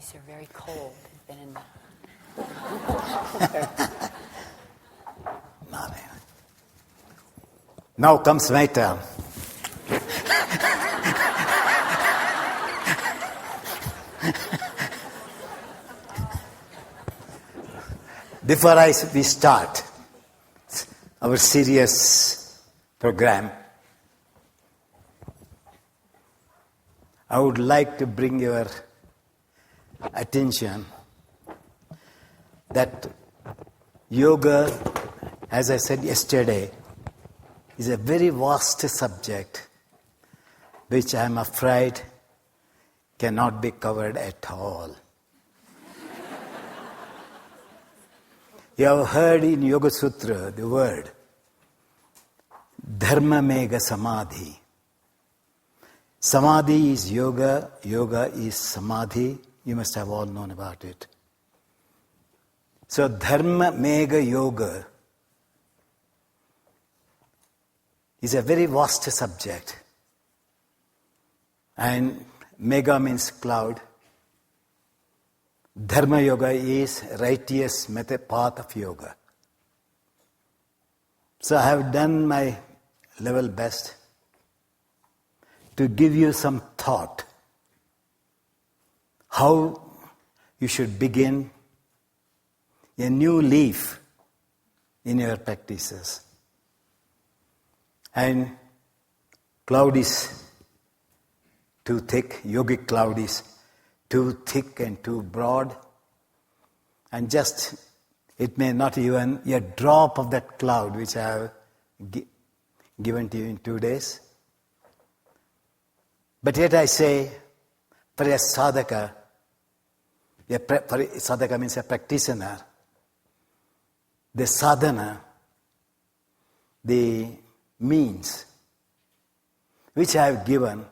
These are very cold. They've been in the... Now comes my turn. Before we start our serious program, I would like to bring your attention that yoga, as I said yesterday, is a very vast subject which I am afraid cannot be covered at all. You have heard in Yoga Sutra the word Dharma Mega Samadhi. Samadhi is yoga, yoga is samadhi. You must have all known about it. So Dharma Mega Yoga is a very vast subject. And Mega means cloud. Dharma Yoga is righteous method path of yoga. So I have done my level best to give you some thought how you should begin a new leaf in your practices. And cloud is too thick, yogic cloud is too thick and too broad, and just it may not even a drop of that cloud which I have given to you in 2 days. But yet I say, for a sadhaka, sadhaka means a practitioner, the sadhana, the means which I have given,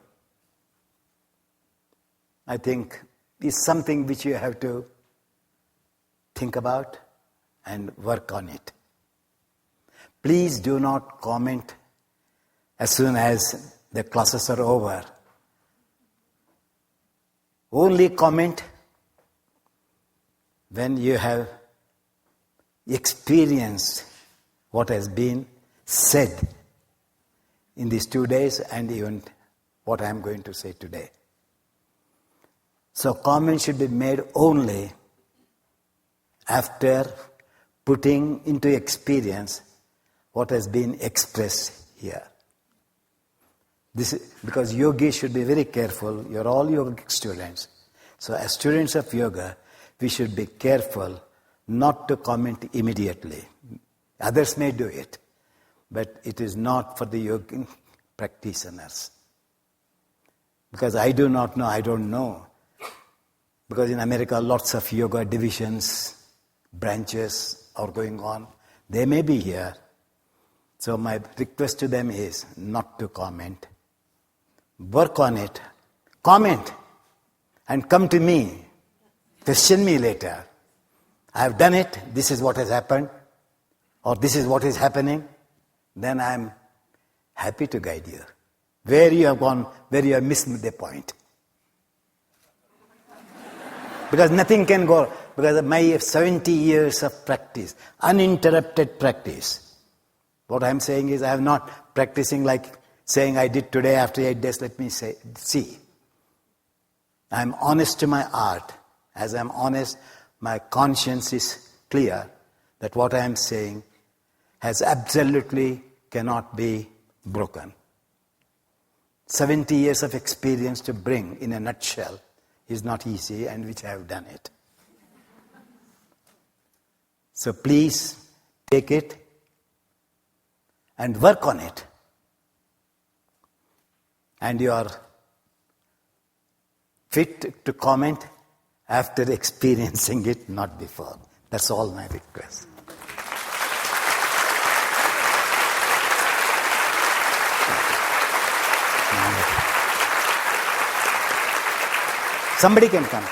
I think is something which you have to think about and work on it. Please do not comment as soon as the classes are over. Only comment when you have experienced what has been said in these 2 days and even what I am going to say today. So comments should be made only after putting into experience what has been expressed here. This is, because yogis should be very careful. You're all yogic students. So as students of yoga, we should be careful not to comment immediately. Others may do it, but it is not for the yogic practitioners. Because I do not know, I don't know. Because in America, lots of yoga divisions, branches are going on. They may be here. So my request to them is not to comment. Work on it. Comment. And come to me. Question me later. I have done it. This is what has happened. Or this is what is happening. Then I am happy to guide you. Where you have gone, where you have missed the point. Because nothing can go, because of my 70 years of practice, uninterrupted practice. What I am saying is I am not practicing like saying I did today, after 8 days, let me see. I am honest to my art. As I am honest, my conscience is clear that what I am saying has absolutely cannot be broken. 70 years of experience to bring in a nutshell is not easy, and which I have done it. So please take it and work on it. And you are fit to comment after experiencing it, not before. That's all my request. Somebody can come.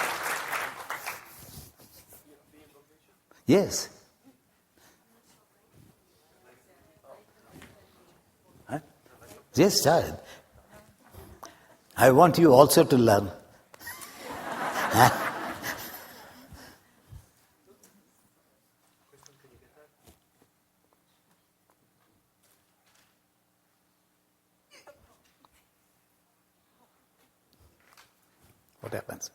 Yes. Huh? Yes, child. I want you also to learn. what happens?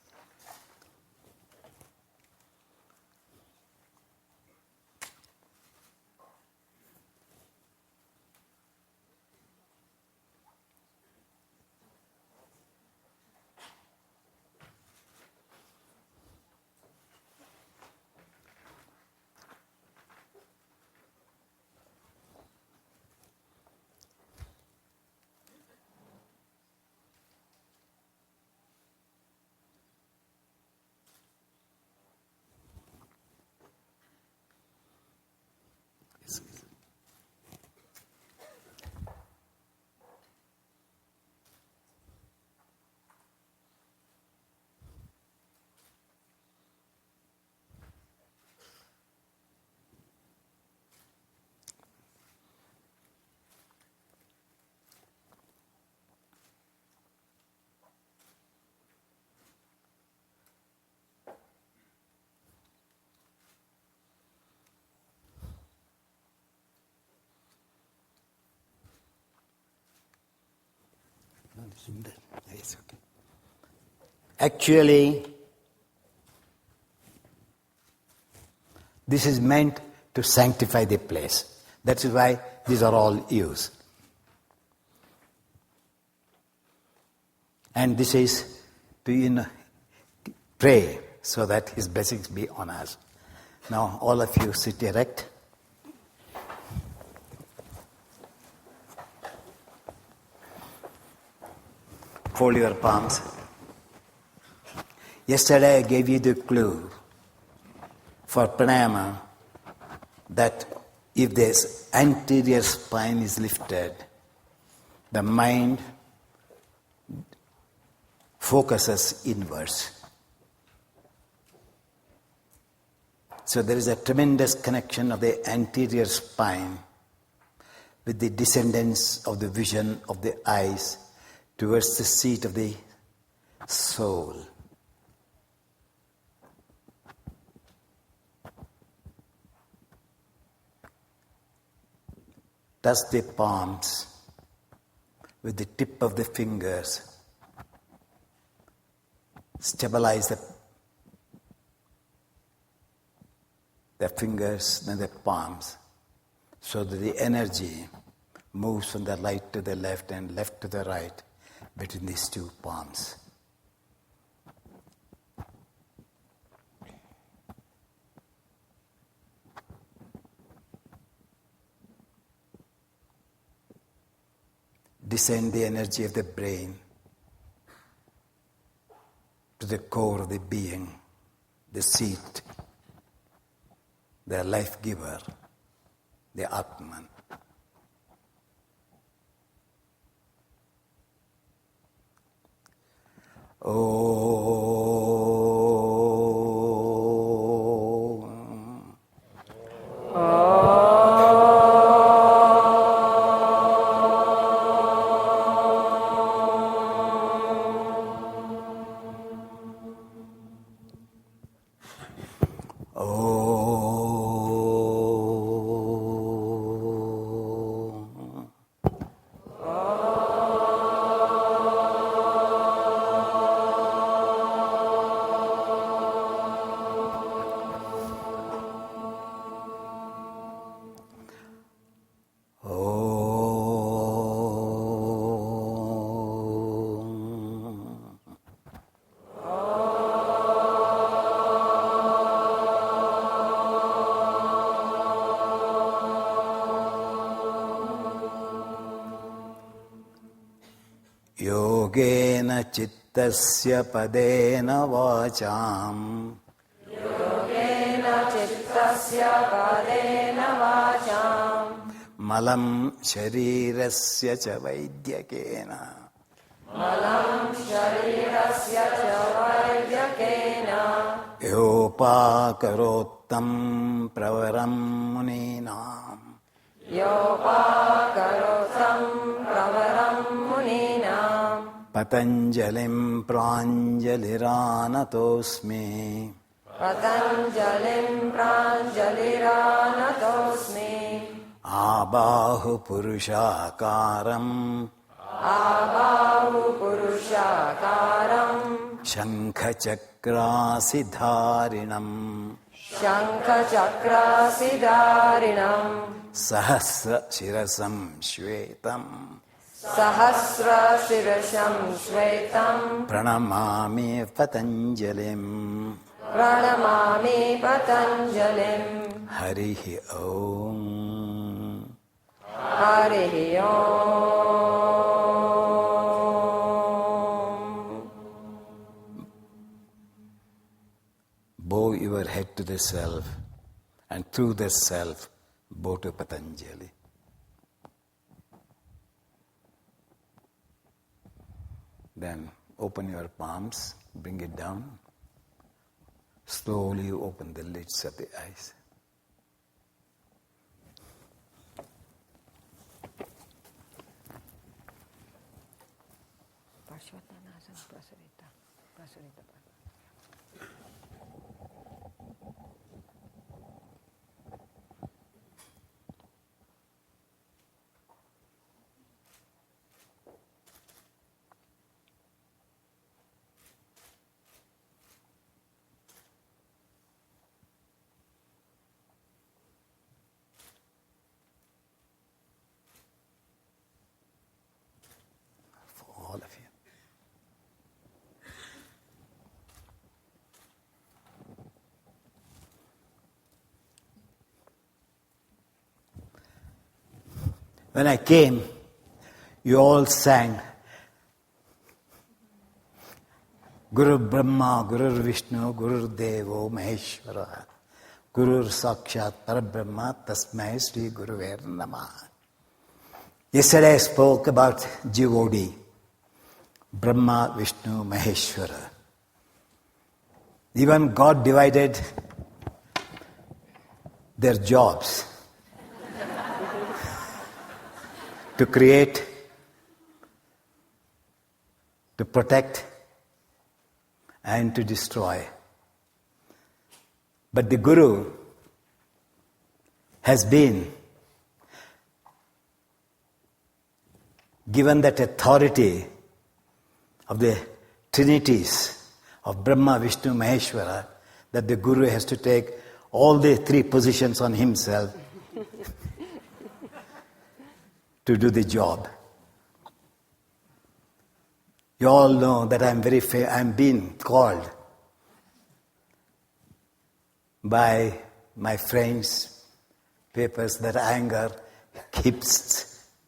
Yes, okay. Actually, this is meant to sanctify the place. That is why these are all used. And this is to pray so that His blessings be on us. Now, all of you sit erect. Fold your palms. Yesterday I gave you the clue for pranayama that if this anterior spine is lifted, the mind focuses inwards. So there is a tremendous connection of the anterior spine with the descendants of the vision of the eyes towards the seat of the soul. Touch the palms with the tip of the fingers. Stabilize the fingers and the palms so that the energy moves from the right to the left and left to the right between these two palms. Descend the energy of the brain to the core of the being, the seat, the life giver, the Atman. Yogena chittasya padena vacham. Yogena chittasya padena vacham. Malam sharirasya cha vaidyakena. Malam sharirasya cha vaidyakena. Yopakarottam pravaram muninam. Yopakarottam pravaram muninam. Patanjalim pranjaliranatosmi. Patanjalim pranjaliranatosmi. Abahu purushakaram. Abahu purushakaram. Shankhachakra-sidharinam Shankhachakra-sidharinam Sahasra-shirasam shvetam Sahasra-shirasham shvetam Pranamami Patanjalim Pranamami Patanjalim Harihi Om. Harihi Om. Bow your head to the self, and through the self, bow to Patanjali. Then open your palms, bring it down. Slowly open the lids of the eyes. All of you. When I came, you all sang Guru Brahma, Guru Vishnu, Guru Devo Maheshwara, Guru Sakshat Parabrahma, Tasmai Sri Guruver Namah. Yesterday I spoke about GOD, Brahma, Vishnu, Maheshwara. Even God divided their jobs to create, to protect, and to destroy. But the Guru has been given that authority of the trinities of Brahma, Vishnu, Maheshwara, that the Guru has to take all the three positions on himself to do the job. You all know that I'm being called by my friends, papers, that Aiyenger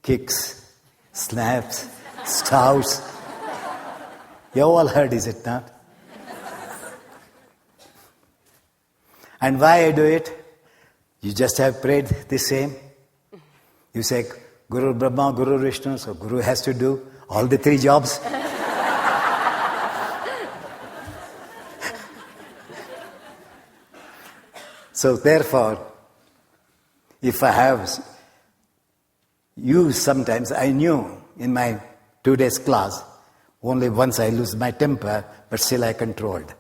kicks, snaps, shouts. You all heard, is it not? And why I do it? You just have prayed the same. You say, Guru Brahma, Guru Vishnu, so Guru has to do all the three jobs. So therefore, if I have used sometimes, I knew in my 2 days class, only once I lose my temper, but still I controlled.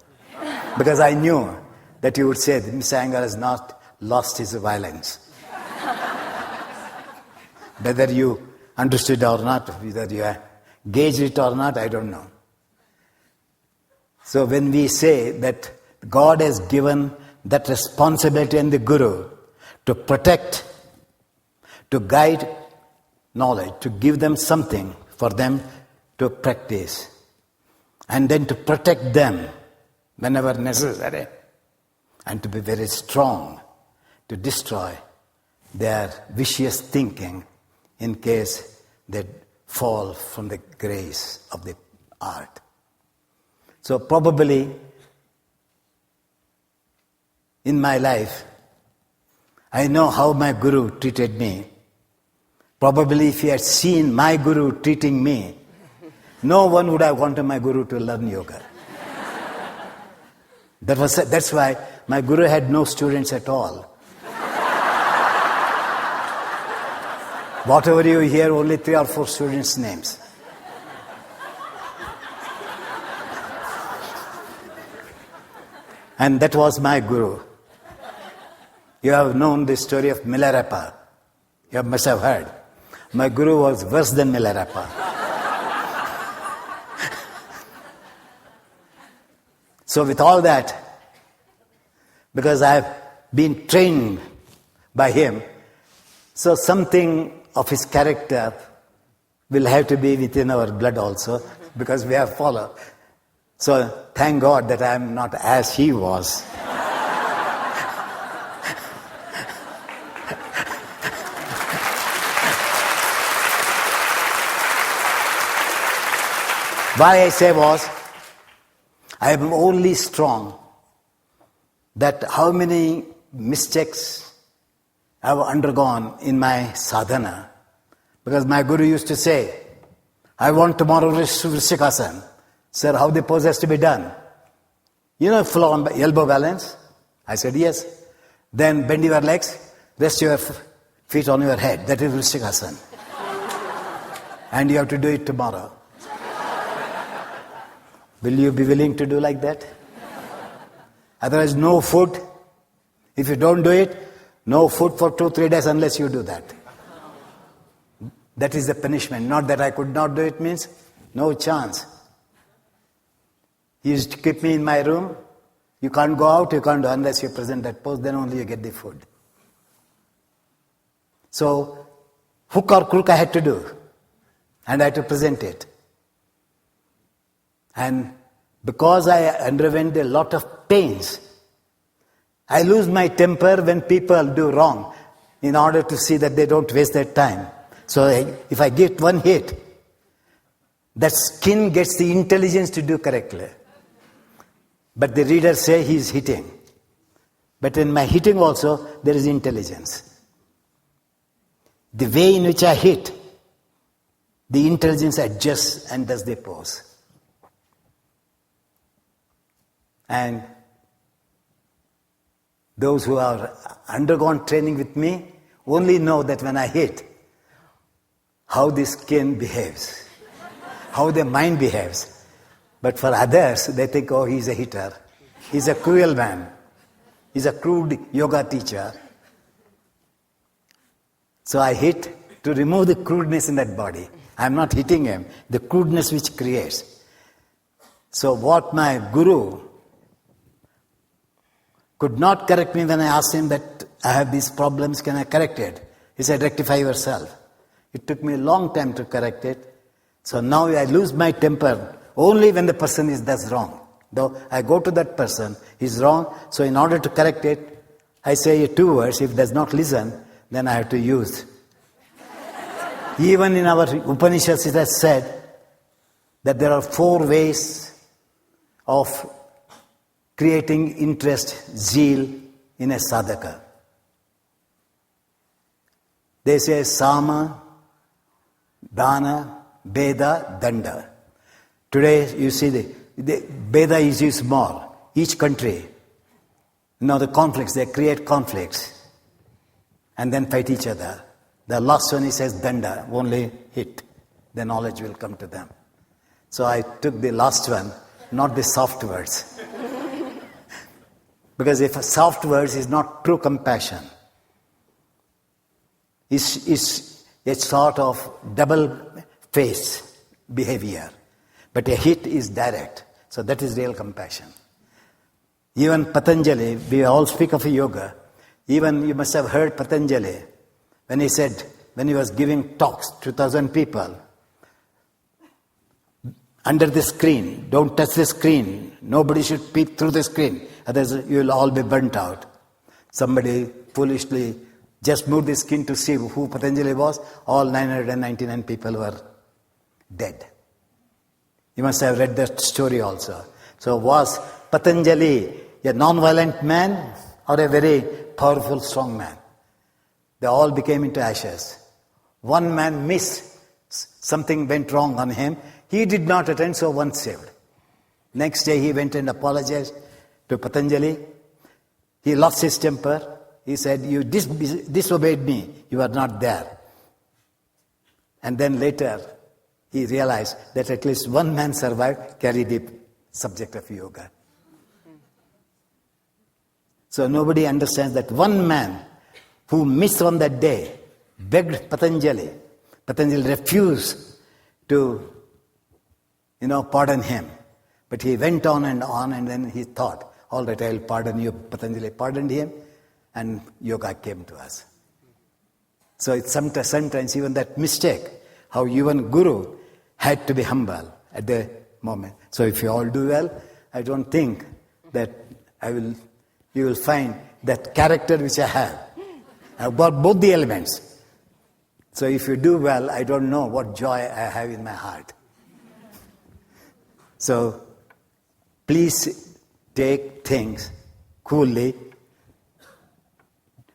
Because I knew that you would say, Mr. Aiyenger has not lost his violence. Whether you understood or not, whether you gauged it or not, I don't know. So when we say that God has given that responsibility in the Guru to protect, to guide knowledge, to give them something for them to practice, and then to protect them whenever necessary, and to be very strong to destroy their vicious thinking in case they fall from the grace of the art. So probably in my life, I know how my Guru treated me. Probably if he had seen my Guru treating me, no one would have wanted my Guru to learn yoga. That's why my Guru had no students at all. Whatever you hear, only 3 or 4 students' names. And that was my Guru. You have known the story of Milarepa. You must have heard. My Guru was worse than Milarepa. So with all that, because I've been trained by him, so something of his character will have to be within our blood also, because we have followed. So thank God that I am not as he was. Why I say was, I am only strong that how many mistakes I have undergone in my sadhana. Because my guru used to say, I want tomorrow Vrishikasana. Sir, how the pose has to be done? You know, flow on elbow balance? I said, yes. Then bend your legs, rest your feet on your head. That is Vrishikasana. And you have to do it tomorrow. Will you be willing to do like that? Otherwise, no food. If you don't do it, no food for 2-3 days unless you do that. That is the punishment. Not that I could not do it means no chance. He used to keep me in my room. You can't go out, you can't do unless you present that pose, then only you get the food. So, hook or crook I had to do. And I had to present it. And because I underwent a lot of pains, I lose my temper when people do wrong in order to see that they don't waste their time. So if I get one hit, that skin gets the intelligence to do correctly. But the reader say he is hitting. But in my hitting also, there is intelligence. The way in which I hit, the intelligence adjusts and does the pose. And those who have undergone training with me only know that when I hit, how the skin behaves, how the mind behaves. But for others, they think, oh, he's a hitter. He's a cruel man. He's a crude yoga teacher. So I hit to remove the crudeness in that body. I'm not hitting him, the crudeness which creates. So what my guru could not correct me when I asked him that I have these problems, can I correct it? He said, rectify yourself. It took me a long time to correct it. So now I lose my temper only when the person does wrong. Though I go to that person, he's wrong, so in order to correct it, I say 2 words. If he does not listen, then I have to use. Even in our Upanishads it has said that there are 4 ways of creating interest, zeal in a sadhaka. They say Sama, Dana, Beda, Danda. Today you see the Beda is used more. Each country, the conflicts, they create conflicts and then fight each other. The last one he says Danda, only hit. The knowledge will come to them. So I took the last one, not the soft words. Because if soft words is not true compassion, is a sort of double face behavior. But a hit is direct. So that is real compassion. Even Patanjali, we all speak of yoga. Even you must have heard Patanjali when he said, when he was giving talks to 2,000 people, under the screen, don't touch the screen. Nobody should peep through the screen. Otherwise you will all be burnt out. Somebody foolishly just moved the screen to see who Patanjali was. All 999 people were dead. You must have read that story also. So was Patanjali a non-violent man or a very powerful, strong man? They all became into ashes. One man missed. Something went wrong on him. He did not attend, so one saved. Next day he went and apologized to Patanjali. He lost his temper. He said, you disobeyed me. You are not there. And then later he realized that at least one man survived, carried the subject of yoga. So nobody understands that one man who missed on that day begged Patanjali. Patanjali refused to, pardon him. But he went on, and then he thought, all right, I will pardon you. Patanjali pardoned him, and yoga came to us. So it's sometimes even that mistake, how even Guru had to be humble at the moment. So if you all do well, I don't think that you will find that character which I have. I've got both the elements. So if you do well, I don't know what joy I have in my heart. So please take things coolly.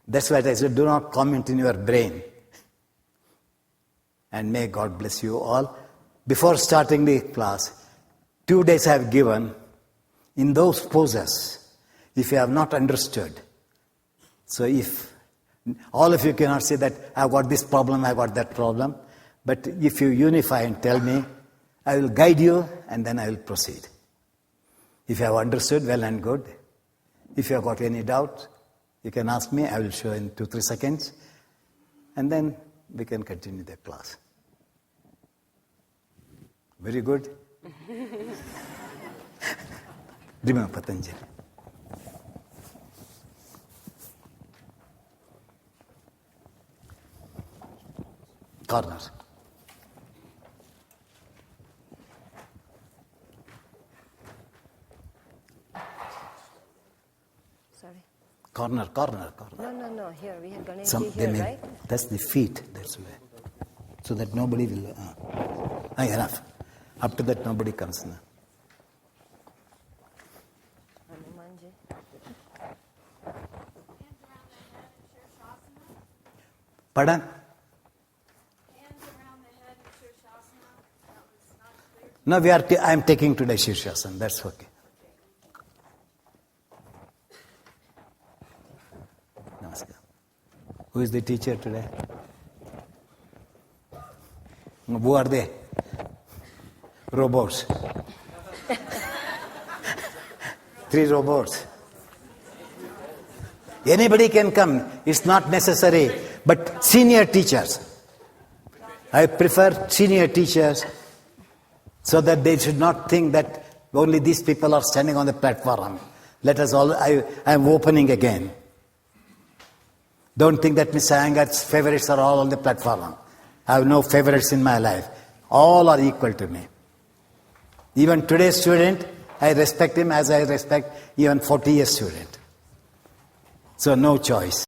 That's why I said, do not comment in your brain. And may God bless you all. Before starting the class, 2 days I have given in those poses, if you have not understood. So if all of you cannot say that I've got this problem, I've got that problem, but if you unify and tell me, I will guide you and then I will proceed. If you have understood, well and good. If you have got any doubt, you can ask me, I will show in 2-3 seconds, and then we can continue the class. Very good. Remember Patanjali. Corner. Sorry. Corner. No. Here, we have Ganesh here, right? That's the feet, that's where. So that nobody will... enough. Up to that, nobody comes now. Pardon? Hands around the head in Shirshasana. That was not clear. No, I am taking today Shirshasana. That's okay. Namaskar. Who is the teacher today? Who are they? Robots. 3 robots. Anybody can come. It's not necessary. But senior teachers. I prefer senior teachers so that they should not think that only these people are standing on the platform. Let us all, I am opening again. Don't think that Mr. Iyengar's favorites are all on the platform. I have no favorites in my life. All are equal to me. Even today's student, I respect him as I respect even 40-year student. So no choice.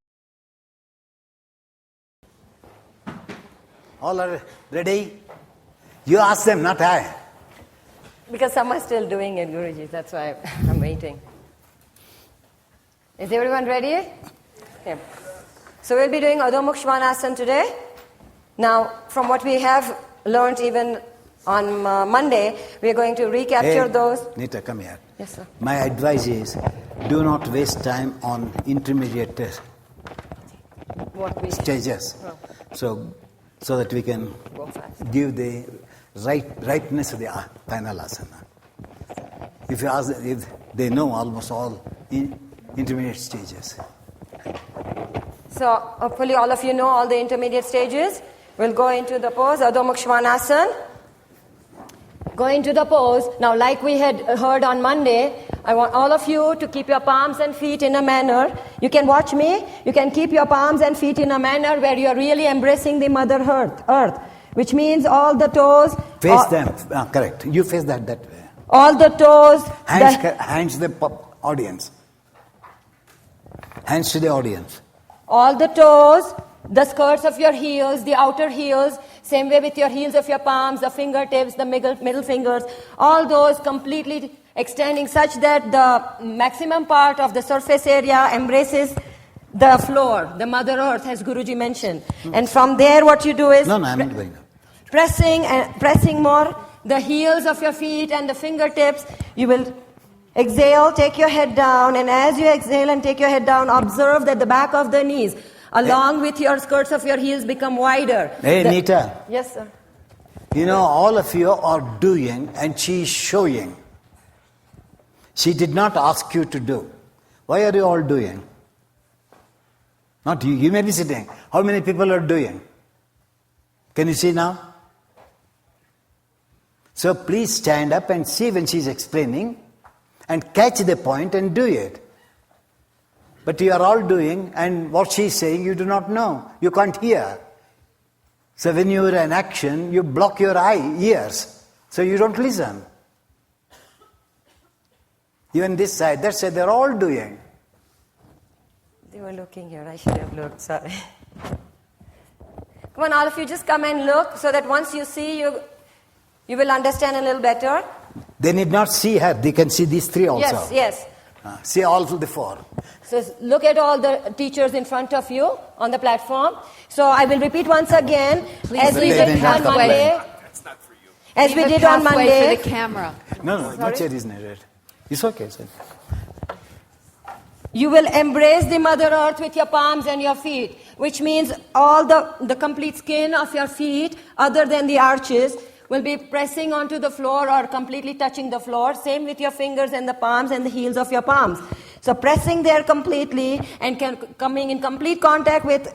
All are ready? You ask them, not I. Because some are still doing it, Guruji. That's why I'm waiting. Is everyone ready? Yeah. So we'll be doing Adho Mukha Svanasana today. Now, from what we have learned even on Monday, we are going to recapture those. Nita, come here. Yes, sir. My advice is, do not waste time on intermediate stages. Oh. So that we can Go fast. give the rightness of the final asana. If you ask, if they know almost all intermediate stages. So hopefully all of you know all the intermediate stages. We'll go into the pose, Adho Mukha Svanasana. Go into the pose. Now, like we had heard on Monday, I want all of you to keep your palms and feet in a manner. You can watch me. You can keep your palms and feet in a manner where you are really embracing the Mother Earth, which means all the toes. Face them. Correct. You face that way. All the toes. Hands to the audience. Hands to the audience. All the toes, the skirts of your heels, the outer heels, same way with your heels of your palms, the fingertips, the middle fingers, all those completely extending such that the maximum part of the surface area embraces the floor, the Mother Earth, as Guruji mentioned. And from there what you do is... No, I'm not going to. Pressing more the heels of your feet and the fingertips. You will exhale, take your head down, and as you exhale and take your head down, observe that the back of the knees, along with your skirts of your heels, become wider. Hey, Nita. Yes, sir. You know, all of you are doing and she is showing. She did not ask you to do. Why are you all doing? Not you. You may be sitting. How many people are doing? Can you see now? So please stand up and see when she's explaining and catch the point and do it. But you are all doing, and what she's saying you do not know. You can't hear. So when you are in action, you block your ears. So you don't listen. Even this side, that's what they're all doing. They were looking here. I should have looked. Sorry. Come on, all of you, just come and look so that once you see, you will understand a little better. They need not see her. They can see these three also. Yes, yes. See all the four. So look at all the teachers in front of you on the platform. So I will repeat once again, as we did on Monday. As we did on Monday. For the camera. No, not chair is needed. It's okay, sir. You will embrace the Mother Earth with your palms and your feet, which means all the complete skin of your feet, other than the arches, will be pressing onto the floor or completely touching the floor. Same with your fingers and the palms and the heels of your palms. So pressing there completely and coming in complete contact with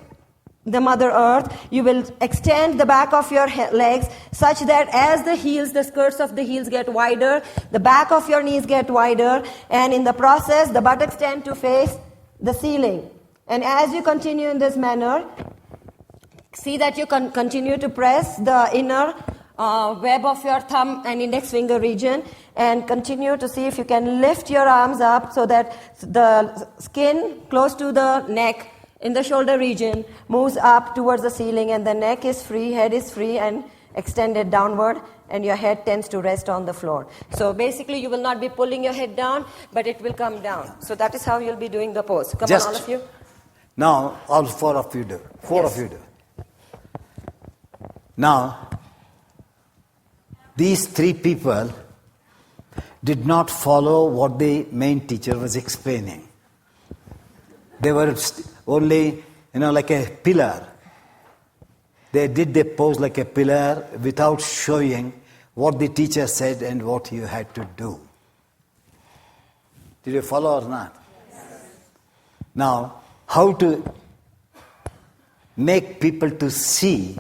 the Mother Earth, you will extend the back of your legs such that as the skirts of the heels get wider, the back of your knees get wider, and in the process, the buttocks tend to face the ceiling. And as you continue in this manner, see that you can continue to press the inner web of your thumb and index finger region, and continue to see if you can lift your arms up so that the skin close to the neck in the shoulder region moves up towards the ceiling, and the neck is free, head is free and extended downward, and your head tends to rest on the floor. So basically you will not be pulling your head down, but it will come down. So that is how you'll be doing the pose. Come on, all of you. Now, all four of you do. Four of you do. Now, these three people did not follow what the main teacher was explaining. They were only, like a pillar. They did the pose like a pillar without showing what the teacher said and what you had to do. Did you follow or not? Yes. Now, how to make people to see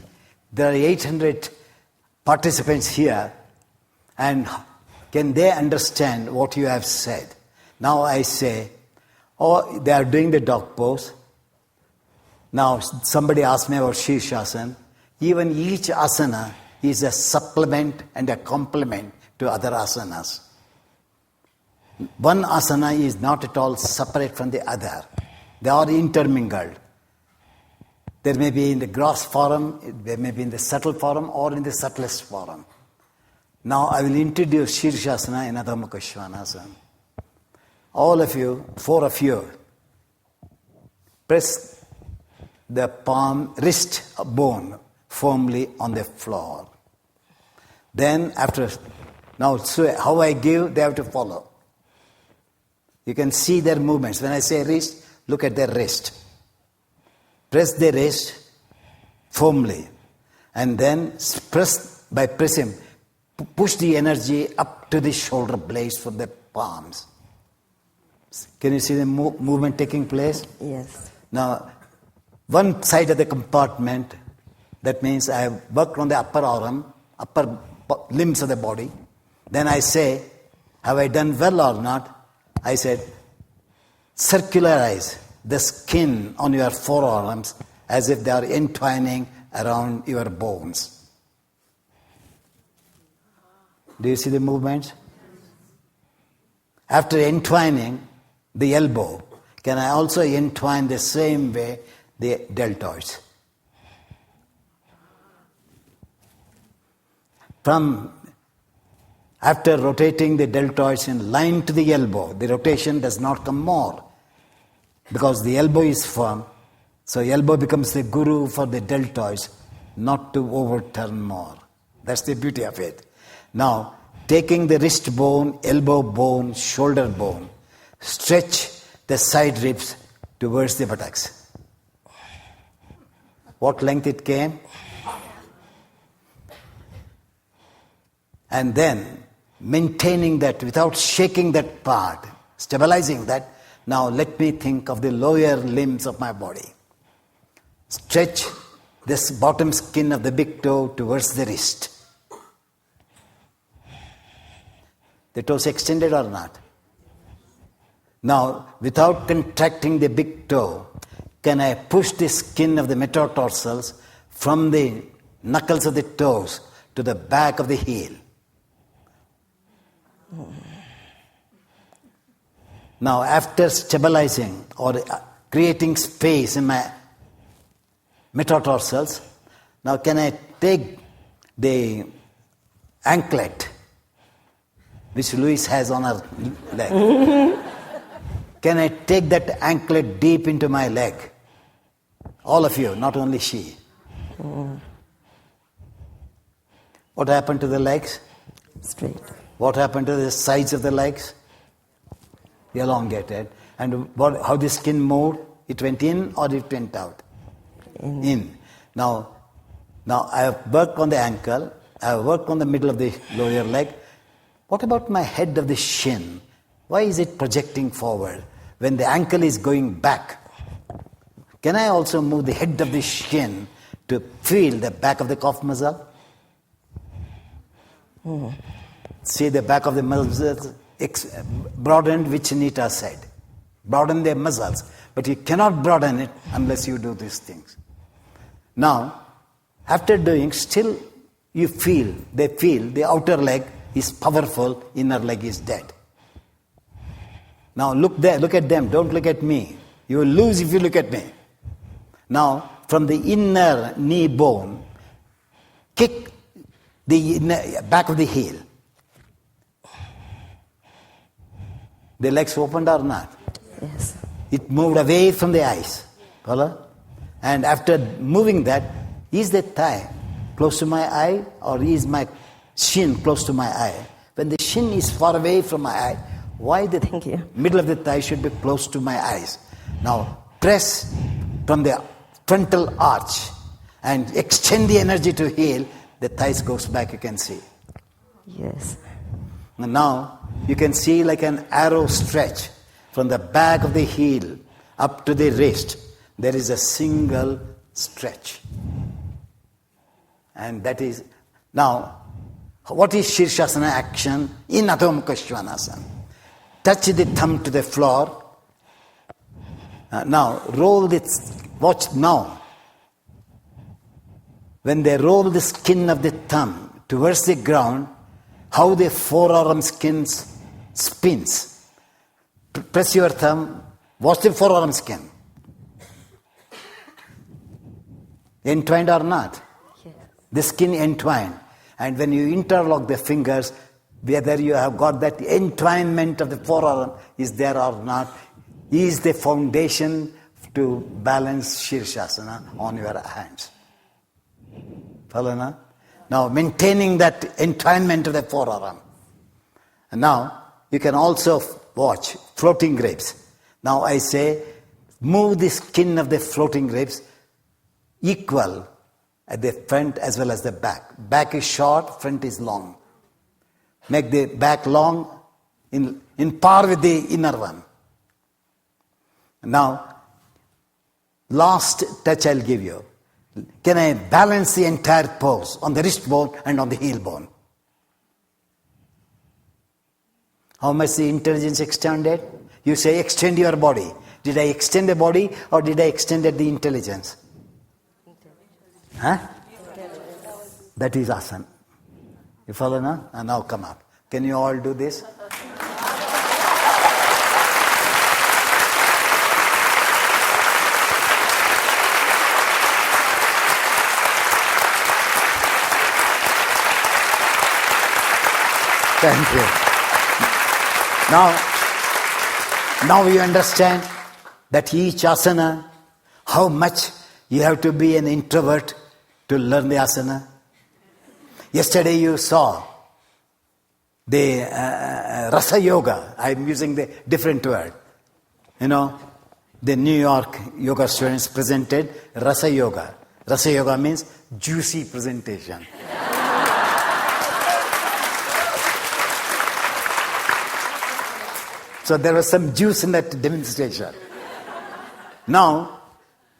there are 800 participants here, and can they understand what you have said? Now I say, they are doing the dog pose. Now somebody asked me about Shirshasana. Even each asana is a supplement and a complement to other asanas. One asana is not at all separate from the other. They are intermingled. There may be in the gross form, there may be in the subtle form, or in the subtlest form. Now I will introduce Shirshasana and Adho Mukha Svanasana. All of you, four of you, press the palm, wrist bone firmly on the floor. Then so how I give, they have to follow. You can see their movements. When I say wrist, look at their wrist. Press the wrist firmly, and then by pressing, push the energy up to the shoulder blades from the palms. Can you see the movement taking place? Yes. Now, one side of the compartment, that means I have worked on the upper arm, upper limbs of the body. Then I say, have I done well or not? I said, circularize the skin on your forearms as if they are entwining around your bones. Do you see the movements? After entwining the elbow, can I also entwine the same way the deltoids? After rotating the deltoids in line to the elbow, the rotation does not come more because the elbow is firm. So elbow becomes the guru for the deltoids, not to overturn more. That's the beauty of it. Now, taking the wrist bone, elbow bone, shoulder bone, stretch the side ribs towards the buttocks. What length it came? And then, maintaining that without shaking that part, stabilizing that, now let me think of the lower limbs of my body. Stretch this bottom skin of the big toe towards the wrist. The toes extended or not? Now, without contracting the big toe, can I push the skin of the metatarsals from the knuckles of the toes to the back of the heel? Now, after stabilizing or creating space in my metatarsals, now can I take the anklet, which Louise has on her leg? Can I take that anklet deep into my leg? All of you, not only she. What happened to the legs? Straight. What happened to the sides of the legs? Elongated. And how the skin moved? It went in or it went out? In. Now I have worked on the ankle. I have worked on the middle of the lower leg. What about my head of the shin? Why is it projecting forward when the ankle is going back? Can I also move the head of the shin to feel the back of the calf muscle? See the back of the muscles broadened, which Nita said. Broaden their muscles. But you cannot broaden it unless you do these things. Now, after doing, still they feel the outer leg is powerful, inner leg is dead. Now look there, look at them, don't look at me. You will lose if you look at me. Now, from the inner knee bone, kick the back of the heel. The legs opened or not? Yes. It moved away from the eyes. Follow? And after moving that, is the thigh close to my eye or is my shin close to my eye? When the shin is far away from my eye, why the middle of the thigh should be close to my eyes? Now press from the frontal arch and extend the energy to heel, the thighs goes back, you can see. Yes. And now you can see like an arrow stretch from the back of the heel up to the wrist. There is a single stretch. And that is, now, what is Shirshasana action in Adho Mukha Svanasana? Touch the thumb to the floor. Now, roll this, watch now. When they roll the skin of the thumb towards the ground, how the forearm skin spins. Press your thumb, watch the forearm skin. Entwined or not? Yes. The skin entwined. And when you interlock the fingers, whether you have got that entwinement of the forearm is there or not, is the foundation to balance Shirshasana on your hands. Follow now? Now maintaining that entwinement of the forearm. And now you can also watch floating grapes. Now I say, move the skin of the floating grapes equal at the front as well as the back. Back is short, front is long. Make the back long in par with the inner one. Now, last touch I'll give you. Can I balance the entire pose on the wrist bone and on the heel bone? How much the intelligence extended? You say extend your body. Did I extend the body or did I extend the intelligence? Huh? That is asana. You follow now? And now come up. Can you all do this? Thank you. Now you understand that each asana, how much you have to be an introvert to learn the asana. Yesterday you saw the Rasa Yoga. I'm using the different word. You know, the New York yoga students presented Rasa Yoga. Rasa Yoga means juicy presentation. So there was some juice in that demonstration. Now,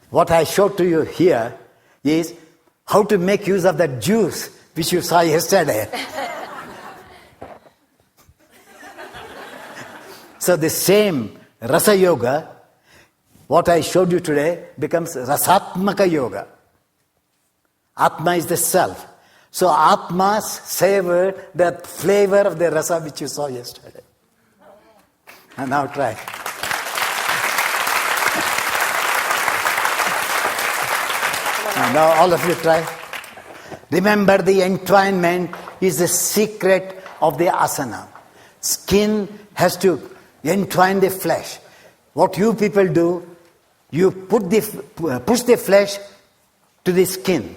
what I showed to you here is how to make use of that juice which you saw yesterday. So the same Rasa Yoga, what I showed you today, becomes Rasatmaka Yoga. Atma is the self. So Atma savored the flavor of the Rasa which you saw yesterday. And now try. And now all of you try. Remember, the entwinement is the secret of the asana. Skin has to entwine the flesh. What you people do, you push the flesh to the skin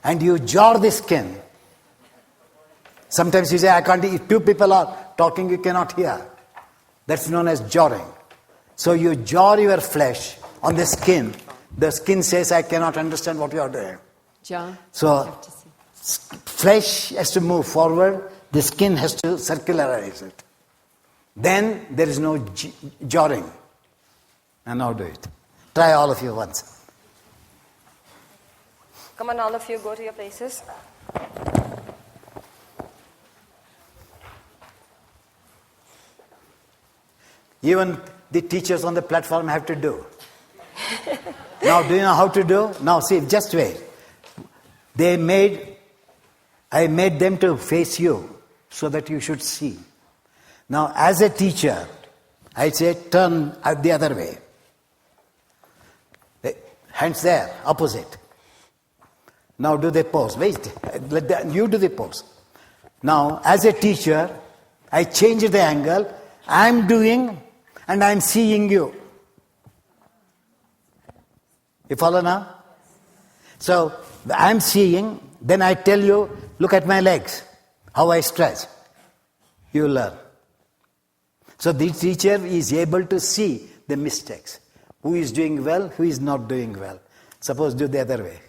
and you jar the skin. Sometimes you say, I can't, if two people are talking, you cannot hear. That's known as jarring. So you jar your flesh on the skin. The skin says, I cannot understand what you are doing. John? So flesh has to move forward, the skin has to circularize it. Then there is no jarring. And now do it. Try all of you once. Come on, all of you, go to your places. Even the teachers on the platform have to do. Now, do you know how to do? Now, see, just wait. I made them to face you so that you should see. Now, as a teacher, I say turn the other way. Hands there, opposite. Now do the pose. Wait, you do the pose. Now, as a teacher, I change the angle. I'm doing and I'm seeing you. You follow now? So, I'm seeing, then I tell you, look at my legs, how I stretch. You learn. So the teacher is able to see the mistakes. Who is doing well, who is not doing well. Suppose do the other way.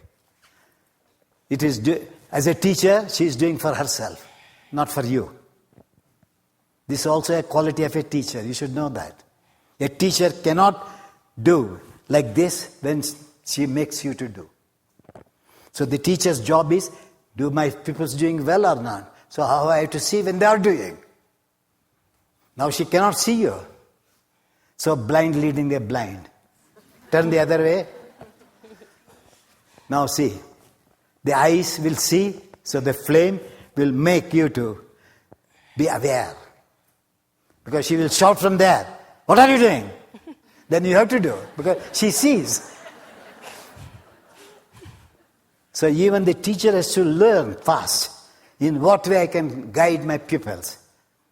It is as a teacher, she is doing for herself, not for you. This is also a quality of a teacher. You should know that. A teacher cannot do like this when she makes you to do. So the teacher's job is, do my pupils doing well or not? So how I have to see when they are doing? Now she cannot see you. So blind leading the blind. Turn the other way. Now see. The eyes will see, so the flame will make you to be aware. Because she will shout from there, what are you doing? Then you have to do, because she sees. So even the teacher has to learn fast in what way I can guide my pupils.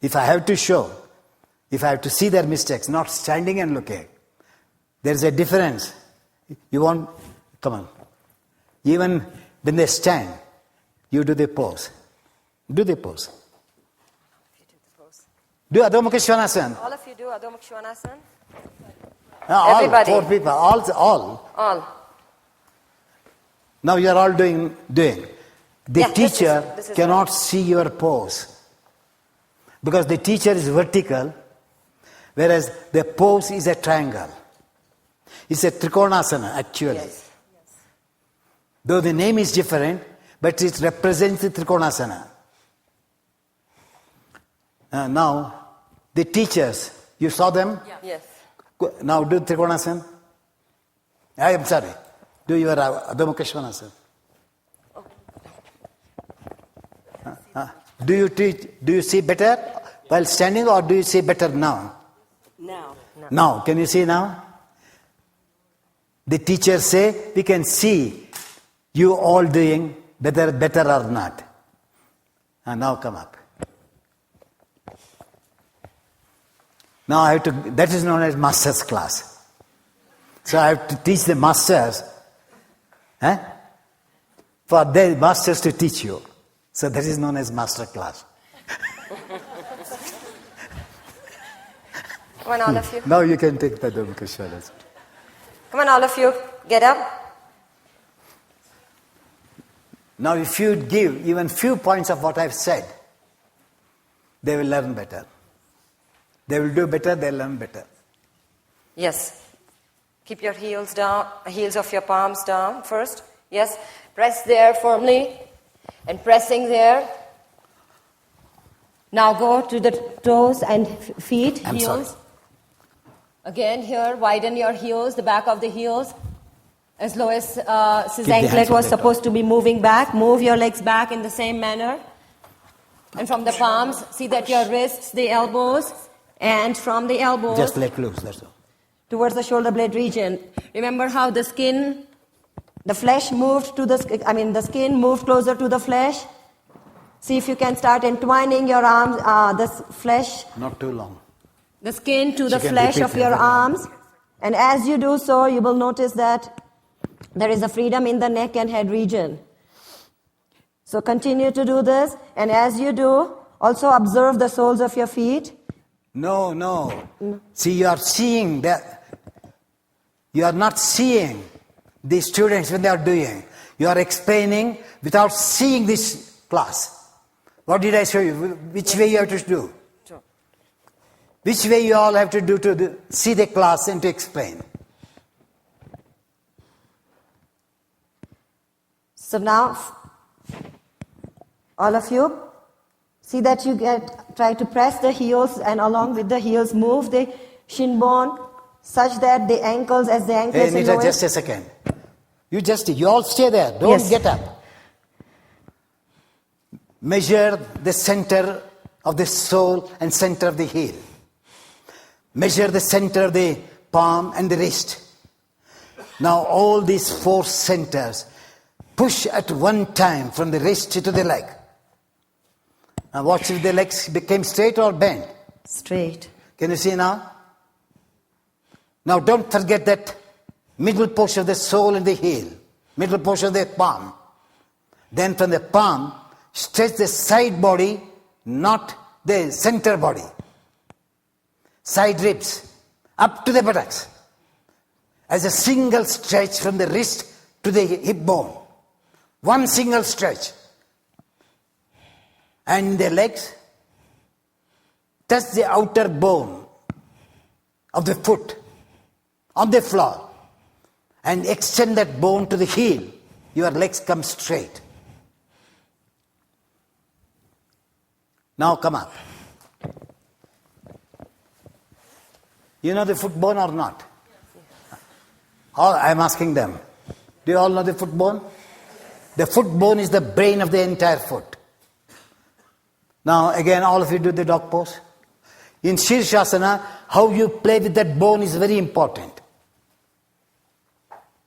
If I have to show, if I have to see their mistakes, not standing and looking. There is a difference. You want, come on. Even when they stand, you do the pose. Do the pose. Do Adho Mukha Svanasana. All of you do Adho Mukha Svanasana. All, Everybody. 4 people, all. Now you are all doing. The teacher this is cannot see your pose. Because the teacher is vertical, whereas the pose is a triangle. It's a Trikonasana, actually. Yes. Though the name is different, but it represents the Trikonasana. Now, the teachers, you saw them? Yes. Now do Trikonasana. I am sorry. Do your Adho Mukha Svanasana. Do you see better while standing, or do you see better now? Now, can you see now? The teachers say, we can see you all doing better or not. And now come up. Now I have to, that is known as master's class. So I have to teach the masters, for the masters to teach you. So that is known as master class. Come on, all of you. Now you can take the Adho Mukha Svanasana. Come on, all of you. Get up. Now if you give even few points of what I've said, they will learn better. They will do better, they'll learn better. Yes. Keep your heels down, heels of your palms down first. Yes. Press there firmly. And pressing there. Now go to the toes and feet, I'm heels. sorry. Again, here, widen your heels, the back of the heels. As low as his the hands anklet on was the supposed to be moving back. Move your legs back in the same manner. And from the palms, see that your wrists, the elbows, and from the elbows Just let loose, that's all. towards the shoulder blade region. Remember how the skin, the flesh moved to the skin moved closer to the flesh. See if you can start entwining your arms, the flesh, Not too long. the skin to the She can flesh repeat of your every arms. And as you do so, you will notice that there is a freedom in the neck and head region. So continue to do this. And as you do, also observe the soles of your feet. No. See, you are seeing that. You are not seeing the students when they are doing. You are explaining without seeing this class. What did I show you? Which way you have to do? Sure. Which way you all have to do to see the class and to explain? So now, all of you, see that you try to press the heels and along with the heels move the shin bone such that the ankles, as the ankles Hey, Nita, just a second. You all stay there. Don't Yes. get up. Measure the center of the sole and center of the heel. Measure the center of the palm and the wrist. Now all these 4 centers push at one time from the wrist to the leg. Now watch if the legs became straight or bent. Straight. Can you see now? Now don't forget that middle portion of the sole and the heel. Middle portion of the palm. Then from the palm, stretch the side body, not the center body. Side ribs, up to the buttocks. As a single stretch from the wrist to the hip bone. One single stretch. And the legs, touch the outer bone of the foot on the floor. And extend that bone to the heel. Your legs come straight. Now come up. You know the foot bone or not? I'm asking them. Do you all know the foot bone? The foot bone is the brain of the entire foot. Now again, all of you do the dog pose. In Shirshasana, how you play with that bone is very important.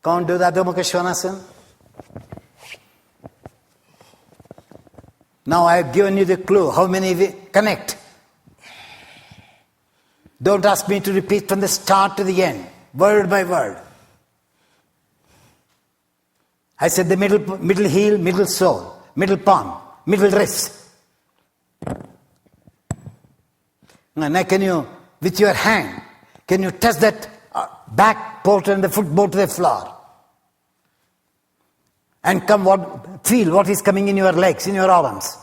Come on, do the Adho Mukha Svanasana. Now I have given you the clue. How many we connect? Don't ask me to repeat from the start to the end, word by word. I said the middle heel, middle sole, middle palm, middle wrist. Now can you, with your hand, can you touch that back portion and the foot bone to the floor? And feel what is coming in your legs, in your arms.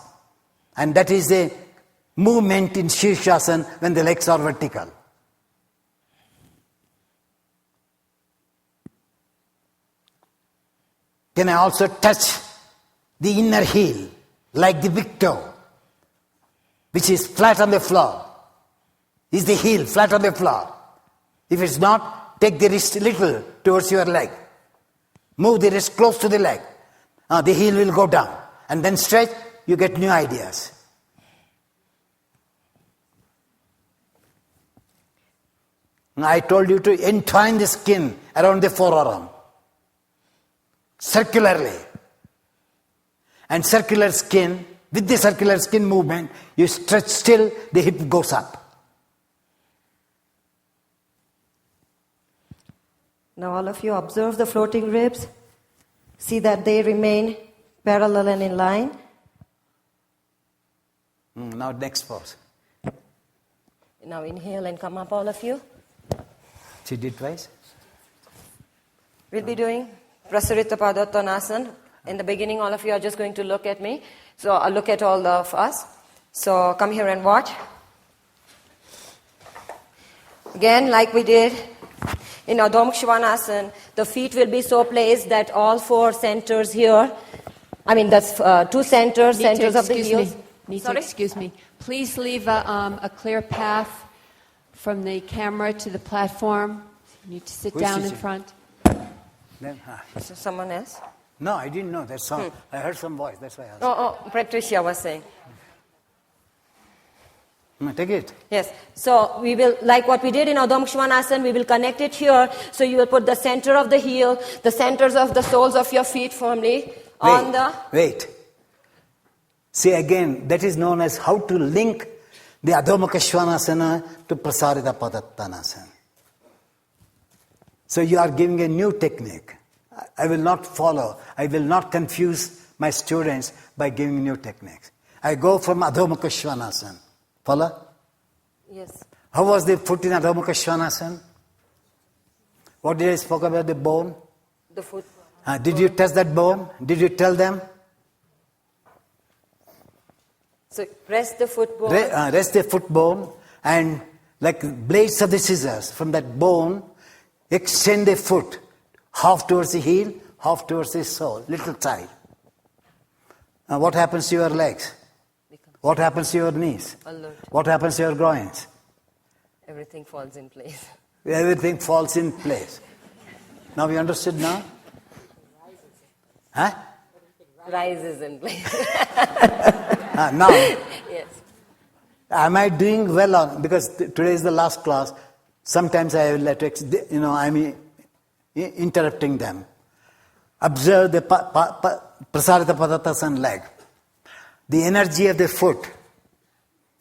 And that is a movement in Shirshasana when the legs are vertical. Can I also touch the inner heel, like the big toe, which is flat on the floor? Is the heel flat on the floor? If it's not, take the wrist a little towards your leg. Move the wrist close to the leg. The heel will go down. And then stretch, you get new ideas. I told you to entwine the skin around the forearm. Circularly. And circular skin, with the circular skin movement, you stretch still, the hip goes up. Now all of you observe the floating ribs. See that they remain parallel and in line. Now next pose. Now inhale and come up, all of you. She did twice. We'll be doing Prasarita Padottanasana. In the beginning, all of you are just going to look at me. So I'll look at all of us. So come here and watch. Again, like we did in Adho Mukha Svanasana, the feet will be so placed that all 4 centers here, that's 2 centers, Nita, centers of the excuse heels. me. Nita, Sorry? excuse me. Please leave a clear path from the camera to the platform. You need to sit Who is down in teaching? front. Then, So someone else? no, I didn't know that song. I heard some voice, that's why I asked. Oh, Patricia was saying. Take it. Yes. So we will, like what we did in Adho Mukha Svanasana, we will connect it here. So you will put the center of the heel, the centers of the soles of your feet firmly on the... Wait. See again, that is known as how to link the Adho Mukha Svanasana to Prasarita Padattanasana. So you are giving a new technique. I will not follow. I will not confuse my students by giving new techniques. I go from Adho Mukha Svanasana. Follow? Yes. How was the foot in Adho Mukha Svanasana? What did I spoke about the bone? The foot. Did you test that bone? Did you tell them? So rest the foot bone. Rest the foot bone and like blades of the scissors from that bone, extend the foot half towards the heel, half towards the sole, little side. What happens to your legs? What happens to your knees? Alert. What happens to your groins? Everything falls in place. Everything falls in place. Now you understood now? Huh? Rises in place. Now, Yes. am I doing well on, because today is the last class, sometimes I will let, I'm interrupting them. Observe the Prasarita Padattasana leg. The energy of the foot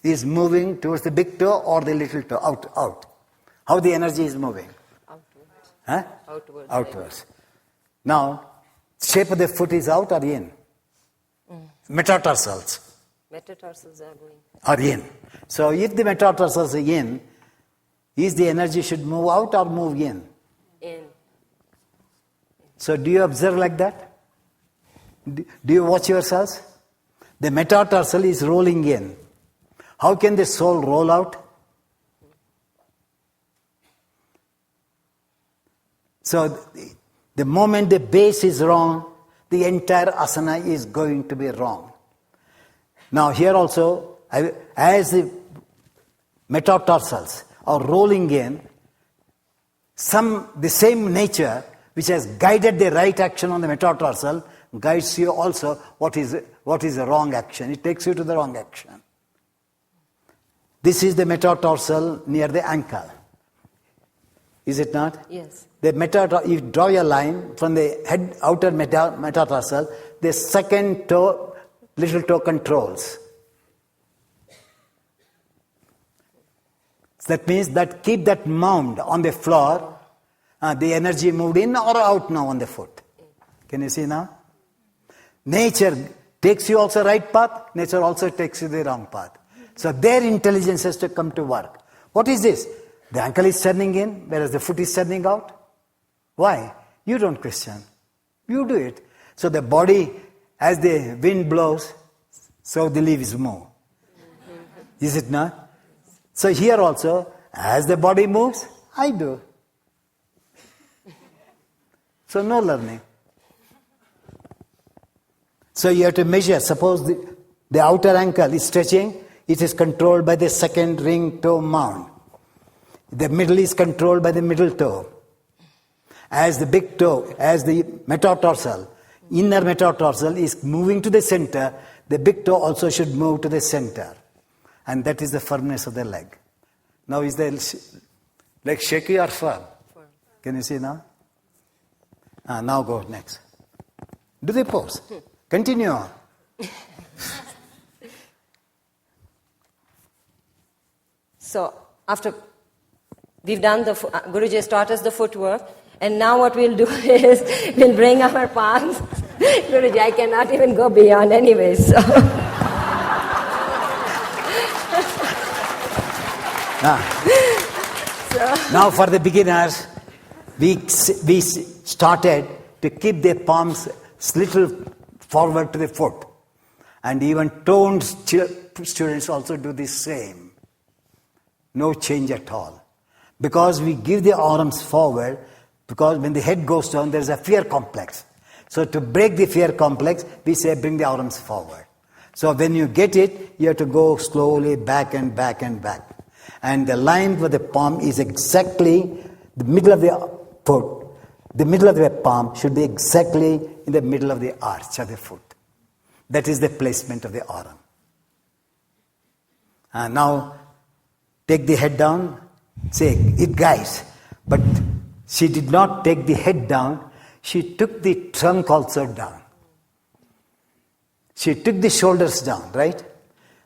is moving towards the big toe or the little toe, out. How the energy is moving? Outwards. Huh? Outwards. Outwards. Now, shape of the foot is out or in? Metatarsals Metatarsals are going. are in. So if the metatarsals are in, is the energy should move out or move in? In. So do you observe like that? Do you watch yourselves? The metatarsal is rolling in. How can the sole roll out? So the moment the base is wrong, the entire asana is going to be wrong. Now here also, as the metatarsals are rolling in, the same nature which has guided the right action on the metatarsal guides you also what is the wrong action. It takes you to the wrong action. This is the metatarsal near the ankle. Is it not? Yes. You draw a line from the head outer metatarsal, the second toe, little toe controls. So that means that keep that mound on the floor, the energy moved in or out now on the foot. Can you see now? Nature takes you also right path, nature also takes you the wrong path. So their intelligence has to come to work. What is this? The ankle is turning in, whereas the foot is turning out. Why? You don't question. You do it. So the body, as the wind blows, so the leaves move. Is it not? So here also, as the body moves, I do. So no learning. So you have to measure. Suppose the outer ankle is stretching, it is controlled by the second ring toe mound. The middle is controlled by the middle toe. As the big toe, as the metatarsal, inner metatarsal is moving to the center, the big toe also should move to the center. And that is the firmness of the leg. Now is the leg shaky or firm? Can you see now? Now go next. Do the pose. Continue on. So after we've done Guruji has taught us the footwork, and now what we'll do is we'll bring our palms. Guruji, I cannot even go beyond anyways. So. Now for the beginners, we started to keep the palms little forward to the foot. And even toned students also do the same. No change at all. Because we give the arms forward, because when the head goes down, there is a fear complex. So to break the fear complex, we say bring the arms forward. So when you get it, you have to go slowly back and back and back. And the line for the palm is exactly the middle of the foot. The middle of the palm should be exactly in the middle of the arch of the foot. That is the placement of the arm. And now, take the head down. Say, it guys. But she did not take the head down. She took the trunk also down. She took the shoulders down, right?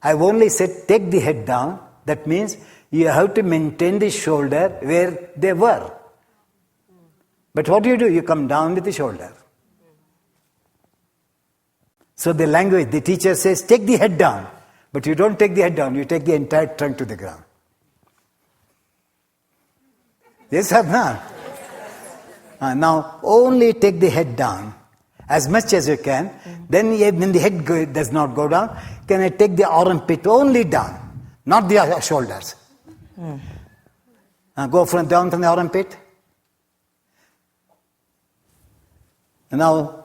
I've only said take the head down. That means you have to maintain the shoulder where they were. But what do? You come down with the shoulder. So the language, the teacher says, take the head down. But you don't take the head down, you take the entire trunk to the ground. Yes or not? Now, only take the head down as much as you can. Then when the head does not go down, can I take the armpit only down, not the shoulders. Go down from the armpit. Now,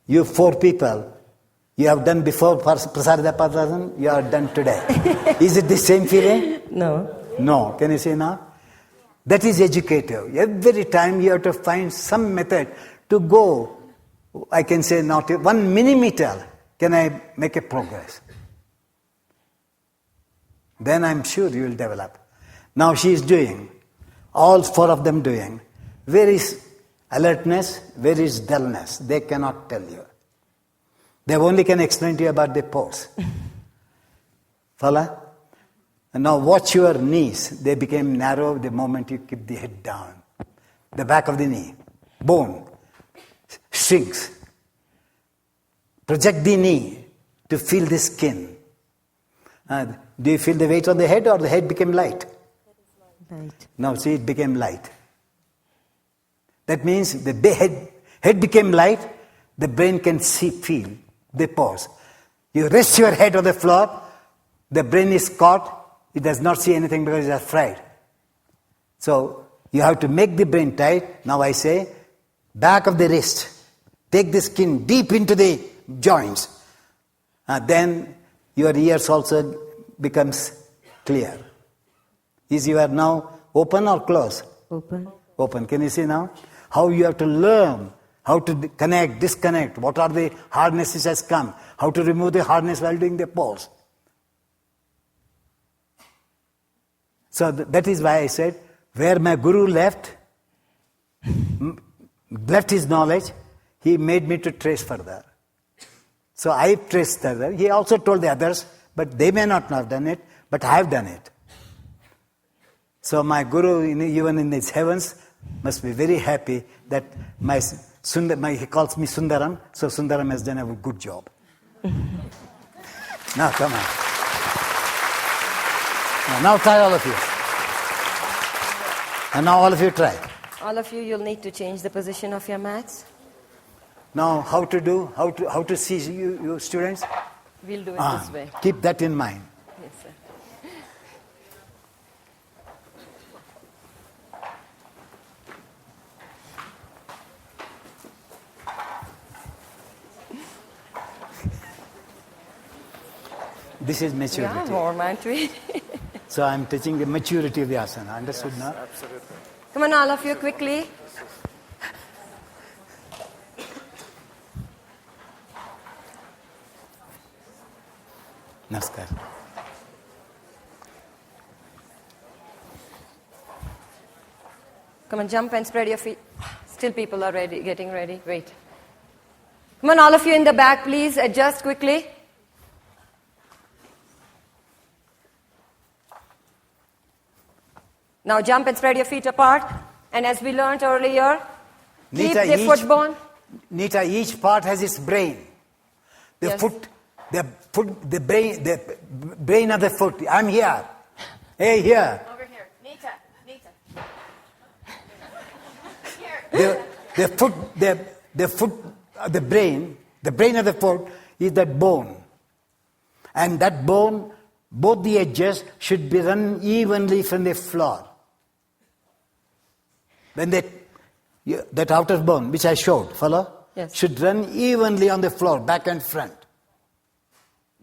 you 4 people, you have done before Prasarada Padradhan, you are done today. Is it the same feeling? No. No. Can you say now? That is educative. Every time you have to find some method to go, I can say not 1 millimeter, can I make a progress? Then I'm sure you will develop. Now she is doing, all 4 of them doing. Where is alertness? Where is dullness? They cannot tell you. They only can explain to you about the pose. Follow? And now watch your knees. They became narrow the moment you keep the head down. The back of the knee. Bone. Shrinks. Project the knee to feel the skin. Do you feel the weight on the head or the head became light? Light. Now see, it became light. That means the head became light, the brain can feel the pause. You rest your head on the floor, the brain is caught, it does not see anything because it is afraid. So you have to make the brain tight. Now I say, back of the wrist, take the skin deep into the joints. Then your ears also becomes clear. Is your now open or closed? Open. Open. Can you see now? How you have to learn, how to connect, disconnect, what are the hardnesses has come, how to remove the hardness while doing the pose. So that is why I said, where my guru left his knowledge, he made me to trace further. So I traced further. He also told the others, but they may not have done it, but I have done it. So my guru, even in his heavens, must be very happy that he calls me Sundaram, so Sundaram has done a good job. Now come on. Now try all of you. And now all of you try. All of you, you'll need to change the position of your mats. Now how to see you students? We'll do it this way. Keep that in mind. Yes, sir. This is maturity. Yeah, more man to it. So I'm teaching the maturity of the asana. Understood now? Absolutely. Come on, all of you, quickly. Namaskar. Come on, jump and spread your feet. Still people are ready, getting ready. Wait. Come on, all of you in the back, please. Adjust quickly. Now jump and spread your feet apart. And as we learned earlier, keep the foot bone. Nita, each part has its brain. The Yes. the brain of the foot. I'm here. Hey, here. Over here. Nita. The brain of the foot is that bone. And that bone, both the edges should be run evenly from the floor. When that outer bone, which I showed, follow? Yes. Should run evenly on the floor, back and front.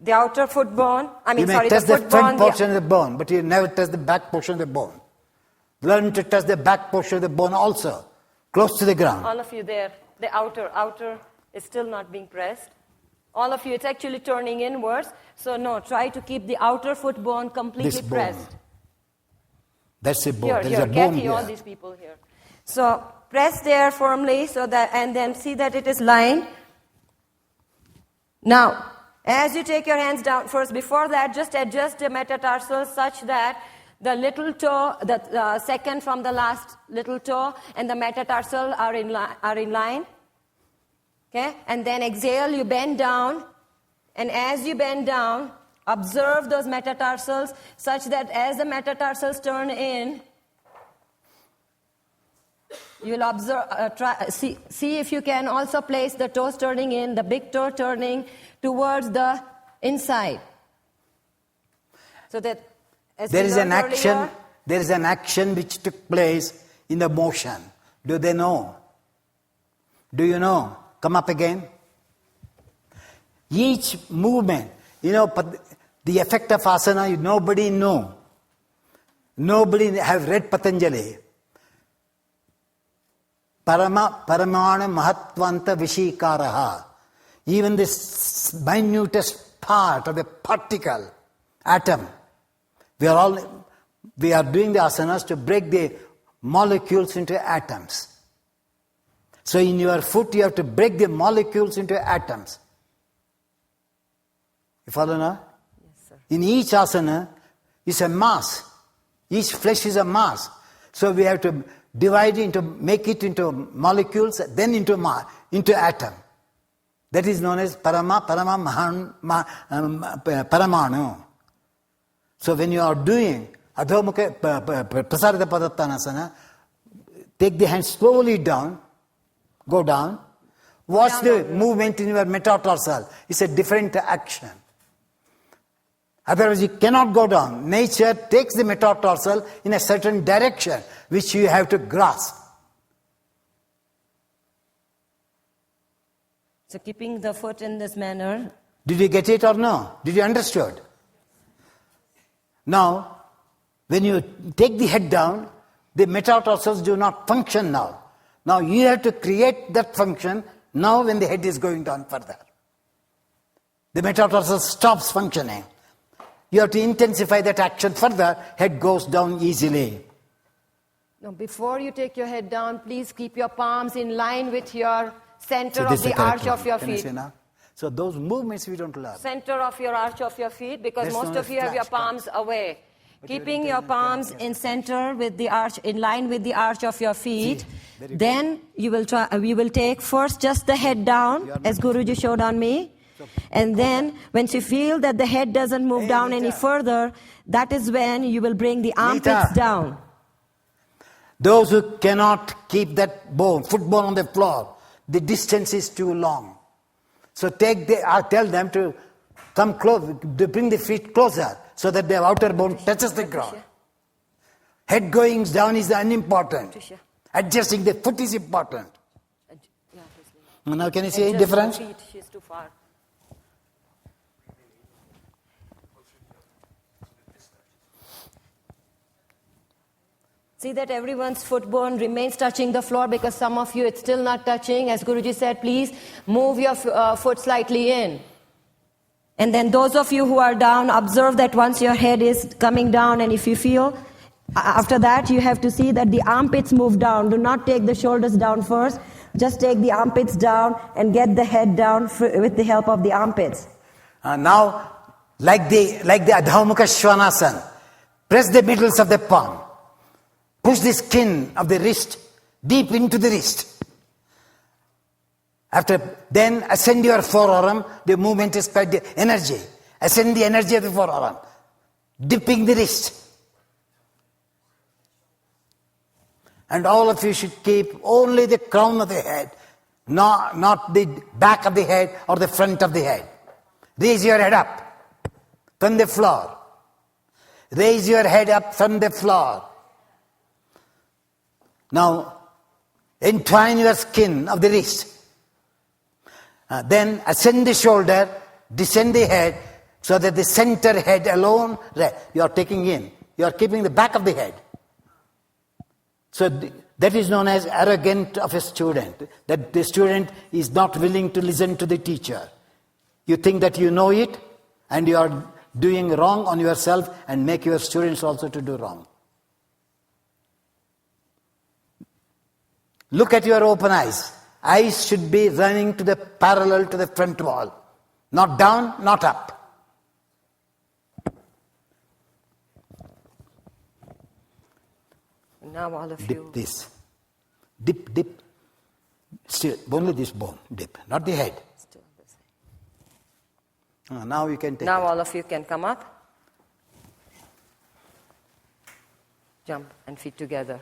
the outer foot bone. You may touch the front portion of the bone, but you never touch the back portion of the bone. Learn to touch the back portion of the bone also, close to the ground. All of you there, the outer is still not being pressed. All of you, it's actually turning inwards. So no, try to keep the outer foot bone completely This bone. pressed. That's a bone. Here, There is here, a bone Kathy, here. all these people here. So press there firmly so that, and then see that it is lined. Now, as you take your hands down, first before that, just adjust the metatarsals such that the little toe, the second from the last little toe, and the metatarsal are in line. Okay? And then exhale, you bend down. And as you bend down, observe those metatarsals such that as the metatarsals turn in, you'll observe, see if you can also place the toes turning in, the big toe turning towards the inside. So that as There we is an learned action. earlier, There is an action which took place in the motion. Do they know? Do you know? Come up again. Each movement, the effect of asana, nobody know. Nobody have read Patanjali. Paramana mahatvanta vishikaraha. Even this minutest part of a particle, atom, we are doing the asanas to break the molecules into atoms. So in your foot, you have to break the molecules into atoms. You follow now? Yes, sir. In each asana is a mass. Each flesh is a mass. So we have to divide into, make it into molecules, then into atom. That is known as paramanu. So when you are doing adhomukha prasarita padattanasana, take the hand slowly down, go down. Watch the movement in your metatarsal. It's a different action. Otherwise you cannot go down. Nature takes the metatarsal in a certain direction, which you have to grasp. So keeping the foot in this manner. Did you get it or no? Did you understood? Now, when you take the head down, the metatarsals do not function now. Now you have to create that function now when the head is going down further. The metatarsal stops functioning. You have to intensify that action further, head goes down easily. Now, before you take your head down, please keep your palms in line with your center this of is the arch correct of your one. Can you feet. see now? So those movements we don't learn. Center of your arch of your feet, because That's most known of as you have your flash palms away. But you're Keeping in your the- palms in center with the arch, in line with the arch of your feet. Then you will take first just the head down, as Guruji showed on me. And then once you feel that the head doesn't move down any further, that is when you will bring the armpits down. Those who cannot keep that foot bone on the floor, the distance is too long. So tell them to come close, to bring the feet closer so that their outer bone touches the ground. Head going down is unimportant. Adjusting the foot is important. Now can you see any difference? Feet, she's too far. See that everyone's foot bone remains touching the floor, because some of you it's still not touching. As Guruji said, please move your foot slightly in. And then those of you who are down, observe that once your head is coming down, and if you feel, after that you have to see that the armpits move down. Do not take the shoulders down first. Just take the armpits down and get the head down with the help of the armpits. Now, like the Adho Mukha Svanasana, press the middles of the palm. Push the skin of the wrist deep into the wrist. Then ascend your forearm. The movement is quite the energy. Ascend the energy of the forearm. Dipping the wrist. And all of you should keep only the crown of the head, not the back of the head or the front of the head. Raise your head up from the floor. Raise your head up from the floor. Now, entwine your skin of the wrist. Then ascend the shoulder, descend the head, So that the center head alone, you are taking in. You are keeping the back of the head. So that is known as arrogant of a student. That the student is not willing to listen to the teacher. You think that you know it, and you are doing wrong on yourself and make your students also to do wrong. Look at your open eyes. Eyes should be running to the parallel to the front wall. Not down, not up. Now all of Dip you. this. Dip. Still, only this bone, dip, not the head. Still the same. Now you can take Now it. all of you can come up. Jump and feet together.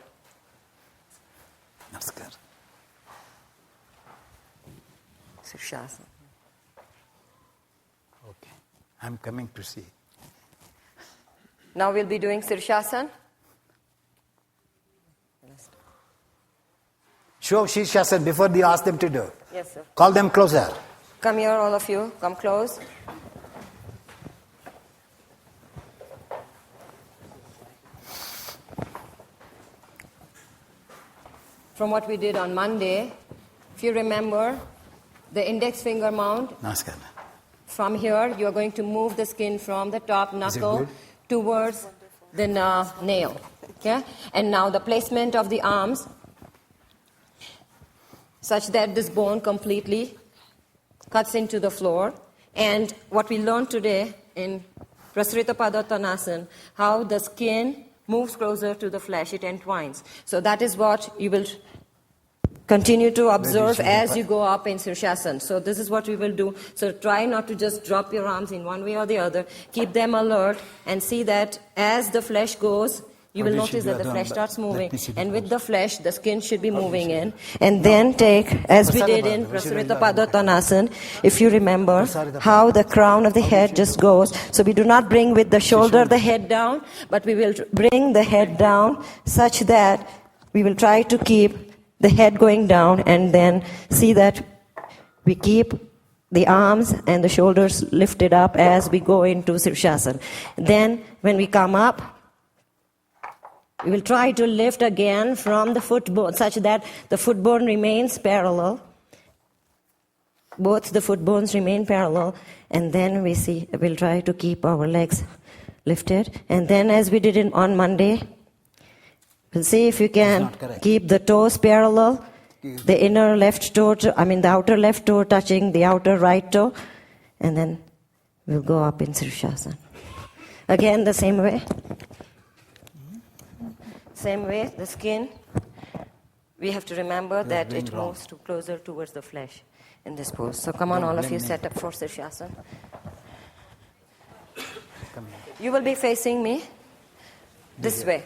Namaskar. Sirsasana. Okay. I'm coming to see. Now we'll be doing Sirsasana. Show Shirshasana before you ask them to do. Yes, sir. Call them closer. Come here, all of you. Come close. From what we did on Monday, if you remember, the index finger mount, Namaskar. from here, you're going to move the skin from the top knuckle good? towards the nail. Okay? And now the placement of the arms, such that this bone completely cuts into the floor. And what we learned today in Prasrita Padottanasana, how the skin moves closer to the flesh, it entwines. So that is what you will continue to observe as you go up in Sirsasana. So this is what we will do. So try not to just drop your arms in one way or the other. Keep them alert and see that as the flesh goes, you will notice that the flesh starts moving. And with the flesh, the skin should be moving in. And then take, as we did in Prasrita Padottanasana, if you remember, how the crown of the head just goes. So we do not bring with the shoulder the head down, but we will bring the head down such that we will try to keep the head going down, and then see that we keep the arms and the shoulders lifted up as we go into Sirsasana. Then when we come up, we will try to lift again from the foot bone such that the foot bone remains parallel. Both the foot bones remain parallel, and then we'll try to keep our legs lifted. And then as we did on Monday, we'll see if you can keep the toes parallel, the inner left toe, the outer left toe touching the outer right toe, and then we'll go up in Sirsasana. Again, the same way. Same way, the skin, we have to remember that it moves closer towards the flesh in this pose. So come on, all of you, set up for Sirsasana. You will be facing me this way.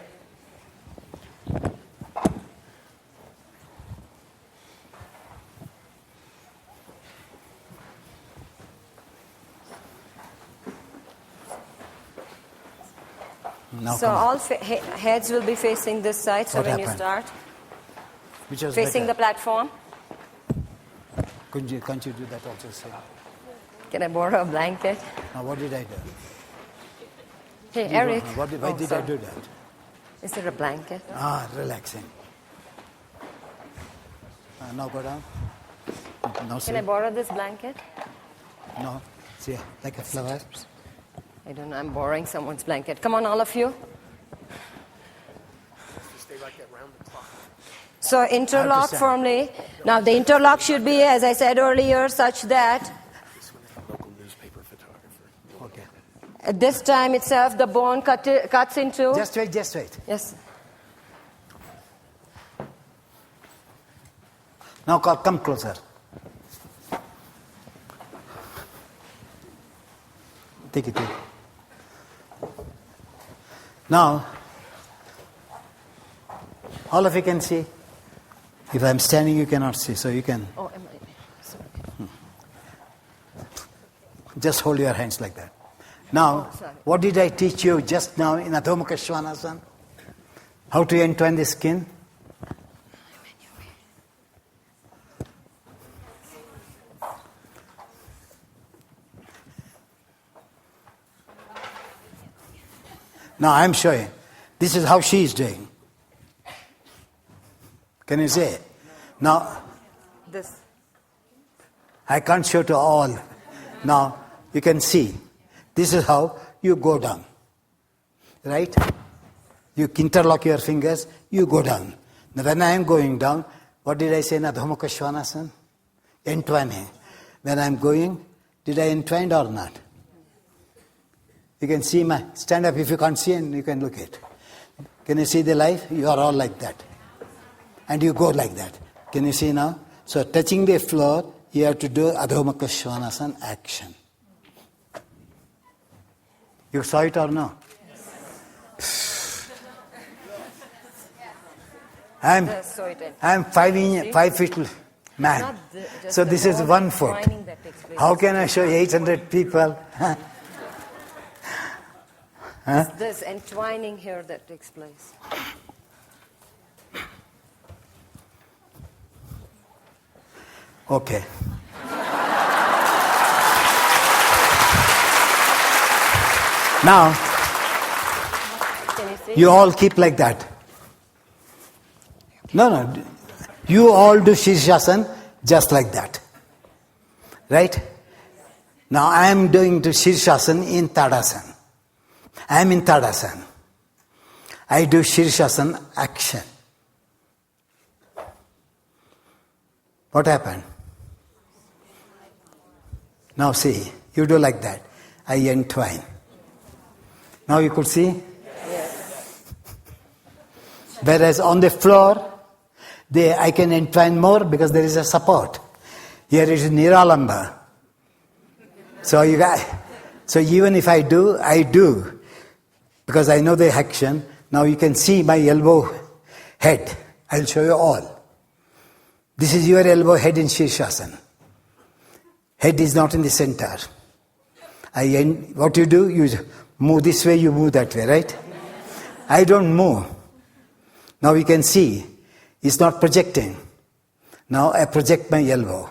Now So all heads will be facing this side. So What when happened? you start, Which was facing the better? platform. Can't you do that also? Sir? Can I borrow a blanket? Now what did I do? Hey, Eric. Why did I sorry. do that? Is there a blanket? Relaxing. Now go down. No, Can I borrow this blanket? No. See, like a flower. I don't know. I'm borrowing someone's blanket. Come on, all of you. So interlock stand. firmly. Now the interlock should be, as I said earlier, such that Okay. at this time itself the bone cuts into. Just wait. Yes. Now come closer. Take it. Now, all of you can see. If I'm standing, you cannot see, so you can Oh, am I? Sorry. just hold your hands like that. Now, sorry. what did I teach you just now in Adho Mukha Svanasana? How to entwine the skin? Now I'm showing. This is how she is doing. Can you see? Now, This. I can't show to all. Now, you can see. This is how you go down. Right? You interlock your fingers, you go down. Now, when I am going down, what did I say in Adho Mukha Svanasana? Entwining. When I am going, did I entwine or not? You can see my, stand up if you can't see and you can look at. Can you see the life? You are all like that. And you go like that. Can you see now? So touching the floor, you have to do Adho Mukha Svanasana action. You saw it or no? I'm 5 feet man. So this is 1 foot. How can I show 800 people? It's this entwining here that takes place. Okay. Now, Can you see? you all keep like that. No. You all do Shirshasana just like that. Right? Now I am doing the Shirshasana in Tadasana. I am in Tadasana. I do Shirshasana action. What happened? Now see, you do like that. I entwine. Now you could see? Yes. Whereas on the floor, I can entwine more because there is a support. Here it is Niralamba. So even if I do, because I know the action. Now you can see my elbow head. I'll show you all. This is your elbow head in Shirshasana. Head is not in the center. What you do, you move this way, you move that way, right? I don't move. Now you can see, it's not projecting. Now I project my elbow.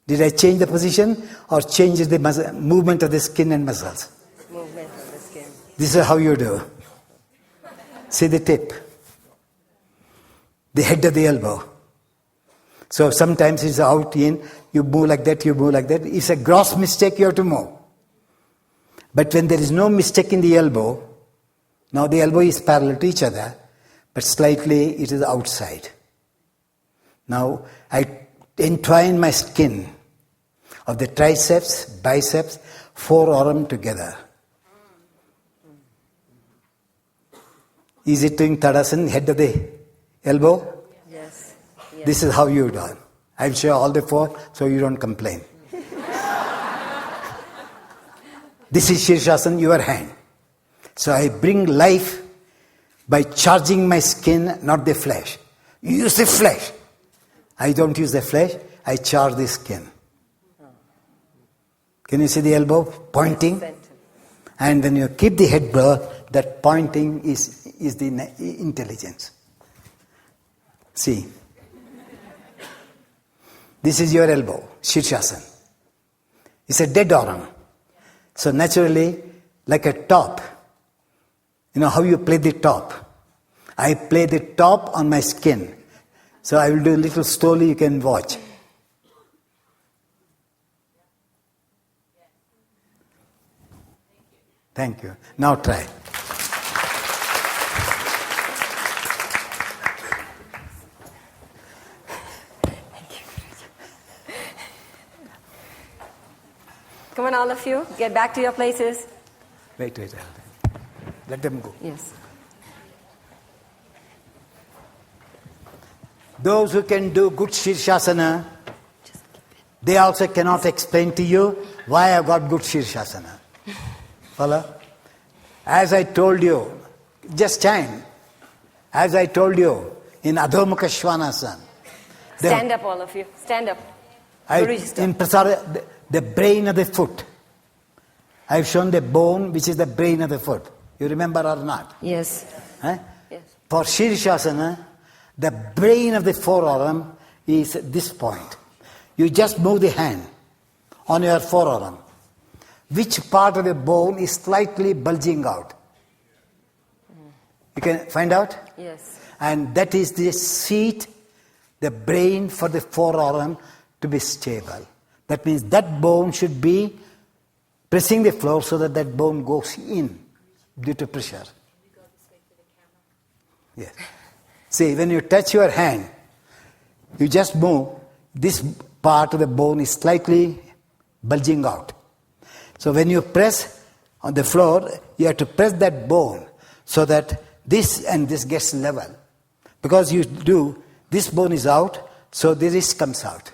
Did I change the position or change the movement of the skin and muscles? Movement of the skin. This is how you do. See the tip. The head of the elbow. So sometimes it's out in, you move like that, you move like that. It's a gross mistake, you have to move. But when there is no mistake in the elbow, now the elbow is parallel to each other, but slightly it is outside. Now I entwine my skin of the triceps, biceps, forearm together. Is it doing Tadasana, head of the elbow? Yes. This is how you do it. I'll show all the four so you don't complain. This is Shirshasana, your hand. So I bring life by charging my skin, not the flesh. You use the flesh. I don't use the flesh, I charge the skin. Can you see the elbow pointing? And when you keep the head blur, that pointing is the intelligence. See. This is your elbow, Shirshasana. It's a dead arm. So naturally, like a top, you know how you play the top? I play the top on my skin. So I will do a little slowly, you can watch. Thank you. Now try. Come on, all of you, get back to your places. Wait. Let them go. Yes. Those who can do good Shirshasana, they also cannot explain to you why I got good Shirshasana. Follow? As I told you, just time. As I told you in Adho Mukha Svanasana. Stand up, all of you. Stand up. In Prasara, the brain of the foot. I've shown the bone, which is the brain of the foot. You remember or not? Yes. Huh? Yes. For Shirshasana, the brain of the forearm is this point. You just move the hand on your forearm. which part of the bone is slightly bulging out. You can find out? Yes. And that is the seat, the brain for the forearm to be stable. That means that bone should be pressing the floor so that that bone goes in due to pressure. Yes. See, when you touch your hand, you just move, this part of the bone is slightly bulging out. So when you press on the floor, you have to press that bone so that this and this gets level. Because you do, this bone is out, so the wrist comes out.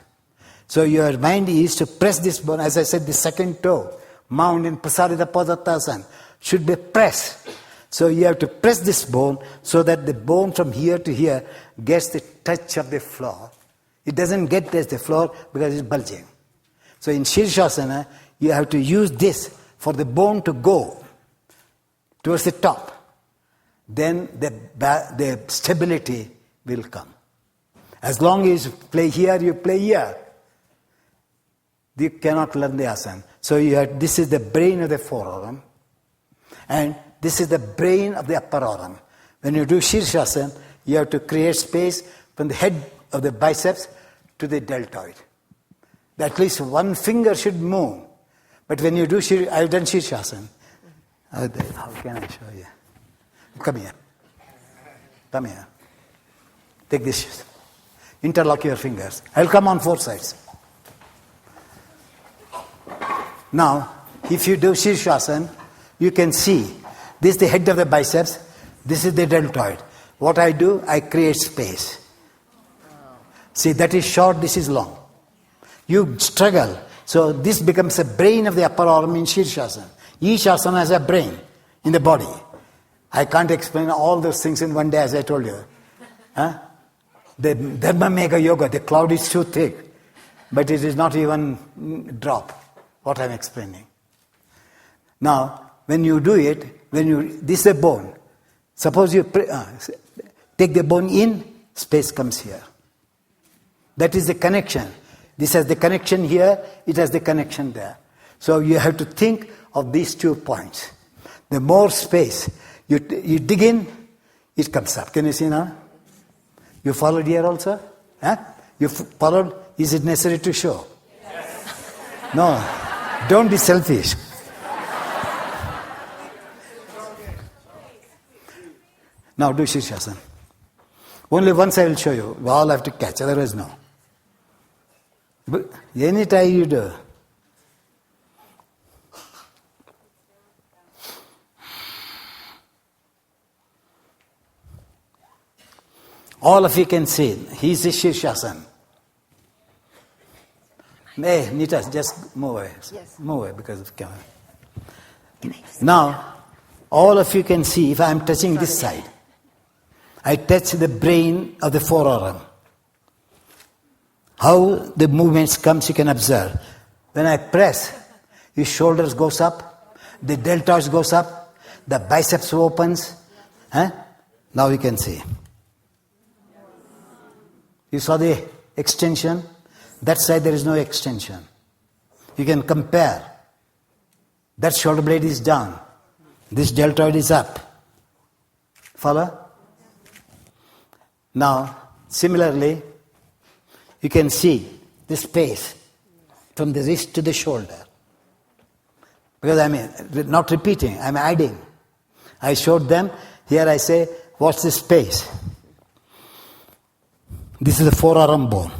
So your mind is to press this bone, as I said, the second toe, mound in Prasarita Padottanasana, should be pressed. So you have to press this bone so that the bone from here to here gets the touch of the floor. It doesn't get touch the floor because it's bulging. So in Shirshasana, you have to use this for the bone to go towards the top. Then the stability will come. As long as you play here, you play here. You cannot learn the asana. So this is the brain of the forearm. And this is the brain of the upper arm. When you do Shirshasana, you have to create space from the head of the biceps to the deltoid. At least one finger should move. But when you do I've done Shirshasana. How can I show you? Come here. Come here. Take this. Interlock your fingers. I'll come on 4 sides. Now, if you do Shirshasana, you can see this is the head of the biceps, this is the deltoid. What I do, I create space. See, that is short, this is long. You struggle. So this becomes a brain of the upper arm in Shirshasana. Each asana has a brain in the body. I can't explain all those things in one day, as I told you. The Dharma Mega Yoga, the cloud is too thick, but it is not even drop what I'm explaining. Now, when you do it, this is a bone. Suppose you take the bone in, space comes here. That is the connection. This has the connection here, it has the connection there. So you have to think of these 2 points. The more space you dig in, it comes up. Can you see now? You followed here also? You followed? Is it necessary to show? Yes. No. Don't be selfish. Now do Shirshasana. Only once I will show you. We all have to catch, otherwise no. But any time you do. All of you can see, he's a Shirshasana. Hey, Nita, just move away. Yes. Move away because of camera. Now, all of you can see if I am touching this side. I touch the brain of the forearm. How the movements comes, you can observe. When I press, his shoulders goes up, the deltoids goes up, the biceps opens. Now you can see. You saw the extension? That side there is no extension. You can compare. That shoulder blade is down. This deltoid is up. Follow? Now, similarly, you can see the space from the wrist to the shoulder. Because I'm not repeating, I'm adding. I showed them, here I say, what's the space? This is the forearm bone.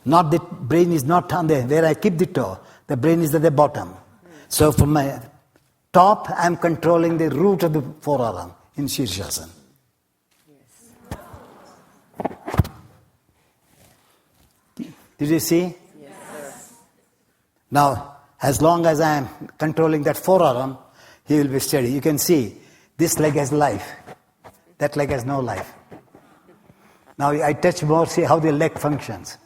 Not the brain is not on there where I keep the toe. The brain is at the bottom. So from my top, I'm controlling the root of the forearm in Shirshasana. Did you see? Yes. Now, as long as I am controlling that forearm, he will be steady. You can see, this leg has life. That leg has no life. Now I touch more, see how the leg functions.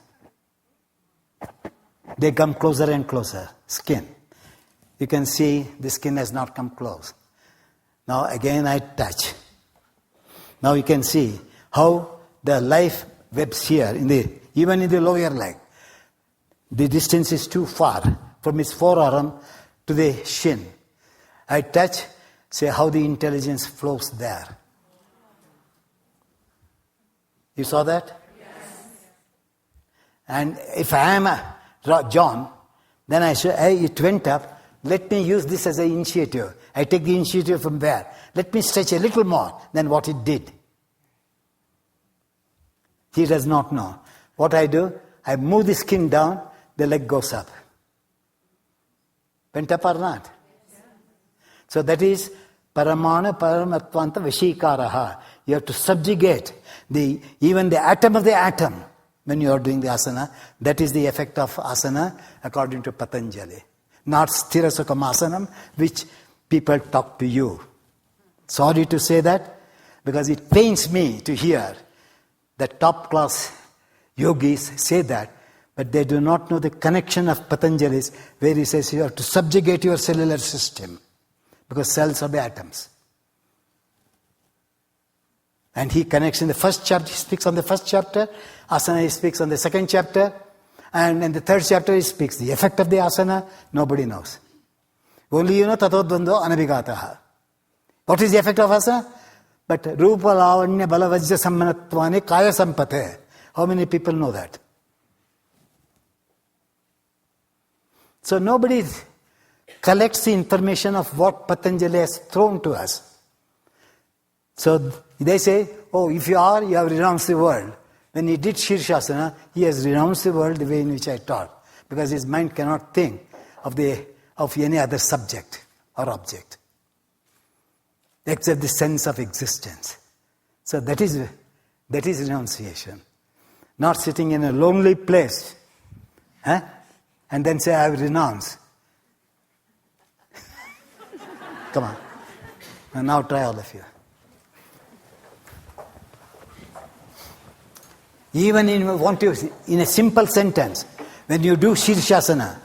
They come closer and closer. Skin. You can see the skin has not come close. Now again I touch. Now you can see how the life webs here, even in the lower leg. The distance is too far from his forearm to the shin. I touch, say how the intelligence flows there. You saw that? Yes. And if I am John, then I say, hey, it went up. Let me use this as an initiative. I take the initiative from there. Let me stretch a little more than what it did. He does not know. What I do, I move the skin down, the leg goes up. Went up or not? So that is paramana paramatvanta vishikaraha. You have to subjugate even the atom of the atom when you are doing the asana. That is the effect of asana according to Patanjali. Not sthirasukamasanam, which people talk to you. Sorry to say that, because it pains me to hear that top class yogis say that, but they do not know the connection of Patanjali's, where he says you have to subjugate your cellular system, because cells are the atoms. And he connects in the first chapter, he speaks on the first chapter, asana he speaks on the second chapter, and in the third chapter he speaks the effect of the asana, nobody knows. Only you know tatodvando anabhigataha. What is the effect of asana? But rupa lavanya balavajja sammanattvane kaya sampate. How many people know that? So nobody collects the information of what Patanjali has thrown to us. So they say, oh, if you have renounced the world. When he did Shirshasana, he has renounced the world the way in which I taught, because his mind cannot think of any other subject or object except the sense of existence. So that is renunciation. Not sitting in a lonely place, and then say, I have renounced. Come on. And now try all of you. Even in a simple sentence, when you do Shirshasana,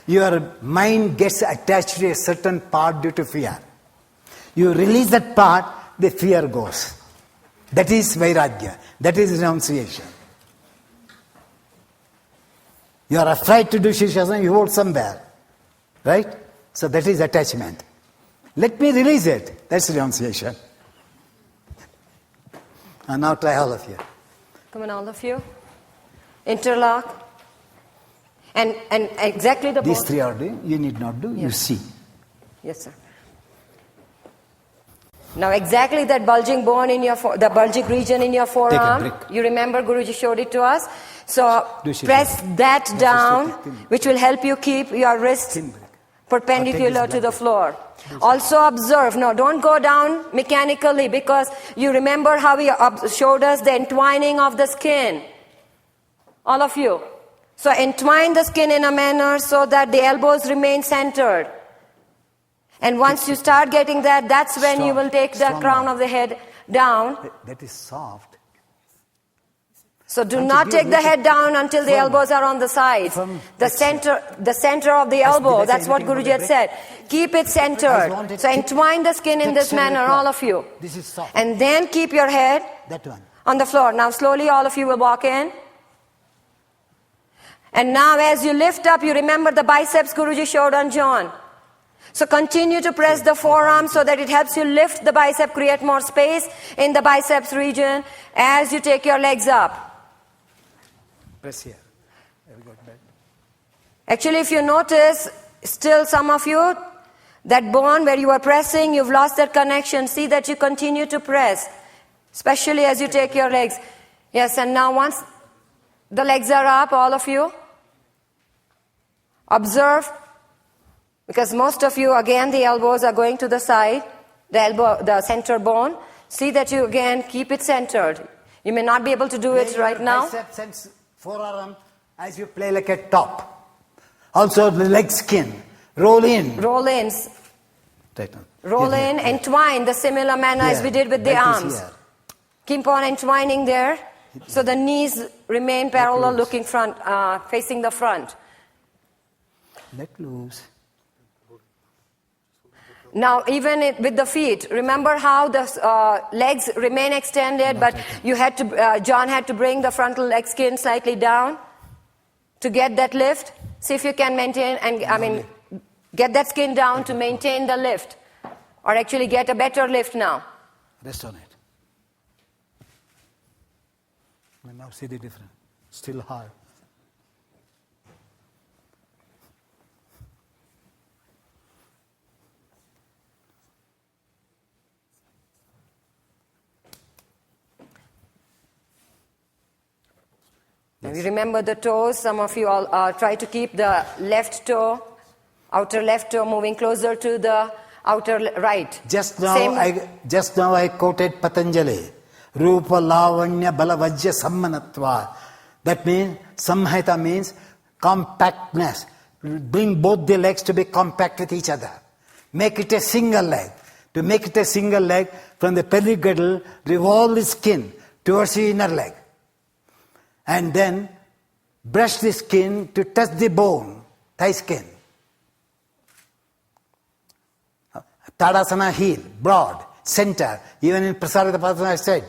your mind gets attached to a certain part due to fear. You release that part, the fear goes. That is Vairagya. That is renunciation. You are afraid to do Shirshasana, you hold somewhere. Right? So that is attachment. Let me release it. That's renunciation. And now try all of you. Come on, all of you. Interlock. And exactly the These three are doing, you need not do, you see. Yes, sir. Now exactly that bulging bone in your, the bulging region in your forearm. You remember Guruji showed it to us. So press that down, which will help you keep your wrist perpendicular to the floor. Also observe, no, don't go down mechanically, because you remember how he showed us the entwining of the skin. All of you. So entwine the skin in a manner so that the elbows remain centered. And once you start getting that, that's when you will take the crown of the head down. That is soft. So do not take the head down until the elbows are on the sides. The center of the elbow, that's what Guruji had said. Keep it centered. So entwine the skin in this manner, all of you. This is soft. And then keep your head on the floor. Now slowly all of you will walk in. And now as you lift up, you remember the biceps Guruji showed on John. So continue to press the forearm so that it helps you lift the bicep, create more space in the biceps region as you take your legs up. Press here. Actually, if you notice, still some of you, that bone where you are pressing, you've lost that connection. See that you continue to press, especially as you take your legs. Yes, and now once the legs are up, all of you, observe. Because most of you, again, the elbows are going to the side, the center bone. See that you, again, keep it centered. You may not be able to do it right now. Bicep sends forearm as you play like a top. Also the leg skin. Roll in. Roll in. Roll in, entwine the similar manner as we did with the arms. Keep on entwining there. So the knees remain parallel, looking front, facing the front. Let loose. Now, even with the feet, remember how the legs remain extended, but you had to, John had to bring the frontal leg skin slightly down to get that lift. See if you can maintain and, get that skin down to maintain the lift. Or actually get a better lift now. Rest on it. And now see the difference. Still hard. Now you remember the toes. Some of you all try to keep the left toe, outer left toe moving closer to the outer right. Just now Same. I quoted Patanjali. Rupa lavanya balavajya sammanatva. That means, samhita means compactness. Bring both the legs to be compact with each other. Make it a single leg. To make it a single leg, from the perigirdle, revolve the skin towards the inner leg. And then brush the skin to touch the bone, thigh skin. Tadasana heel, broad, center. Even in Prasaritapadasana I said,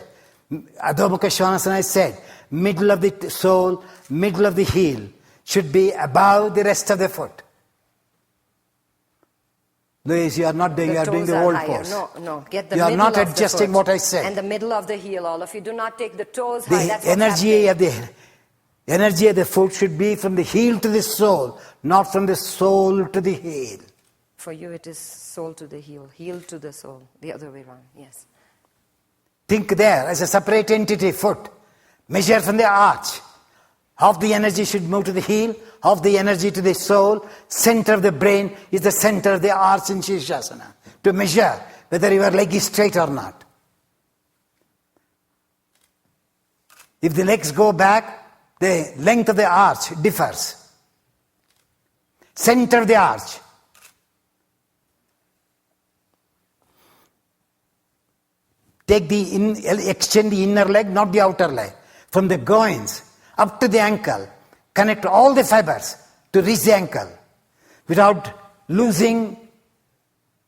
Adho Mukha Svanasana I said, middle of the sole, middle of the heel should be above the rest of the foot. Louise, you are not doing, you are doing the old pose. No, get the you are middle not of the adjusting foot what I said. And the middle of the heel, all of you. Do not take the toes high. The That's what's energy of the foot should be from the heel to the sole, not from the sole to the heel. For you it is sole to the heel to the sole, the other way around, yes. Think there as a separate entity, foot. Measure from the arch. Half the energy should move to the heel, half the energy to the sole. Center of the brain is the center of the arch in Shirshasana. To measure whether your leg is straight or not. If the legs go back, the length of the arch differs. Center of the arch. Extend the inner leg, not the outer leg. From the groins up to the ankle. Connect all the fibers to reach the ankle without losing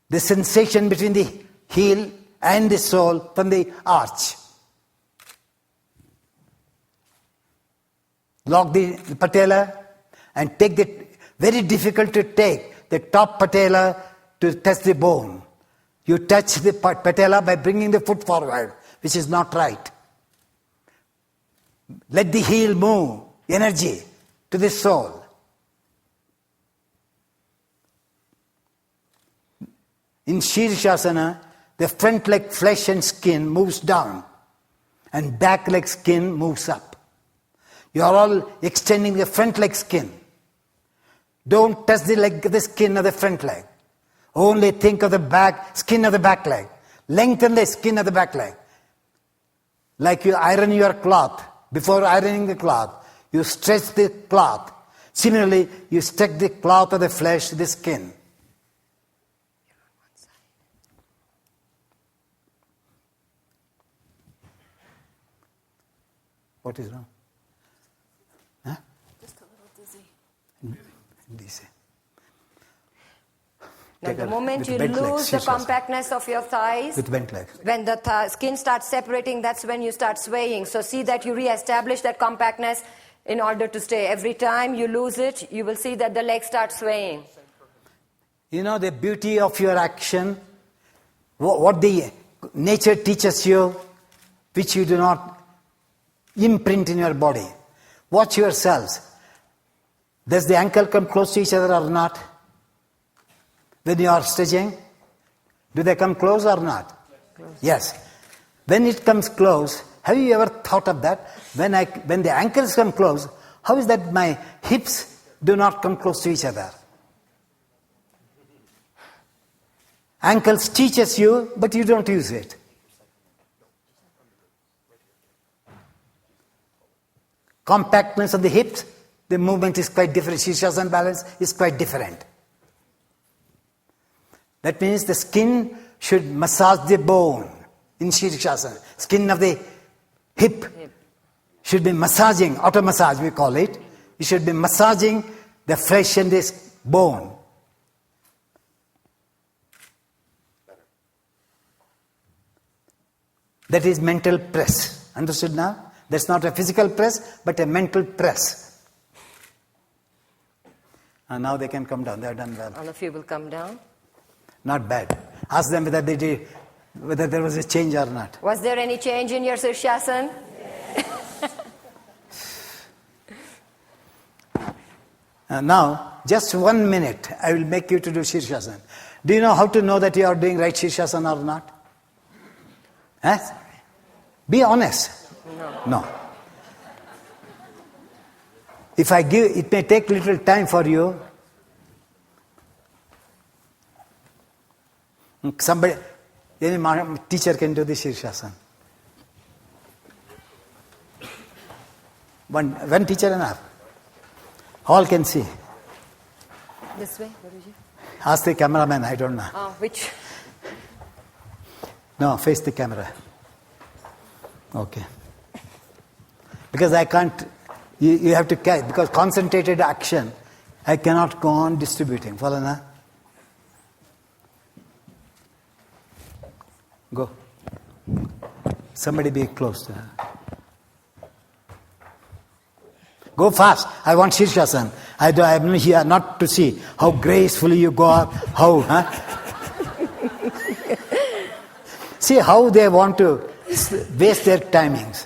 the sensation between the heel and the sole from the arch. Lock the patella and take the, very difficult to take, the top patella to touch the bone. You touch the patella by bringing the foot forward, which is not right. Let the heel move, energy, to the sole. In Shirshasana, the front leg flesh and skin moves down and back leg skin moves up. You are all extending the front leg skin. Don't touch the skin of the front leg. Only think of the back, skin of the back leg. Lengthen the skin of the back leg. Like you iron your cloth. Before ironing the cloth, you stretch the cloth. Similarly, you stretch the cloth of the flesh to the skin. What is wrong? Huh? Just a little dizzy. Dizzy. Now the moment you bent legs, lose the Shirshasana. compactness of your thighs, With bent legs. when the skin starts separating, that's when you start swaying. So see that you re-establish that compactness in order to stay. Every time you lose it, you will see that the legs start swaying. You know the beauty of your action, what the nature teaches you, which you do not imprint in your body. Watch yourselves. Does the ankle come close to each other or not? When you are stretching, do they come close or not? Close. Yes. When it comes close, have you ever thought of that? When the ankles come close, how is that my hips do not come close to each other? Ankles teaches you, but you don't use it. Compactness of the hips, the movement is quite different. Shirshasana balance is quite different. That means the skin should massage the bone in Shirshasana. Skin of the hip should be massaging, auto massage we call it. It should be massaging the flesh and this bone. That is mental press. Understood now? That's not a physical press, but a mental press. And now they can come down. They have done well. All of you will come down. Not bad. Ask them whether there was a change or not. Was there any change in your Sirshasan? Now, just 1 minute, I will make you to do Shirshasana. Do you know how to know that you are doing right Shirshasana or not? Huh? Be honest. No. If I give, it may take little time for you. Any teacher can do the Shirshasana. One teacher enough. All can see. This way, Guruji. Ask the cameraman, I don't know. Which? No, face the camera. Okay. Because I can't, you have to catch, because concentrated action, I cannot go on distributing. Follow na? Go. Somebody be close to her. Go fast. I want Shirshasana. I am here not to see how gracefully you go up, how, See how they want to waste their timings.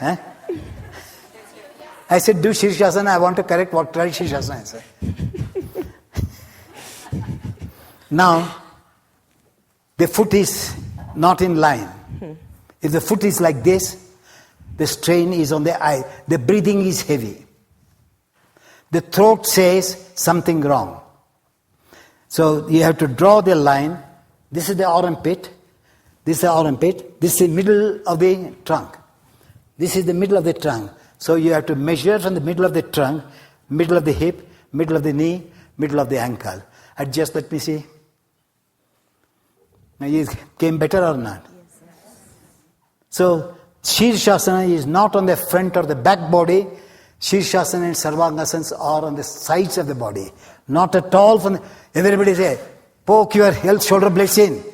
I said, do Shirshasana. I want to correct what right Shirshasana is. Now, the foot is not in line. If the foot is like this, the strain is on the eye. The breathing is heavy. The throat says something wrong. So you have to draw the line. This is the armpit. This is the armpit. This is the middle of the trunk. This is the middle of the trunk. So you have to measure from the middle of the trunk, middle of the hip, middle of the knee, middle of the ankle. Adjust, let me see. Now it came better or not? Yes. So Shirshasana is not on the front or the back body. Shirshasana and Sarvangasana are on the sides of the body. Not at all from the, everybody say, poke your health shoulder blades in.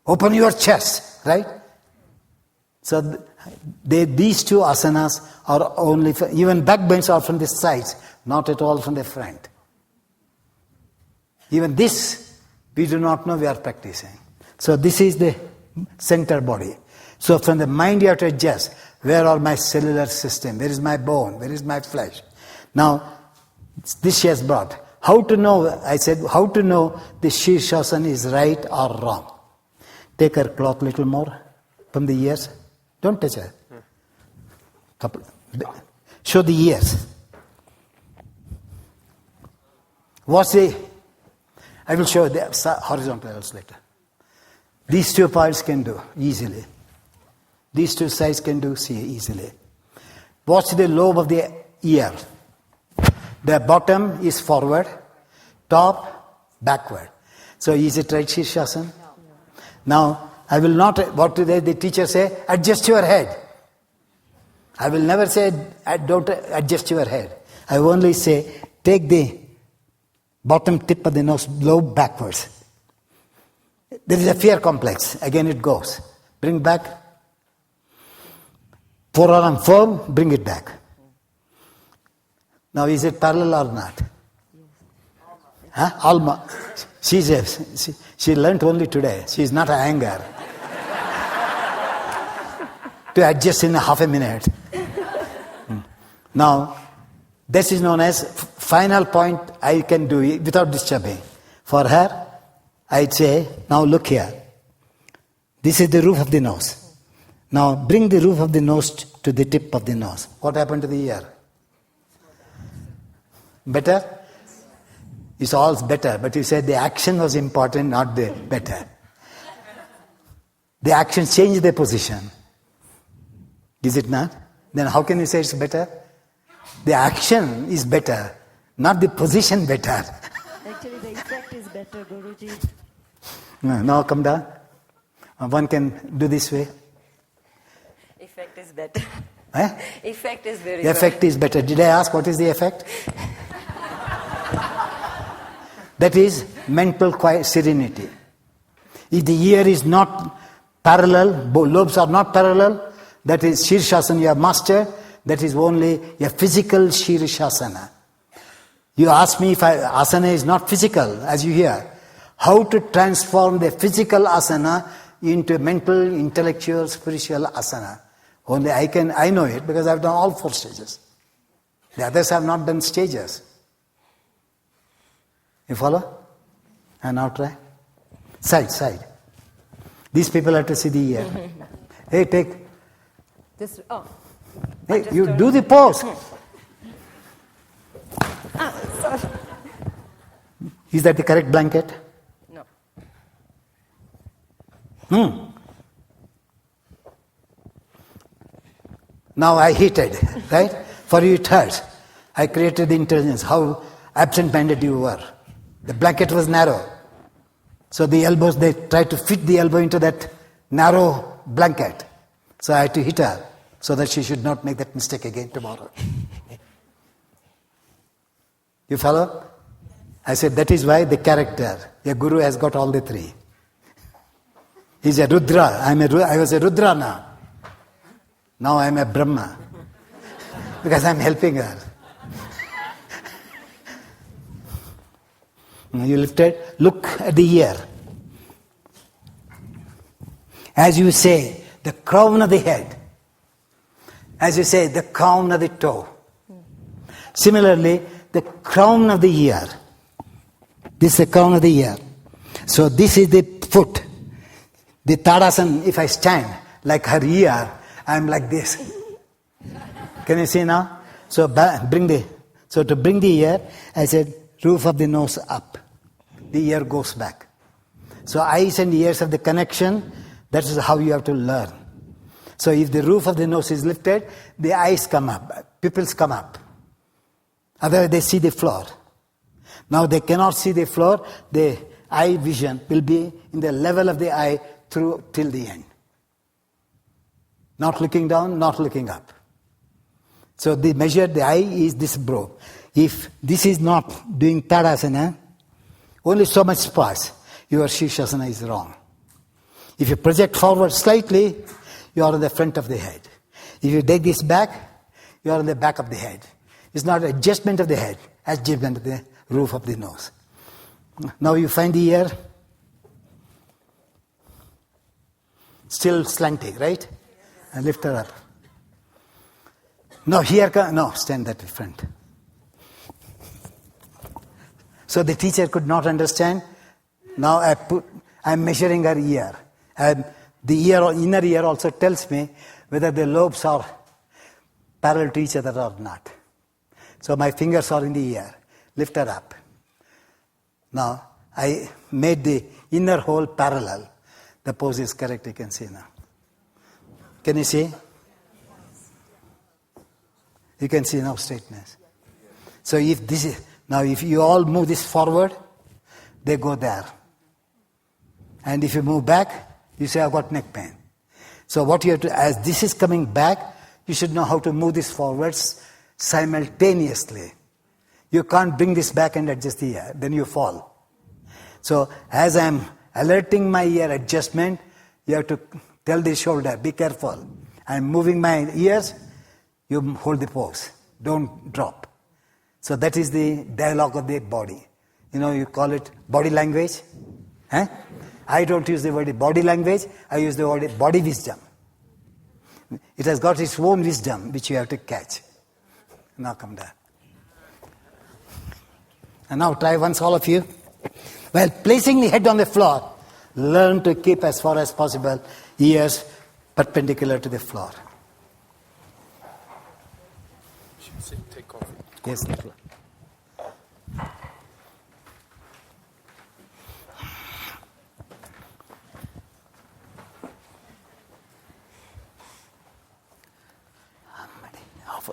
Open your chest, right? So these two asanas are only, even back bends are from the sides, not at all from the front. Even this, we do not know we are practicing. So this is the center body. So from the mind you have to adjust. Where are my cellular system? Where is my bone? Where is my flesh? Now, this she has brought. How to know, I said, how to know the Shirshasana is right or wrong? Take her cloth a little more from the ears. Don't touch her. Show the ears. What's the, I will show the horizontal later. These 2 parts can do easily. These 2 sides can do see easily. Watch the lobe of the ear. The bottom is forward, top backward. So is it right Shirshasana? No. Now, I will not, what do the teacher say? Adjust your head. I will never say, don't adjust your head. I only say, take the bottom tip of the nose lobe backwards. There is a fear complex. Again it goes. Bring back. Forearm firm, bring it back. Now is it parallel or not? Huh? Alma. She learnt only today. She is not an Aiyenger. To adjust in half a minute. Now, this is known as final point I can do it without disturbing. For her, I'd say, now look here. This is the roof of the nose. Now bring the roof of the nose to the tip of the nose. What happened to the ear? Better? It's all better, but you said the action was important, not the better. The action changed the position. Is it not? Then how can you say it's better? The action is better, not the position better. Actually, the effect is better, Guruji. Now come down. One can do this way. Effect is better. Eh? Effect is very the good. effect is better. Did I ask what is the effect? That is mental serenity. If the ear is not parallel, lobes are not parallel, that is Shirshasana you have mastered, that is only a physical Shirshasana. You ask me if asana is not physical, as you hear. How to transform the physical asana into mental, intellectual, spiritual asana. Only I know it because I've done all 4 stages. The others have not done stages. You follow? And now try. Side. These people have to see the ear. Hey, take. This, Hey, you do the pose. sorry. Is that the correct blanket? No. Now I heated, right? For you it hurts. I created the intelligence, how absent-minded you were. The blanket was narrow. So the elbows, they tried to fit the elbow into that narrow blanket. So I had to hit her so that she should not make that mistake again tomorrow. You follow? I said, that is why the character, a guru has got all the 3. He's a Rudra. I was a Rudra now. Now I'm a Brahma. Because I'm helping her. You lifted, look at the ear. As you say, the crown of the head. As you say, the crown of the toe. Similarly, the crown of the ear. This is the crown of the ear. So this is the foot. The Tadasana, if I stand like her ear, I'm like this. Can you see now? So to bring the ear, I said, roof of the nose up. The ear goes back. So eyes and ears have the connection. That is how you have to learn. So if the roof of the nose is lifted, the eyes come up, pupils come up. Otherwise they see the floor. Now they cannot see the floor, the eye vision will be in the level of the eye through till the end. Not looking down, not looking up. So the eye is this brow. If this is not doing Tadasana, only so much space, your Shirshasana is wrong. If you project forward slightly, you are on the front of the head. If you take this back, you are on the back of the head. It's not adjustment of the head, adjustment of the roof of the nose. Now you find the ear still slanting, right? And lift her up. Now here, stand that in front. So the teacher could not understand. Now I'm measuring her ear. And the inner ear also tells me whether the lobes are parallel to each other or not. So my fingers are in the ear. Lift her up. Now I made the inner hole parallel. The pose is correct, you can see now. Can you see? You can see now straightness. So if you all move this forward, they go there. And if you move back, you say, I've got neck pain. So what you have to, as this is coming back, you should know how to move this forwards simultaneously. You can't bring this back and adjust the ear, then you fall. So as I'm alerting my ear adjustment, you have to tell the shoulder, be careful. I'm moving my ears, you hold the pose. Don't drop. So that is the dialogue of the body. You call it body language. I don't use the word body language, I use the word body wisdom. It has got its own wisdom, which you have to catch. Now come down. And now try once, all of you. While placing the head on the floor, learn to keep as far as possible ears perpendicular to the floor. Take off. Yes, the floor.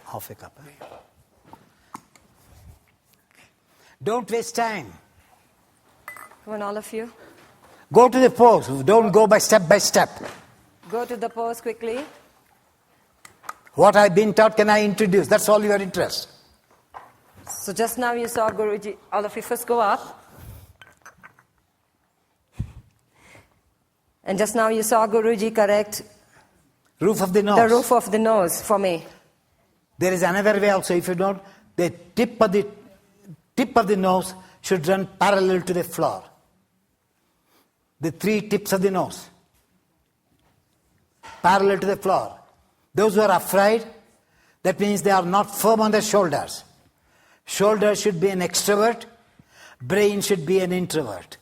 Half a cup. Don't waste time. Come on, all of you. Go to the pose. Don't go by step. Go to the pose quickly. What I've been taught, can I introduce? That's all your interest. So just now you saw Guruji. All of you first go up. And just now you saw Guruji correct Roof of the nose. the roof of the nose for me. There is another way also. If you don't, the tip of the tip of the nose should run parallel to the floor. The 3 tips of the nose, parallel to the floor. Those who are afraid, that means they are not firm on their shoulders. Shoulders should be an extrovert, brain should be an introvert.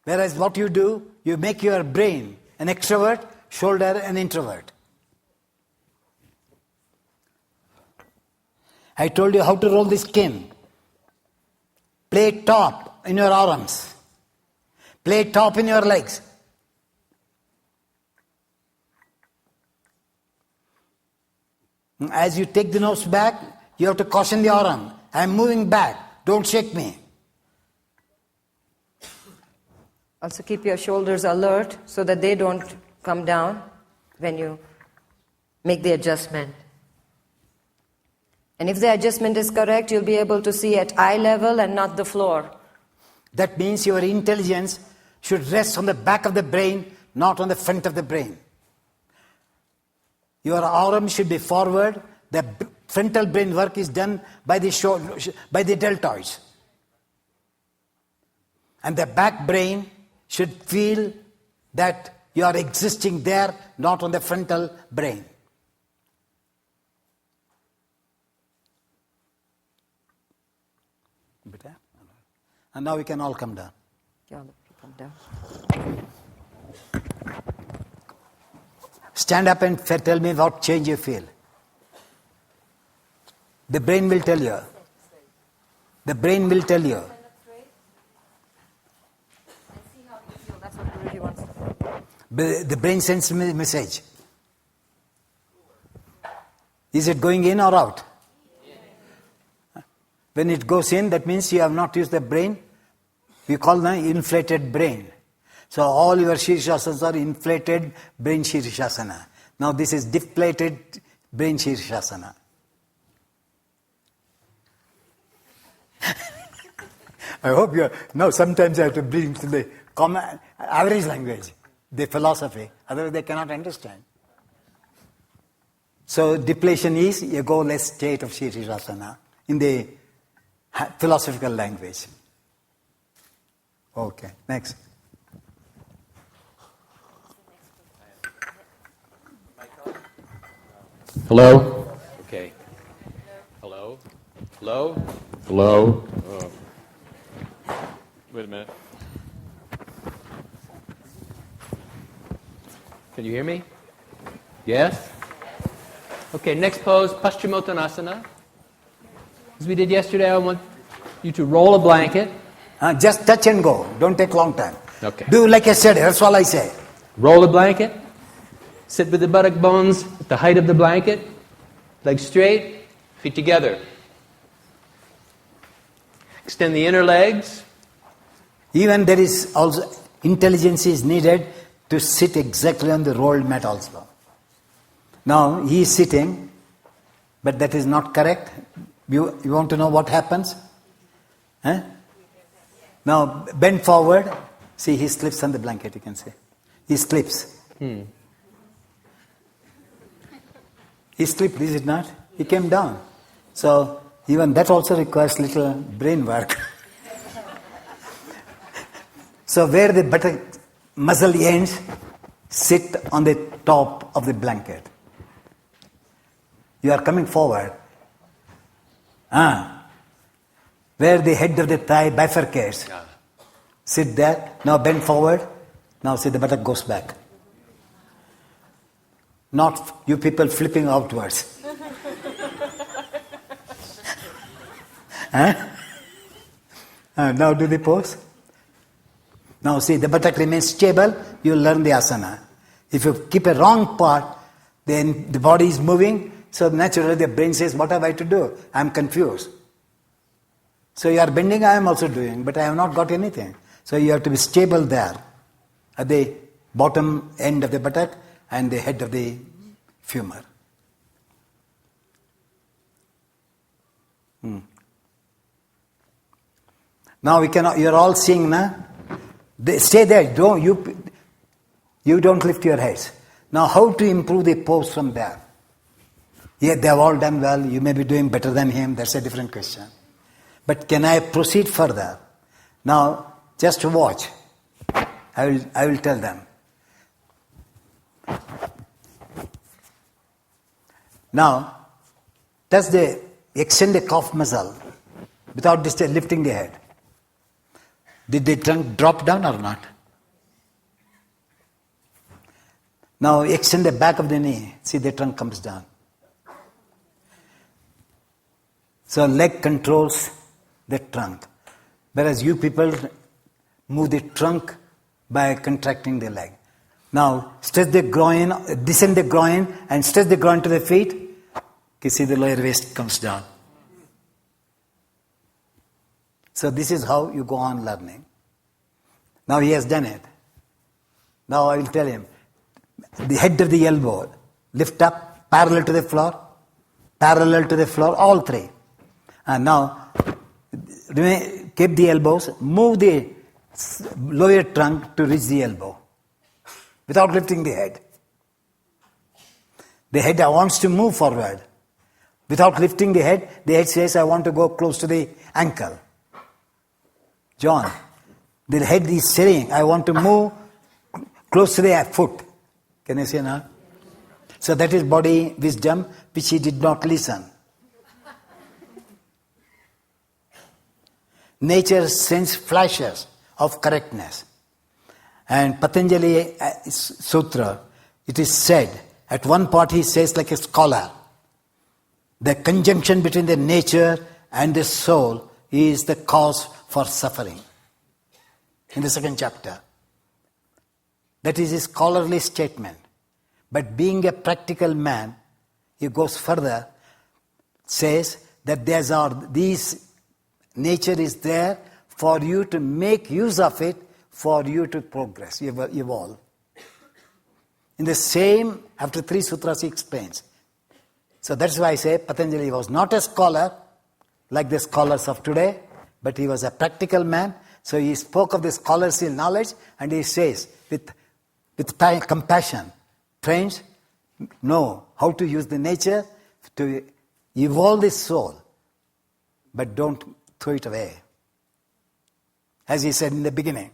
Whereas what you do, you make your brain an extrovert, shoulder an introvert. I told you how to roll the skin. Play top in your arms. Play top in your legs. As you take the nose back, you have to caution the arm. I am moving back. Don't shake me. Also keep your shoulders alert so that they don't come down when you make the adjustment. And if the adjustment is correct, you'll be able to see at eye level and not the floor. That means your intelligence should rest on the back of the brain, not on the front of the brain. Your arm should be forward. The frontal brain work is done by the deltoids. And the back brain should feel that you are existing there, not on the frontal brain. And now we can all come down. Come down. Stand up and tell me what change you feel. The brain will tell you. The brain will tell you. That's what Guruji wants. The brain sends me a message. Is it going in or out? When it goes in, that means you have not used the brain. We call them inflated brain. So all your Shirshasanas are inflated brain Shirshasana. Now this is deflated brain Shirshasana. I hope you are. Now sometimes I have to bring to the common, average language, the philosophy. Otherwise they cannot understand. So depletion is a goalless state of Shirshasana in the philosophical language. Okay, next. Hello? Okay. Hello? Hello? Hello? Wait a minute. Can you hear me? Yes? Okay, next pose, Paschimottanasana. As we did yesterday, I want you to roll a blanket. Just touch and go. Don't take long time. Okay. Do like I said. That's all I say. Roll a blanket. Sit with the buttock bones at the height of the blanket. Legs straight, feet together. Extend the inner legs. Even there is also intelligence is needed to sit exactly on the rolled mat also. Now he is sitting, but that is not correct. You want to know what happens? Huh? Now bend forward. See, he slips on the blanket, you can see. He slips. He slipped, is it not? He came down. So even that also requires little brain work. So where the buttock muscle ends, sit on the top of the blanket. You are coming forward. Where the head of the thigh bifurcates. Sit there. Now bend forward. Now see the buttock goes back. Not you people flipping outwards. Now do the pose. Now see the buttock remains stable. You learn the asana. If you keep a wrong part, then the body is moving. So naturally the brain says, what have I to do? I am confused. So you are bending, I am also doing, but I have not got anything. So you have to be stable there, at the bottom end of the buttock and the head of the femur. Now you are all seeing, na? Stay there. You don't lift your heads. Now how to improve the pose from there? Yeah, they have all done well. You may be doing better than him. That's a different question. But can I proceed further? Now, just watch. I will tell them. Now, does they extend the calf muscle without lifting the head? Did the trunk drop down or not? Now extend the back of the knee. See, the trunk comes down. So leg controls the trunk. Whereas you people move the trunk by contracting the leg. Now stretch the groin, descend the groin and stretch the groin to the feet. You see the lower waist comes down. So this is how you go on learning. Now he has done it. Now I will tell him. The head of the elbow, lift up, parallel to the floor, all three. And now, keep the elbows, move the lower trunk to reach the elbow, without lifting the head. The head wants to move forward. Without lifting the head says, I want to go close to the ankle. John, the head is saying, I want to move close to the foot. Can you see now? So that is body wisdom which he did not listen. Nature sends flashes of correctness. And Patanjali Sutra, it is said, at one part he says like a scholar, the conjunction between the nature and the soul is the cause for suffering. In the second chapter. That is his scholarly statement. But being a practical man, he goes further, says that these nature is there for you to make use of it, for you to progress, evolve. In the same, after 3 sutras he explains. So that's why I say Patanjali was not a scholar like the scholars of today, but he was a practical man. So he spoke of the scholarly knowledge and he says with compassion, friends, know how to use the nature to evolve the soul, but don't throw it away. As he said in the beginning,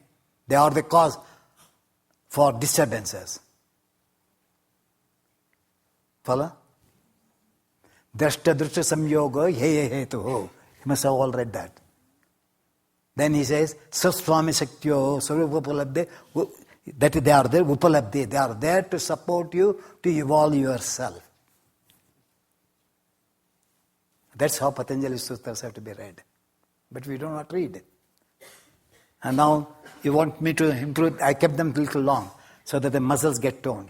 they are the cause for disturbances. Follow? Drashta drishta samyoga he tu ho. You must have all read that. Then he says, Swami Shaktyo, Sarvapalabde, that they are there, Upalabde, they are there to support you to evolve yourself. That's how Patanjali Sutras have to be read. But we do not read. And now you want me to improve, I kept them a little long so that the muscles get toned.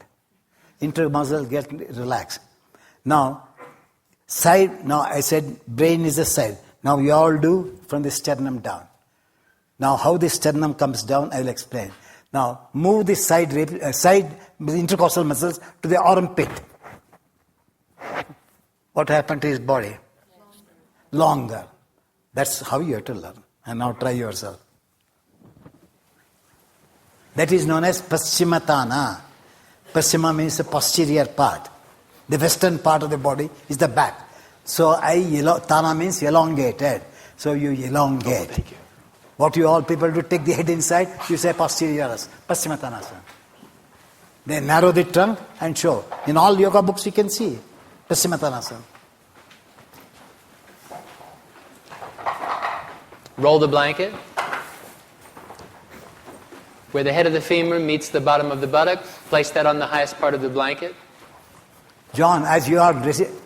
Inter-muscles get relaxed. Now, side, now I said brain is the side. Now you all do from the sternum down. Now how the sternum comes down, I will explain. Now move the side intercostal muscles to the armpit. What happened to his body? Longer. That's how you have to learn. And now try yourself. That is known as Paschimatana. Paschima means the posterior part. The western part of the body is the back. So Tana means elongated. So you elongate. Oh, thank you. What you all people do, take the head inside, you say posteriorus, Paschimatanasana. They narrow the trunk and show. In all yoga books you can see Paschimatanasana. Roll the blanket. Where the head of the femur meets the bottom of the buttock, place that on the highest part of the blanket. John, as you are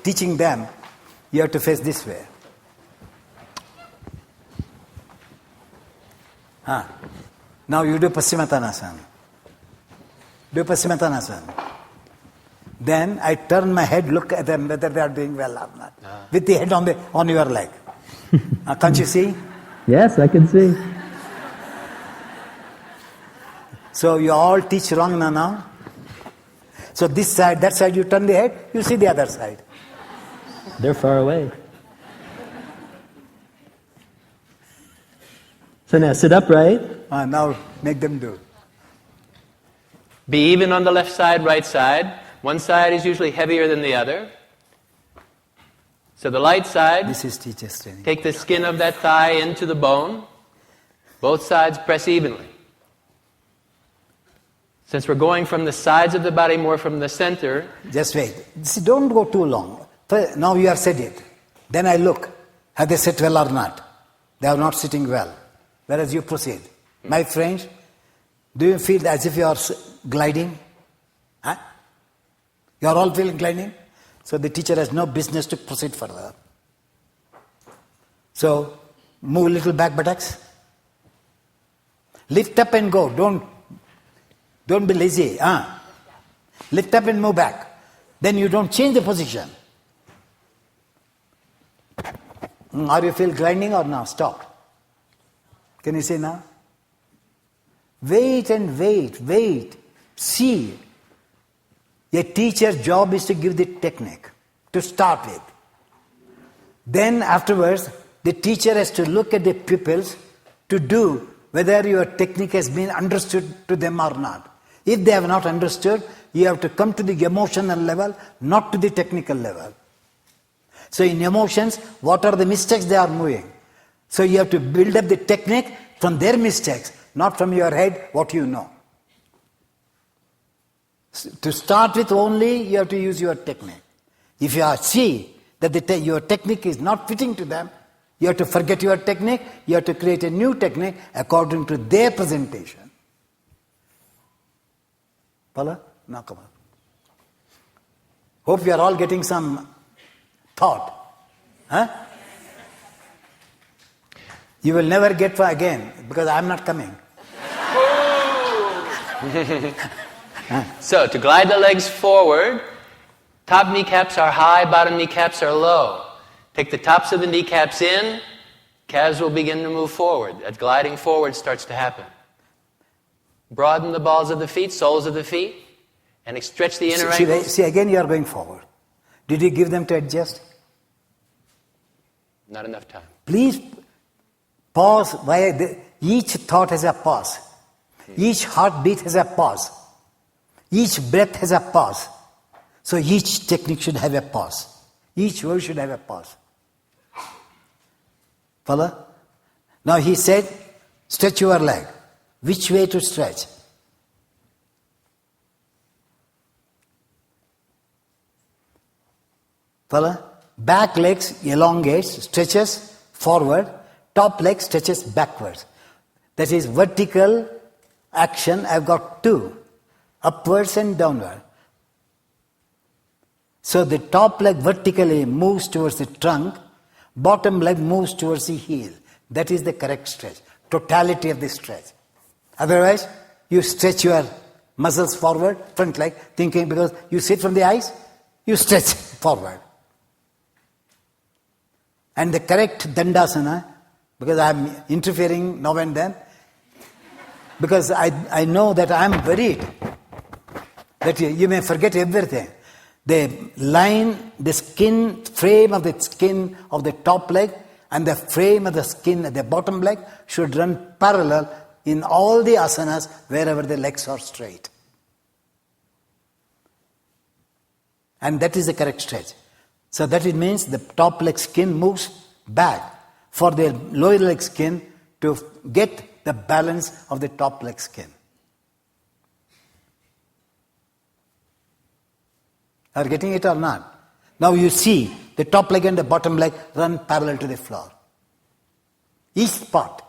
teaching them, you have to face this way. Now you do Paschimatanasana. Do Paschimatanasana. Then I turn my head, look at them whether they are doing well or not. With the head on your leg. Can't you see? Yes, I can see. So you all teach wrong now. So this side, that side you turn the head, you see the other side. They're far away. So now sit upright. Now make them do. Be even on the left side, right side. One side is usually heavier than the other. So the light side, This is teacher's training. take the skin of that thigh into the bone. Both sides press evenly. Since we're going from the sides of the body more from the center, Just wait. See, don't go too long. Now you have said it. Then I look. Have they sit well or not? They are not sitting well. Whereas you proceed. My friends, do you feel as if you are gliding? Huh? You are all feeling gliding? So the teacher has no business to proceed further. So, move a little back buttocks. Lift up and go. Don't be lazy. Lift up and move back. Then you don't change the position. Are you feel grinding or now? Stop. Can you say now? Wait and wait. See. A teacher's job is to give the technique to start with. Then afterwards, the teacher has to look at the pupils to do whether your technique has been understood to them or not. If they have not understood, you have to come to the emotional level, not to the technical level. So in emotions, what are the mistakes they are moving? So you have to build up the technique from their mistakes, not from your head what you know. To start with only, you have to use your technique. If you see that your technique is not fitting to them, you have to forget your technique, you have to create a new technique according to their presentation. Follow? Now come on. Hope you are all getting some thought. Huh? You will never get far again because I am not coming. So, to glide the legs forward, top kneecaps are high, bottom kneecaps are low. Take the tops of the kneecaps in, calves will begin to move forward. That gliding forward starts to happen. Broaden the balls of the feet, soles of the feet, and stretch the inner ankles. See, again you are going forward. Did you give them to adjust? Not enough time. Please pause. Each thought has a pause. Each heartbeat has a pause. Each breath has a pause. So each technique should have a pause. Each word should have a pause. Follow? Now he said, stretch your leg. Which way to stretch? Follow? Back legs elongates, stretches forward. Top leg stretches backwards. That is vertical action. I've got two. Upwards and downward. So the top leg vertically moves towards the trunk, bottom leg moves towards the heel. That is the correct stretch. Totality of the stretch. Otherwise, you stretch your muscles forward, front leg, thinking because you sit from the eyes, you stretch forward. And the correct dandasana, because I am interfering now and then, because I know that I am worried that you may forget everything. The line, the skin, frame of the skin of the top leg and the frame of the skin at the bottom leg should run parallel in all the asanas wherever the legs are straight. And that is the correct stretch. So that it means the top leg skin moves back for the lower leg skin to get the balance of the top leg skin. Are you getting it or not? Now you see the top leg and the bottom leg run parallel to the floor. Each spot.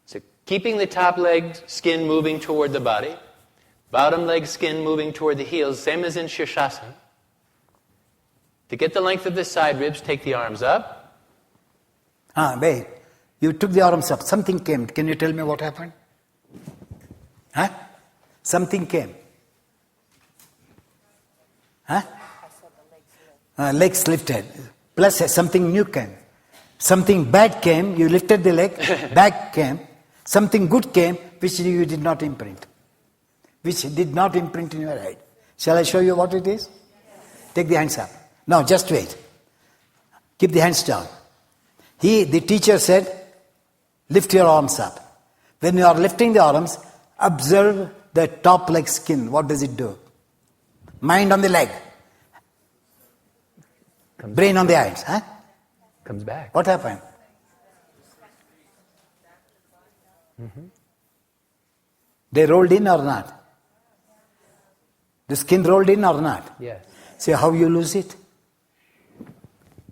So keeping the top leg skin moving toward the body, bottom leg skin moving toward the heels, same as in Shirshasana. To get the length of the side ribs, take the arms up. Wait. You took the arms up. Something came. Can you tell me what happened? Something came. Legs lifted. Plus something new came. Something bad came. You lifted the leg. Back came. Something good came, which you did not imprint. Which did not imprint in your head. Shall I show you what it is? Yes. Take the hands up. Now, just wait. Keep the hands down. The teacher said, lift your arms up. When you are lifting the arms, observe the top leg skin. What does it do? Mind on the leg. Brain on the hands. Huh? Comes back. What happened? They rolled in or not? The skin rolled in or not? Yes. See how you lose it?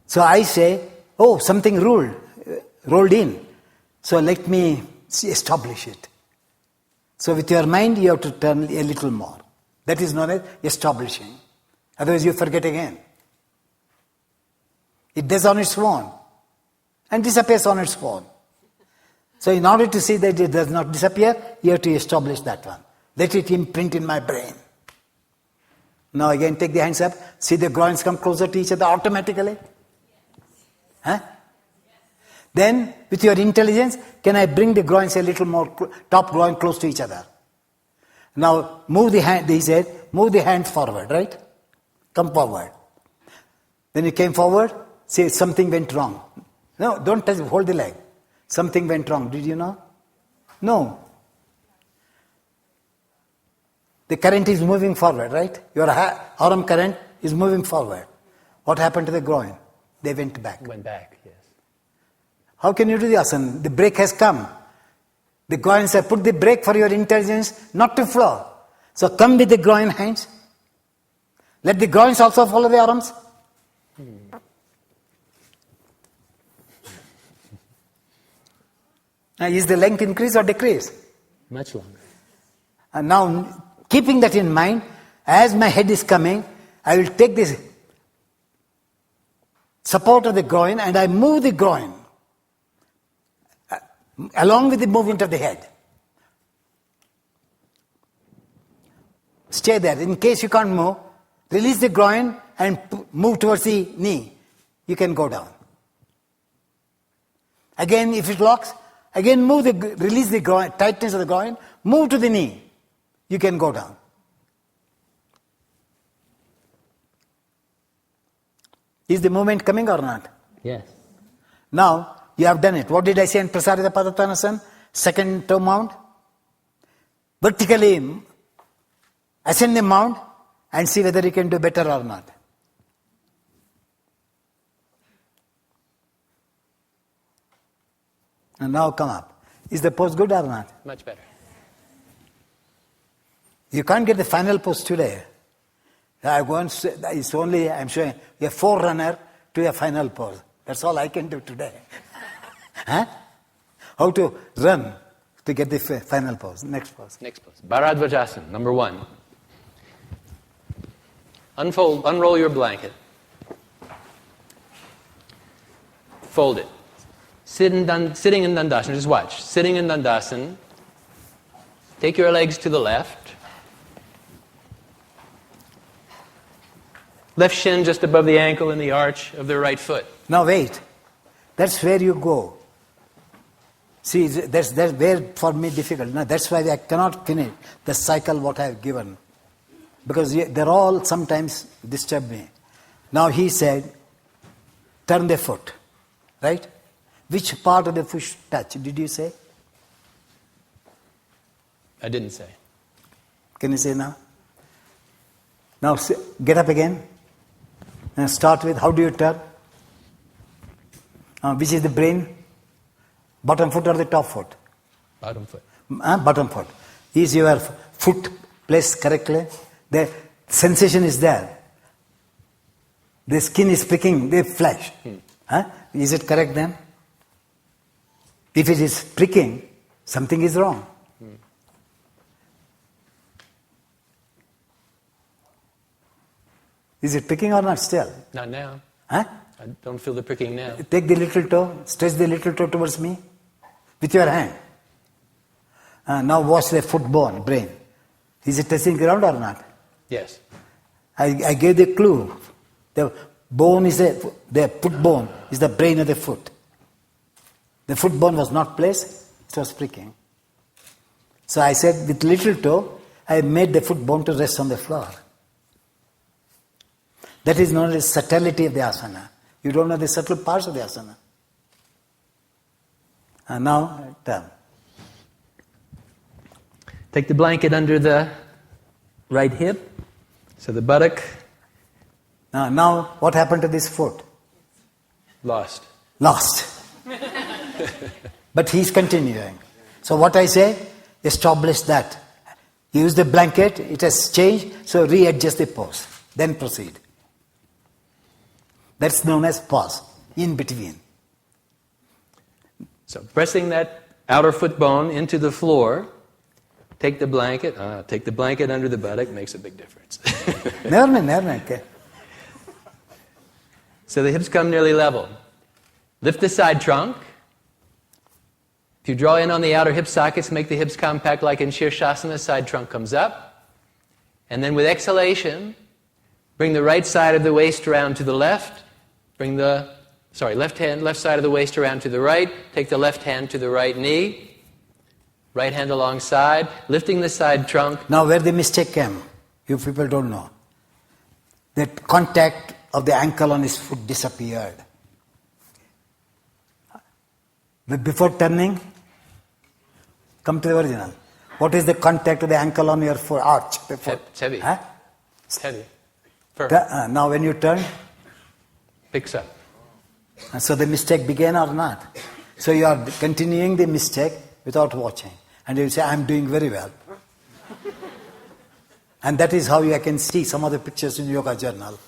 So I say, oh, something rolled in. So let me establish it. So with your mind, you have to turn a little more. That is known as establishing. Otherwise you forget again. It does on its own and disappears on its own. So in order to see that it does not disappear, you have to establish that one. Let it imprint in my brain. Now again take the hands up. See the groins come closer to each other automatically. Huh? Then with your intelligence, can I bring the groins a little more, top groin close to each other? Now move the hand, he said, move the hands forward, right? Come forward. Then you came forward, say something went wrong. No, don't touch, hold the leg. Something went wrong, did you know? No. The current is moving forward, right? Your arm current is moving forward. What happened to the groin? They went back. Went back, yes. How can you do the asana? The break has come. The groins have put the brake for your intelligence not to flow. So come with the groin hands. Let the groins also follow the arms. Now, is the length increase or decrease? Much longer. And now, keeping that in mind, as my head is coming, I will take this support of the groin and I move the groin along with the movement of the head. Stay there. In case you can't move, release the groin and move towards the knee. You can go down. Again, if it locks, again release the groin, tightness of the groin, move to the knee. You can go down. Is the movement coming or not? Yes. Now, you have done it. What did I say in Prasarita Padattanasana? Second toe mount. Vertically ascend the mount and see whether you can do better or not. And now come up. Is the pose good or not? Much better. You can't get the final pose today. It's only, I'm showing, a forerunner to a final pose. That's all I can do today. Huh? How to run to get the final pose. Next pose. Next pose. Bharadvajasana, number 1. Unroll your blanket. Fold it. Sitting in Dandasana, just watch. Sitting in Dandasana, take your legs to the left. Left shin just above the ankle in the arch of the right foot. Now wait. That's where you go. See, that's where for me difficult. Now that's why I cannot finish the cycle what I have given. Because they're all sometimes disturb me. Now he said, turn the foot. Right? Which part of the foot touch? Did you say? I didn't say. Can you say now? Now get up again. And start with, how do you turn? Which is the brain? Bottom foot or the top foot? Bottom foot. Bottom foot. Is your foot placed correctly? The sensation is there. The skin is pricking the flesh. Is it correct then? If it is pricking, something is wrong. Is it pricking or not still? Not now. Huh? I don't feel the pricking now. Take the little toe, stretch the little toe towards me with your hand. Now watch the foot bone, brain. Is it touching ground or not? Yes. I gave the clue. The bone is the foot bone is the brain of the foot. The foot bone was not placed, it was pricking. So I said with little toe, I made the foot bone to rest on the floor. That is known as subtlety of the asana. You don't know the subtle parts of the asana. And now, turn. Take the blanket under the right hip. So the buttock Now, what happened to this foot? Lost. Lost. But he's continuing. So what I say, establish that. Use the blanket, it has changed, so readjust the pose. Then proceed. That's known as pause, in between. So pressing that outer foot bone into the floor, take the blanket under the buttock, makes a big difference. Never mind. Okay. So the hips come nearly level. Lift the side trunk. If you draw in on the outer hip sockets, make the hips compact like in Shirshasana, side trunk comes up. And then with exhalation, bring the right side of the waist around to the left. Bring the, left side of the waist around to the right. Take the left hand to the right knee. Right hand alongside, lifting the side trunk. Now where the mistake came, you people don't know. That contact of the ankle on his foot disappeared. But before turning, come to the original. What is the contact of the ankle on your foot arch? It's heavy. Huh? It's heavy. Firm. Now when you turn, Picks up. and so the mistake began or not. So you are continuing the mistake without watching. And you say, I'm doing very well. And that is how you can see some of the pictures in yoga journal.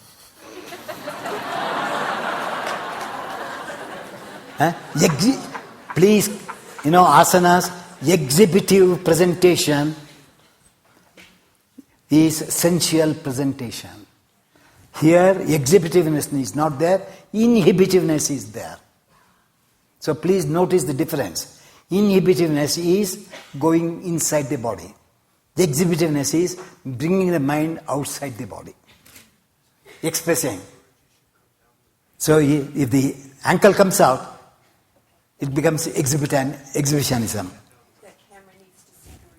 Please, asanas, exhibitive presentation is sensual presentation. Here, exhibitiveness is not there, inhibitiveness is there. So please notice the difference. Inhibitiveness is going inside the body. The exhibitiveness is bringing the mind outside the body. Expressing. So if the ankle comes out, it becomes exhibitionism.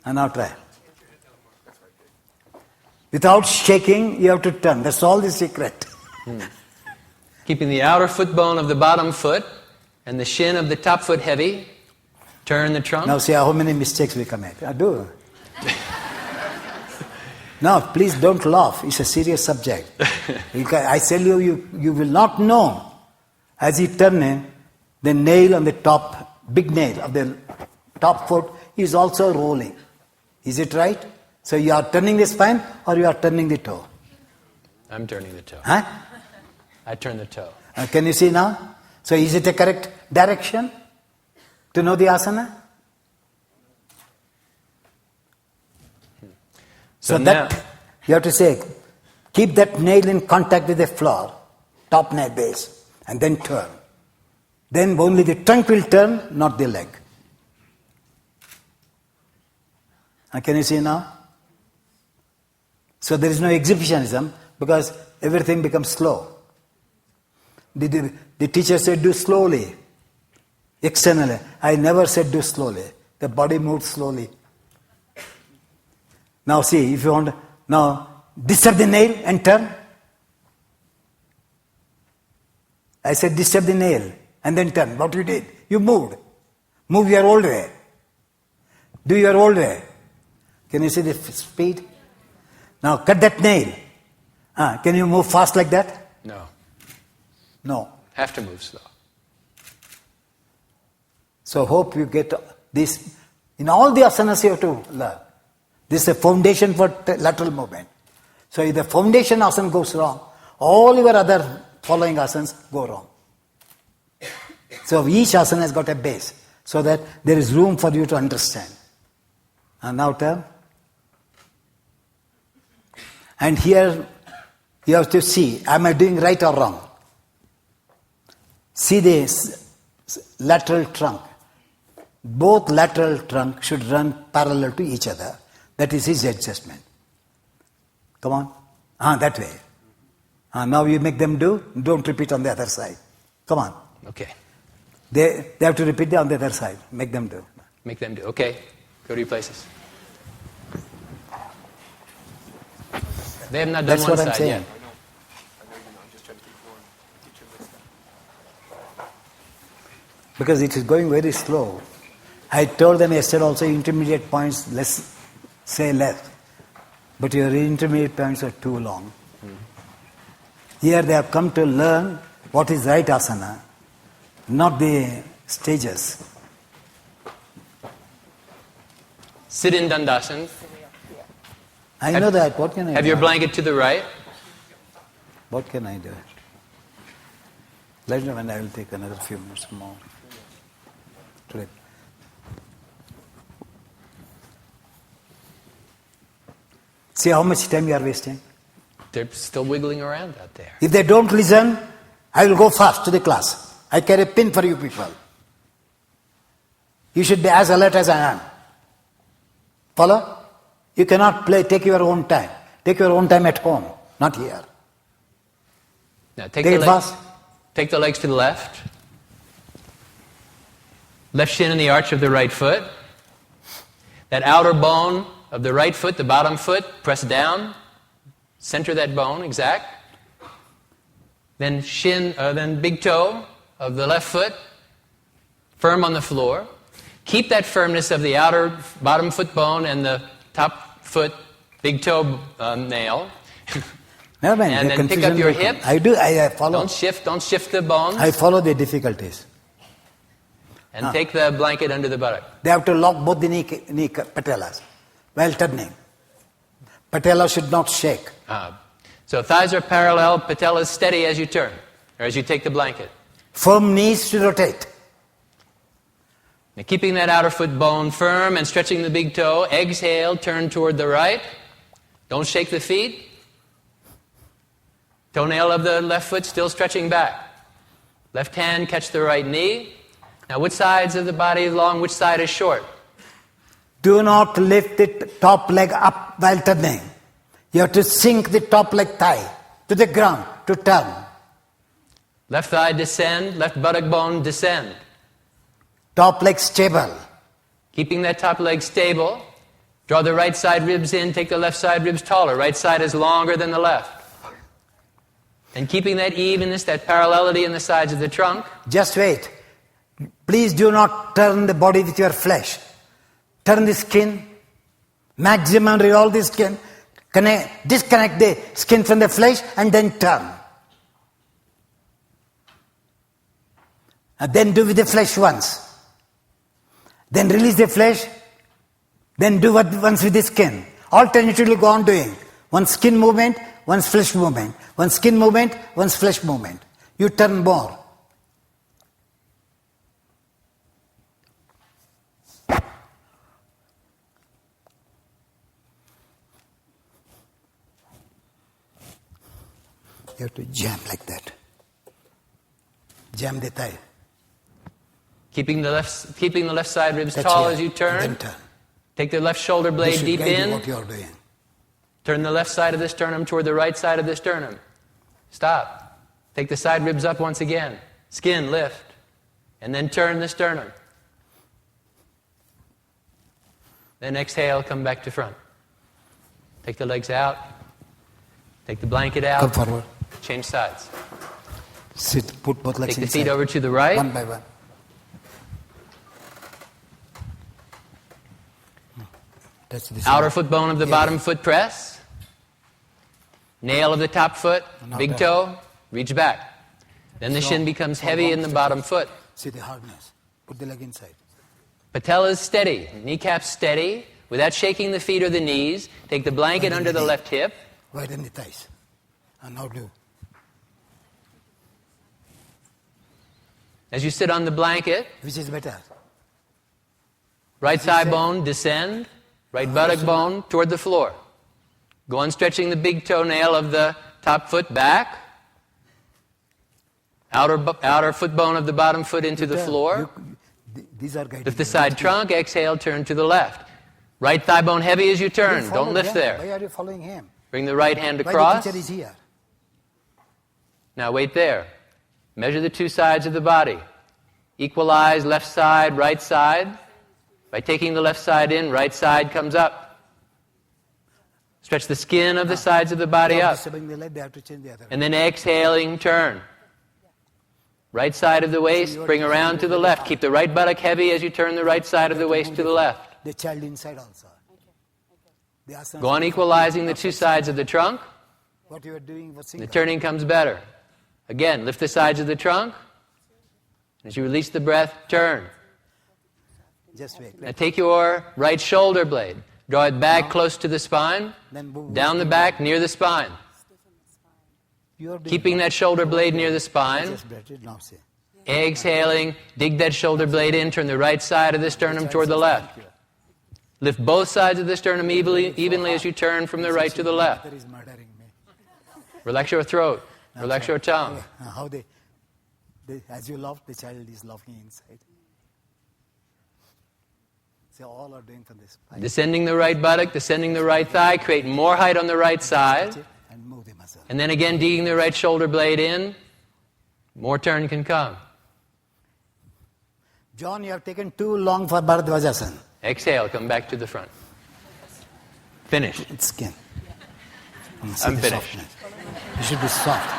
And now try. Without shaking, you have to turn. That's all the secret. Keeping the outer foot bone of the bottom foot and the shin of the top foot heavy. Turn the trunk. Now see how many mistakes we commit. I do. Now, please don't laugh. It's a serious subject. I tell you, you will not know. As you turn in, the nail on the top, big nail of the top foot is also rolling. Is it right? So you are turning the spine or you are turning the toe? I'm turning the toe. Huh? I turn the toe. Can you see now? So is it a correct direction to know the asana? So that, you have to say, keep that nail in contact with the floor, top nail base, and then turn. Then only the trunk will turn, not the leg. Can you see now? So there is no exhibitionism because everything becomes slow. The teacher said do slowly, externally. I never said do slowly. The body moves slowly. Now see, if you want, now disturb the nail and turn. I said disturb the nail and then turn. What you did? You moved. Move your old way. Do your old way. Can you see the speed? Now cut that nail. Can you move fast like that? No. No. Have to move slow. So hope you get this. In all the asanas you have to learn. This is a foundation for lateral movement. So if the foundation asana goes wrong, all your other following asanas go wrong. So each asana has got a base so that there is room for you to understand. And now turn. And here you have to see, am I doing right or wrong? See this lateral trunk. Both lateral trunk should run parallel to each other. That is his adjustment. Come on. That way. Now you make them do. Don't repeat on the other side. Come on. Okay. They have to repeat on the other side. Make them do. Make them do. Okay. Go to your places. They have not done That's one what I'm side saying. yet. I'm just trying to keep going. Get your list out. Because it is going very slow. I told them yesterday also intermediate points, let's say left. But your intermediate points are too long. Here they have come to learn what is right asana, not the stages. Sit in Dandasana. I know that. What can I Have do? your blanket to the right. What can I do? Later when I will take another few minutes more. Today. See how much time you are wasting? They're still wiggling around out there. If they don't listen, I will go fast to the class. I carry a pin for you people. You should be as alert as I am. Follow? You cannot play, take your own time. Take your own time at home, not here. Now Take it fast. Take the legs to the left. Left shin in the arch of the right foot. That outer bone of the right foot, the bottom foot, press down. Center that bone, exact. Then then big toe of the left foot, firm on the floor. Keep that firmness of the outer bottom foot bone and the top foot, big toe nail. Never mind. And the then pick confusion up your will come. hip. I follow. Don't shift the bones. I follow the difficulties. And take the blanket under the buttock. They have to lock both the knee patellas while turning. Patella should not shake. So thighs are parallel, patella is steady as you turn, or as you take the blanket. Firm knees to rotate. Now keeping that outer foot bone firm and stretching the big toe, exhale, turn toward the right. Don't shake the feet. Toenail of the left foot still stretching back. Left hand catch the right knee. Now which sides of the body is long, which side is short? Do not lift the top leg up while turning. You have to sink the top leg thigh to the ground to turn. Left thigh descend, left buttock bone descend. Top leg stable. Keeping that top leg stable, draw the right side ribs in, take the left side ribs taller. Right side is longer than the left. And keeping that evenness, that parallelity in the sides of the trunk. Just wait. Please do not turn the body with your flesh. Turn the skin. Maximum revolve the skin. Disconnect the skin from the flesh and then turn. And then do with the flesh once. Then release the flesh. Then do once with the skin. Alternatively go on doing. One skin movement, one flesh movement. One skin movement, one flesh movement. You turn more. You have to jam like that. Jam the thigh. Keeping the left side ribs Touch tall here, as you and turn. then turn. Take the left shoulder This blade should deep guide you in. what you are doing. Turn the left side of the sternum toward the right side of the sternum. Stop. Take the side ribs up once again. Skin, lift. And then turn the sternum. Then exhale, come back to front. Take the legs out. Take the blanket out. Come forward. Change sides. Sit, put both legs Take the inside. feet over to the right. One by one. Touch this Outer one. foot bone of the bottom foot press. Nail of the top foot. Not Big that. toe. Reach back. Then the shin becomes heavy in the bottom foot. See the hardness. Put the leg inside. Patella is steady. Kneecaps steady. Without shaking the feet or the knees. Take the blanket under the left hip. Widen the thighs. And now do. As you sit on the blanket, Which is better? right thigh bone descend. Right buttock bone toward the floor. Go on stretching the big toenail of the top foot back. Outer foot bone of the bottom foot into the floor. These are guided. Lift the side trunk. Exhale, turn to the left. Right thigh bone heavy as you turn. Don't lift Why there. are you following him? Bring the right hand Why across. the teacher is here? Now wait there. Measure the two sides of the body. Equalize left side, right side. By taking the left side in, right side comes up. Stretch the skin of the sides of the body Without up. disturbing the leg, they have to change the other. And then exhaling, turn. Right side of the waist, bring around to the left. Keep the right buttock heavy as you turn the right side of the waist to the left. The child inside also. The asana Go on equalizing the two sides of the trunk. What you are doing was The single. turning comes better. Again, lift the sides of the trunk. As you release the breath, turn. Just wait. Now take your right shoulder blade. Draw it back close to the spine. Then move Down the back, near the spine. You are doing Keeping that shoulder blade near the spine. Just breath it, now say. Exhaling, dig that shoulder blade in, turn the right side of the sternum toward the left. Lift both sides of the sternum evenly as you turn from the right to the left. Mother is murdering me. Relax your throat. Relax your tongue. How they, as you laugh, the child is laughing inside. So all are doing from this. Descending the right buttock, descending the right thigh, create more height on the right side. And move the muscle. And then again, digging the right shoulder blade in. More turn can come. John, you have taken too long for Bharadvajasana. Exhale, come back to the front. Finish. It's skin. I'm finished. You should be soft.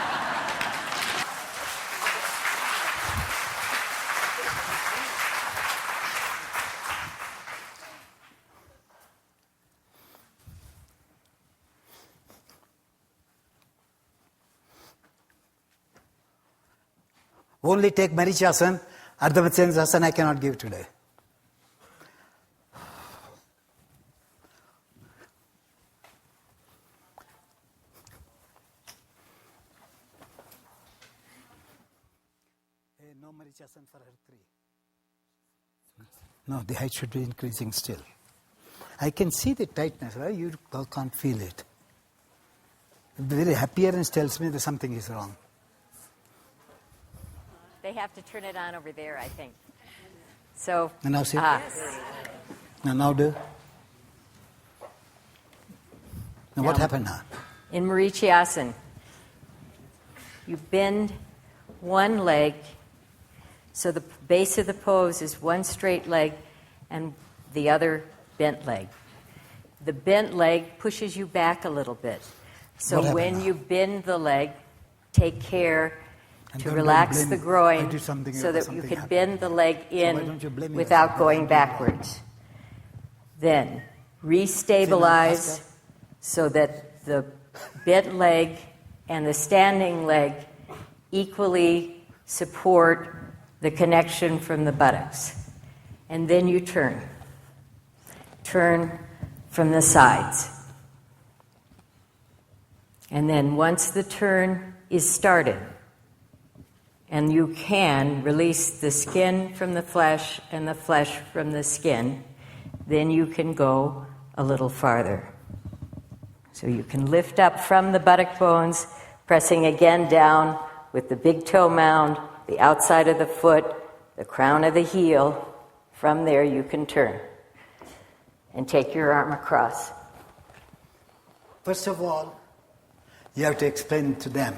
Only take Marichasana. Ardha Matsyendrasana I cannot give today. No Marichasana for her 3. No, the height should be increasing still. I can see the tightness, right? You can't feel it. The very appearance tells me that something is wrong. They have to turn it on over there, I think. So, And now see? Now do. Now what happened now? in Marichasana, you bend one leg, so the base of the pose is one straight leg and the other bent leg. The bent leg pushes you back a little bit. So What happened when now? you bend the leg, take care And to don't relax blame the me. I groin did something so or that you something can happened. bend the leg why in don't you blame me? without going backwards. Then restabilize so that the bent leg and the standing leg equally support the connection from the buttocks. And then you turn. Turn from the sides. And then once the turn is started, and you can release the skin from the flesh and the flesh from the skin, then you can go a little farther. So you can lift up from the buttock bones, pressing again down with the big toe mound, the outside of the foot, the crown of the heel. From there you can turn and take your arm across. First of all, you have to explain to them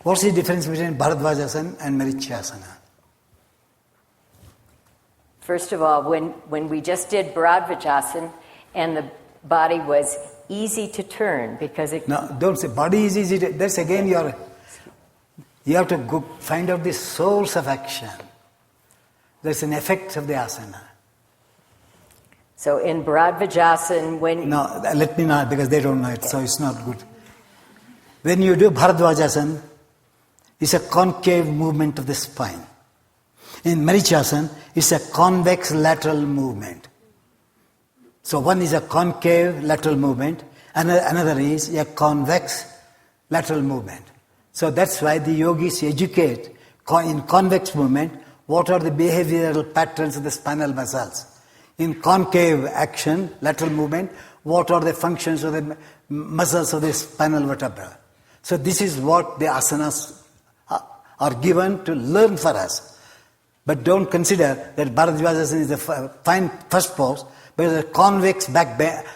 what's the difference between Bharadvajasana and Marichasana. First of all, when we just did Bharadvajasana and the body was easy to turn because it... No, don't say body is easy. That's again you have to go find out the source of action. There's an effect of the asana. So in Bharadvajasana, when... No, let me know because they don't know it, so it's not good. When you do Bharadvajasana, it's a concave movement of the spine. In Marichasana, it's a convex lateral movement. So one is a concave lateral movement, and another is a convex lateral movement. So that's why the yogis educate in convex movement what are the behavioral patterns of the spinal muscles. In concave action, lateral movement, what are the functions of the muscles of the spinal vertebra. So this is what the asanas are given to learn for us. But don't consider that Bharadvajasana is the fine first pose, because the convex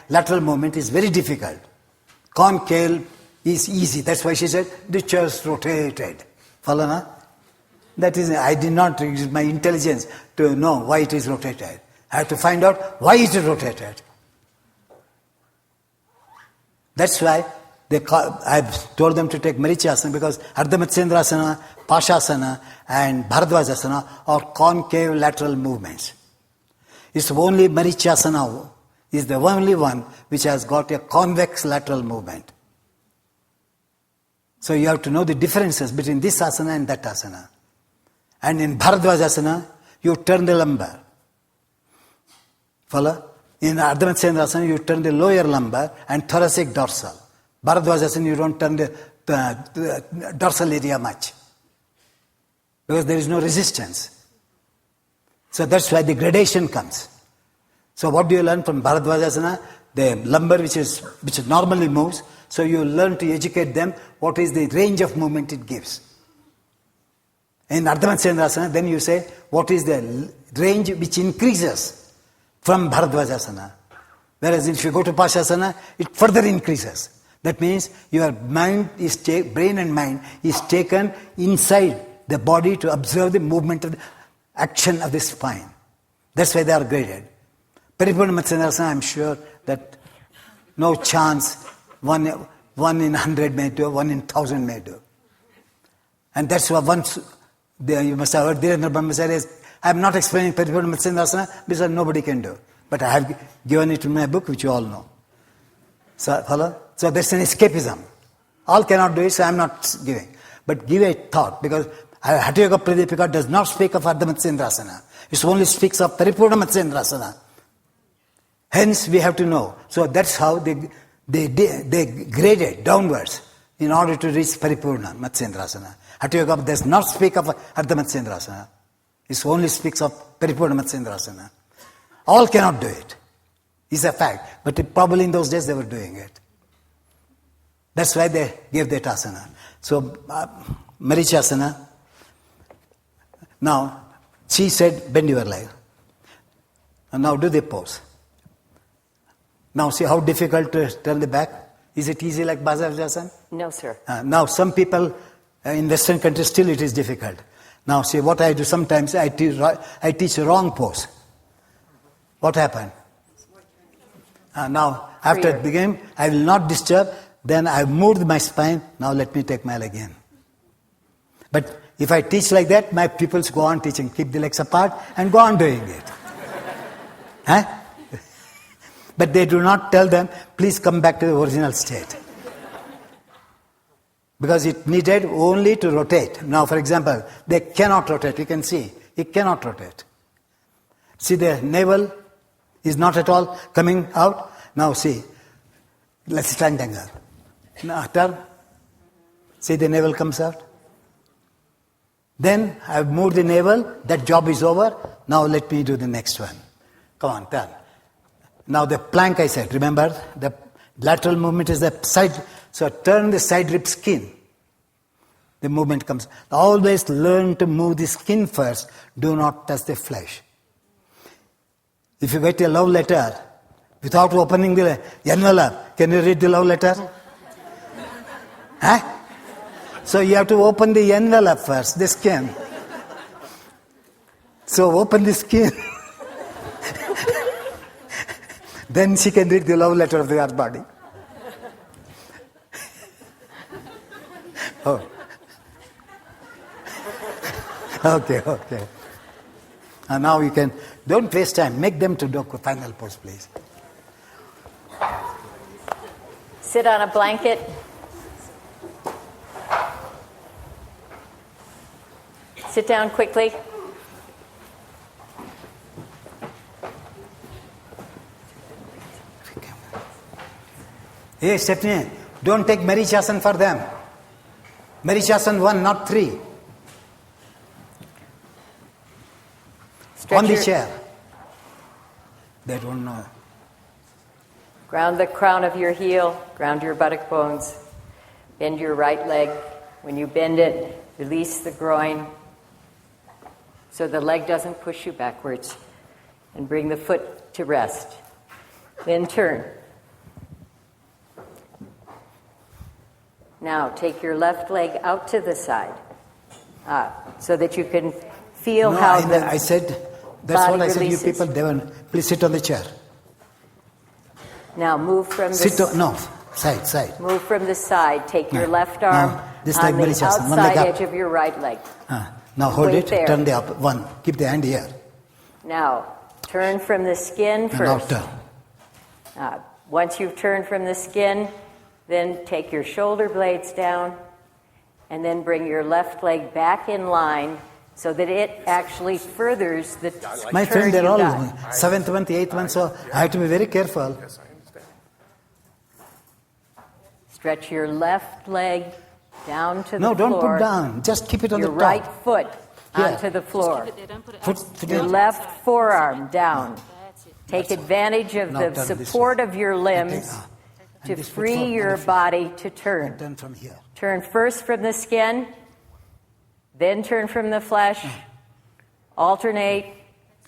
lateral movement is very difficult. Concave is easy. That's why she said the chest rotated. Follow na? That is, I did not use my intelligence to know why it is rotated. I have to find out why it is rotated. That's why I've told them to take Marichasana, because Ardha Matsyendrasana, Pashasana and Bharadvajasana are concave lateral movements. It's only Marichasana is the only one which has got a convex lateral movement. So you have to know the differences between this asana and that asana. And in Bharadvajasana, you turn the lumbar. Follow? In Ardha Matsyendrasana, you turn the lower lumbar and thoracic dorsal. Bharadvajasana, you don't turn the dorsal area much. Because there is no resistance. So that's why the gradation comes. So what do you learn from Bharadvajasana? The lumbar which normally moves. So you learn to educate them what is the range of movement it gives. In Ardha Matsyendrasana, then you say what is the range which increases from Bharadvajasana. Whereas if you go to Pashasana, it further increases. That means your brain and mind is taken inside the body to observe the movement of the action of the spine. That's why they are graded. Paripurna Matsyendrasana, I'm sure that no chance one in 100 may do, 1 in 1,000 may do. And that's why once, you must have heard Dhirendra Brahma says, I am not explaining Paripurna Matsyendrasana because nobody can do. But I have given it in my book, which you all know. So, follow? So that's an escapism. All cannot do it, so I am not giving. But give a thought, because Hatha Yoga Pradipika does not speak of Ardha Matsyendrasana. It only speaks of Paripurna Matsyendrasana. Hence, we have to know. So that's how they graded downwards in order to reach Paripurna Matsyendrasana. Hatha Yoga does not speak of Ardha Matsyendrasana. It only speaks of Paripurna Matsyendrasana. All cannot do it. It's a fact. But probably in those days they were doing it. That's why they gave that asana. So, Marichasana. Now, she said, bend your leg. And now do the pose. Now see how difficult to turn the back? Is it easy like Bharadvajasana? No, sir. Now some people in Western countries still it is difficult. Now see what I do sometimes, I teach a wrong pose. What happened? Now after the game, I will not disturb, then I moved my spine, now let me take my leg in. But if I teach like that, my pupils go on teaching, keep the legs apart and go on doing it. Huh? But they do not tell them, please come back to the original state. Because it needed only to rotate. Now, for example, they cannot rotate. You can see, it cannot rotate. See, the navel is not at all coming out. Now, see, let's triangle. Now, turn. See, the navel comes out. Then, I've moved the navel. That job is over. Now, let me do the next one. Come on, turn. Now, the plank I said, remember, the lateral movement is the side. So turn the side rib skin. The movement comes. Always learn to move the skin first. Do not touch the flesh. If you get a love letter, without opening the envelope, can you read the love letter? Huh? So you have to open the envelope first, the skin. So open the skin. Then she can read the love letter of the body. Oh. Okay. And now you can, don't waste time, make them to do final pose, please. Sit on a blanket. Sit down quickly. Hey, Stephanie, don't take Marichasana for them. Marichasana 1, not 3. On the chair. They don't know. Ground the crown of your heel, ground your buttock bones. Bend your right leg. When you bend it, release the groin so the leg doesn't push you backwards. And bring the foot to rest. Then turn. Now take your left leg out to the side so that you can feel how I said, that's what I said, releases. you people, Devan, please sit on the chair. Now move from the side. Move from the side. Take your left arm this on leg the Marichasana, outside edge of your right leg. Now hold Wait it, there. turn the up, one, keep the hand here. Now turn from the skin first. Now turn. Once you've turned from the skin, then take your shoulder blades down and then bring your left leg back in line so that it actually furthers the My turn friend, they're you all got. seventh one, eighth one, so I have to be very careful. Yes, I understand. Stretch your left leg down to the No, floor. don't put down. Just keep it on Your the top. right foot Here. onto the floor. Keep it there, don't put it Put, outside. put Your it- left forearm down. That's it. Take advantage of Now the turn this support way. of your And limbs to this foot free forward, your and this- body to turn. Turn from here. Turn first from the skin, then turn from the flesh. Alternate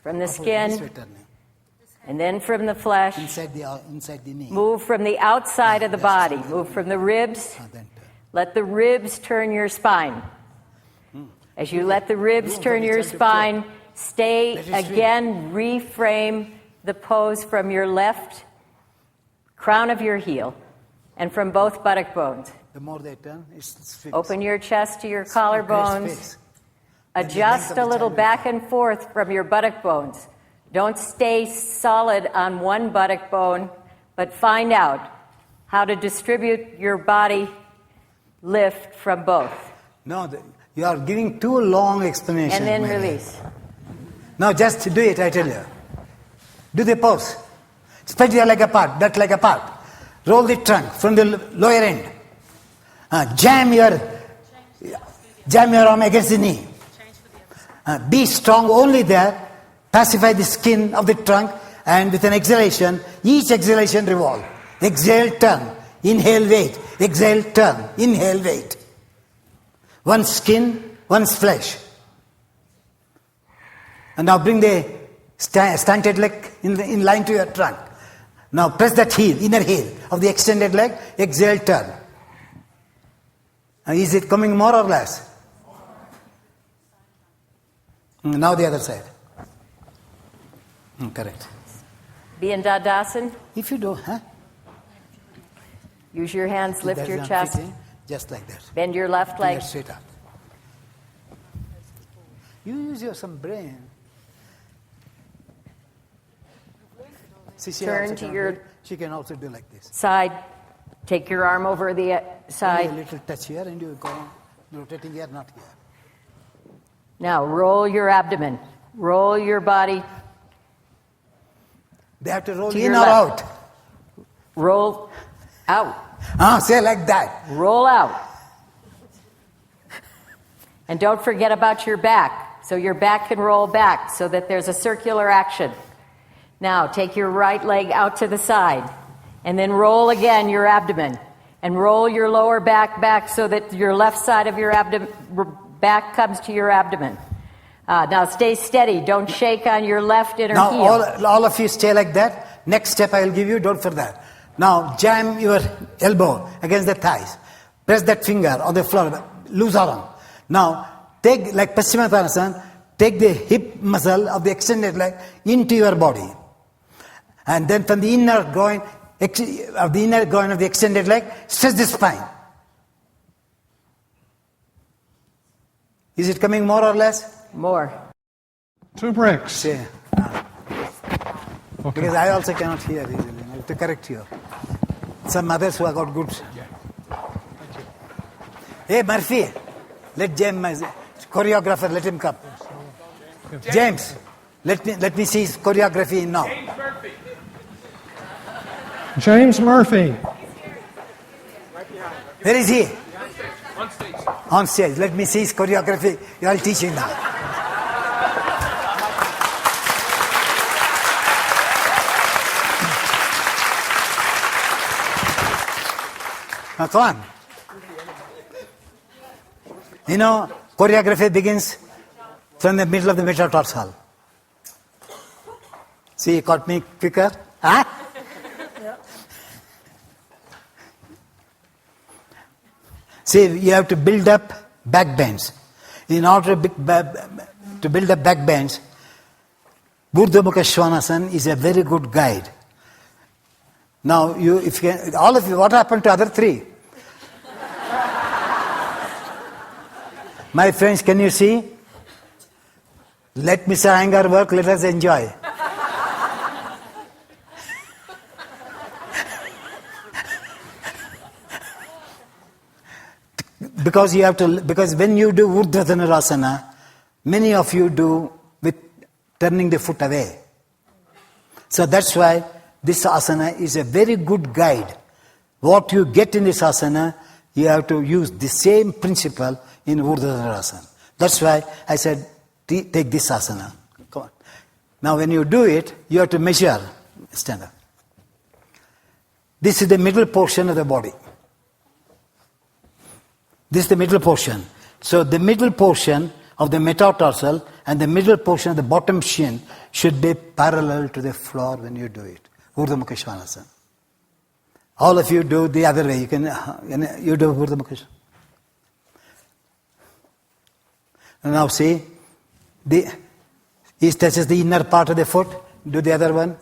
from the This way skin turning. and then from the flesh. Inside the knee. Move from the outside of the body. Move from the ribs. Then turn. Let the ribs turn your spine. As you let the ribs turn your spine, stay Let it again, reframe the pose from your left crown of your heel and from both buttock bones. The more they turn, it's fixed. Open your chest to your It's collarbones. fixed. Adjust a little back and forth from your buttock bones. Don't stay solid on one buttock bone, but find out how to distribute your body lift from both. No, you are giving too long explanation. And then my dear. release. Now just do it, I tell you. Do the pose. Spread your leg apart, that leg apart. Roll the trunk from the lower end. Jam your arm against the knee. Be strong only there. Pacify the skin of the trunk, and with an exhalation, each exhalation revolve. Exhale, turn. Inhale, weight. Exhale, turn. Inhale, weight. One's skin, one's flesh. And now bring the stunted leg in line to your trunk. Now press that heel, inner heel of the extended leg. Exhale, turn. Is it coming more or less? Now the other side. Correct. Be in Dadasana. If you do, huh? Use your hands, lift That's your not chest. fitting, just like that. Bend your left Bring leg. it straight up. You use your some brain. See, she Turn also to cannot your- do it. She can also do like this. Side. Take your arm over the Only a side. little touch here, and you go rotating here, not here. Now roll your abdomen. Roll your body. They have to roll To in your or left. out. Roll out. Say like that. Roll out. And don't forget about your back. So your back can roll back so that there's a circular action. Now take your right leg out to the side. And then roll again your abdomen. And roll your lower back so that your left side of your abdomen back comes to your abdomen. Now stay steady. Don't shake on your left inner Now heel. all of you stay like that. Next step I will give you, don't forget that. Now jam your elbow against the thighs. Press that finger on the floor, loose arm. Now take, like Paschimottanasana, take the hip muscle of the extended leg into your body. And then from the inner groin of the extended leg, stretch the spine. Is it coming more or less? More. 2 bricks. Say. Because I also cannot hear easily. I have to correct you. Some others who have got good. Hey Murphy, let James, choreographer, let him come. James, let me see his choreography now. James Murphy. Where is he? On stage. On stage. Let me see his choreography. You are teaching now. Now come on. You know, choreography begins from the middle of the metatarsal. See, you caught me quicker? Huh? See, you have to build up back bends. In order to build up back bends, Urdhva Mukha Svanasana is a very good guide. Now, all of you, what happened to other three? My friends, can you see? Let Mr. Aiyenger work, let us enjoy. because when you do Urdhva Dhanurasana, many of you do with turning the foot away. So that's why this asana is a very good guide. What you get in this asana, you have to use the same principle in Urdhva Dhanurasana. That's why I said, take this asana. Come on. Now when you do it, you have to measure. Stand up. This is the middle portion of the body. This is the middle portion. So the middle portion of the metatarsal and the middle portion of the bottom shin should be parallel to the floor when you do it. Urdhva Mukha Svanasana. All of you do the other way. You do Urdhva Mukha Svanasana. Now see, he touches the inner part of the foot. Do the other one.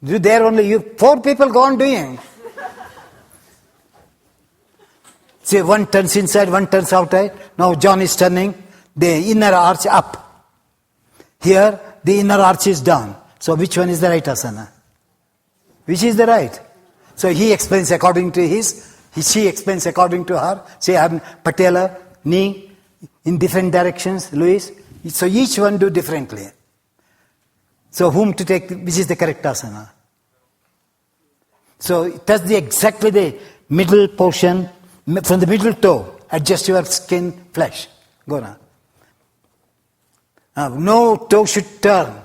Do there only. You 4 people go on doing. See, one turns inside, one turns outside. Now John is turning the inner arch up. Here, the inner arch is down. So which one is the right asana? Which is the right? So he explains according to she explains according to her. Say, I have patella, knee, in different directions, Louis. So each one do differently. So whom to take, which is the correct asana? So touch exactly the middle portion, from the middle toe, adjust your skin, flesh. Go now. No toe should turn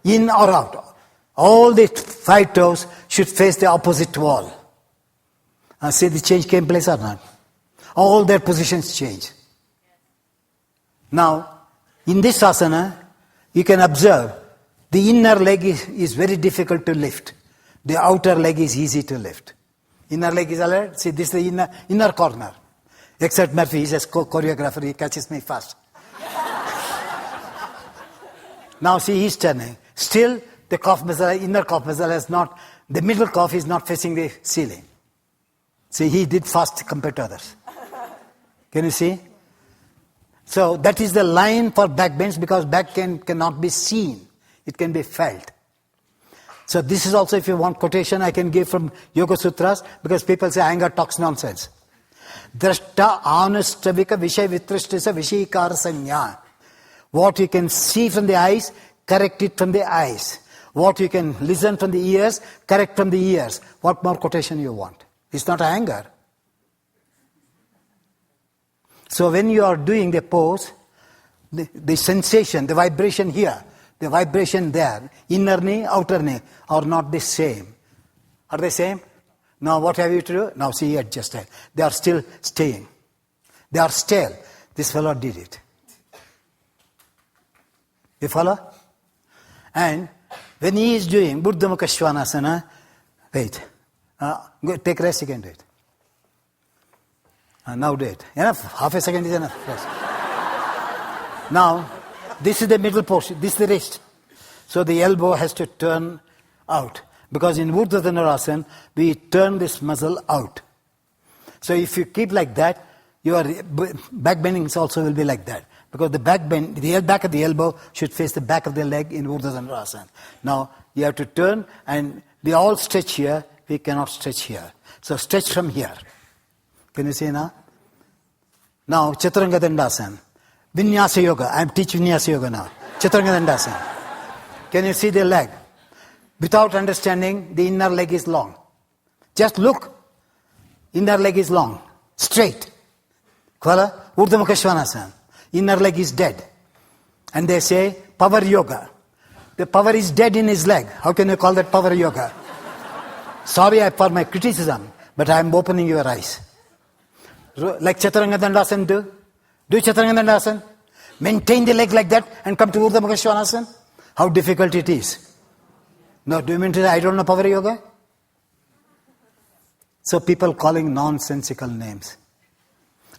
in or out. All the 5 toes should face the opposite wall. See the change came place or not? All their positions change. Now, in this asana, you can observe the inner leg is very difficult to lift. The outer leg is easy to lift. Inner leg is alright. See, this is the inner corner. Except Murphy, he's a choreographer, he catches me fast. Now see, he's turning. Still, the inner calf muscle is not, the middle calf is not facing the ceiling. See, he did fast compared to others. Can you see? So that is the line for back bends, because back cannot be seen. It can be felt. So this is also, if you want quotation, I can give from Yoga Sutras, because people say Aiyenger talks nonsense. Drashta anustravika vishay vitrashtisa vishikara sanya. What you can see from the eyes, correct it from the eyes. What you can listen from the ears, correct from the ears. What more quotation you want? It's not Aiyenger. So when you are doing the pose, the sensation, the vibration here, the vibration there, inner knee, outer knee, are not the same. Are they same? Now what have you to do? Now see, adjusted. They are still staying. They are stale. This fellow did it. You follow? And when he is doing Urdhva Mukha Svanasana, wait. Go, take rest, you can do it. Now do it. Enough. Half a second is enough. Yes. Now, this is the middle portion. This is the wrist. So the elbow has to turn out. Because in Urdhva Dhanurasana, we turn this muscle out. So if you keep like that, your back bendings also will be like that. Because the back bend, the back of the elbow should face the back of the leg in Urdhva Dhanurasana. Now, you have to turn, and we all stretch here. We cannot stretch here. So stretch from here. Can you see now? Now, Chaturanga Dandasana. Vinyasa Yoga. I am teaching Vinyasa Yoga now. Chaturanga Dandasana. Can you see the leg? Without understanding, the inner leg is long. Just look. Inner leg is long. Straight. Urdhva Mukha Svanasana. Inner leg is dead. And they say, power yoga. The power is dead in his leg. How can you call that power yoga? Sorry for my criticism, but I am opening your eyes. Like Chaturanga Dandasana do. Do Chaturanga Dandasana. Maintain the leg like that and come to Urdhva Mukha Svanasana. How difficult it is. No, do you mean to say I don't know power yoga? So people calling nonsensical names.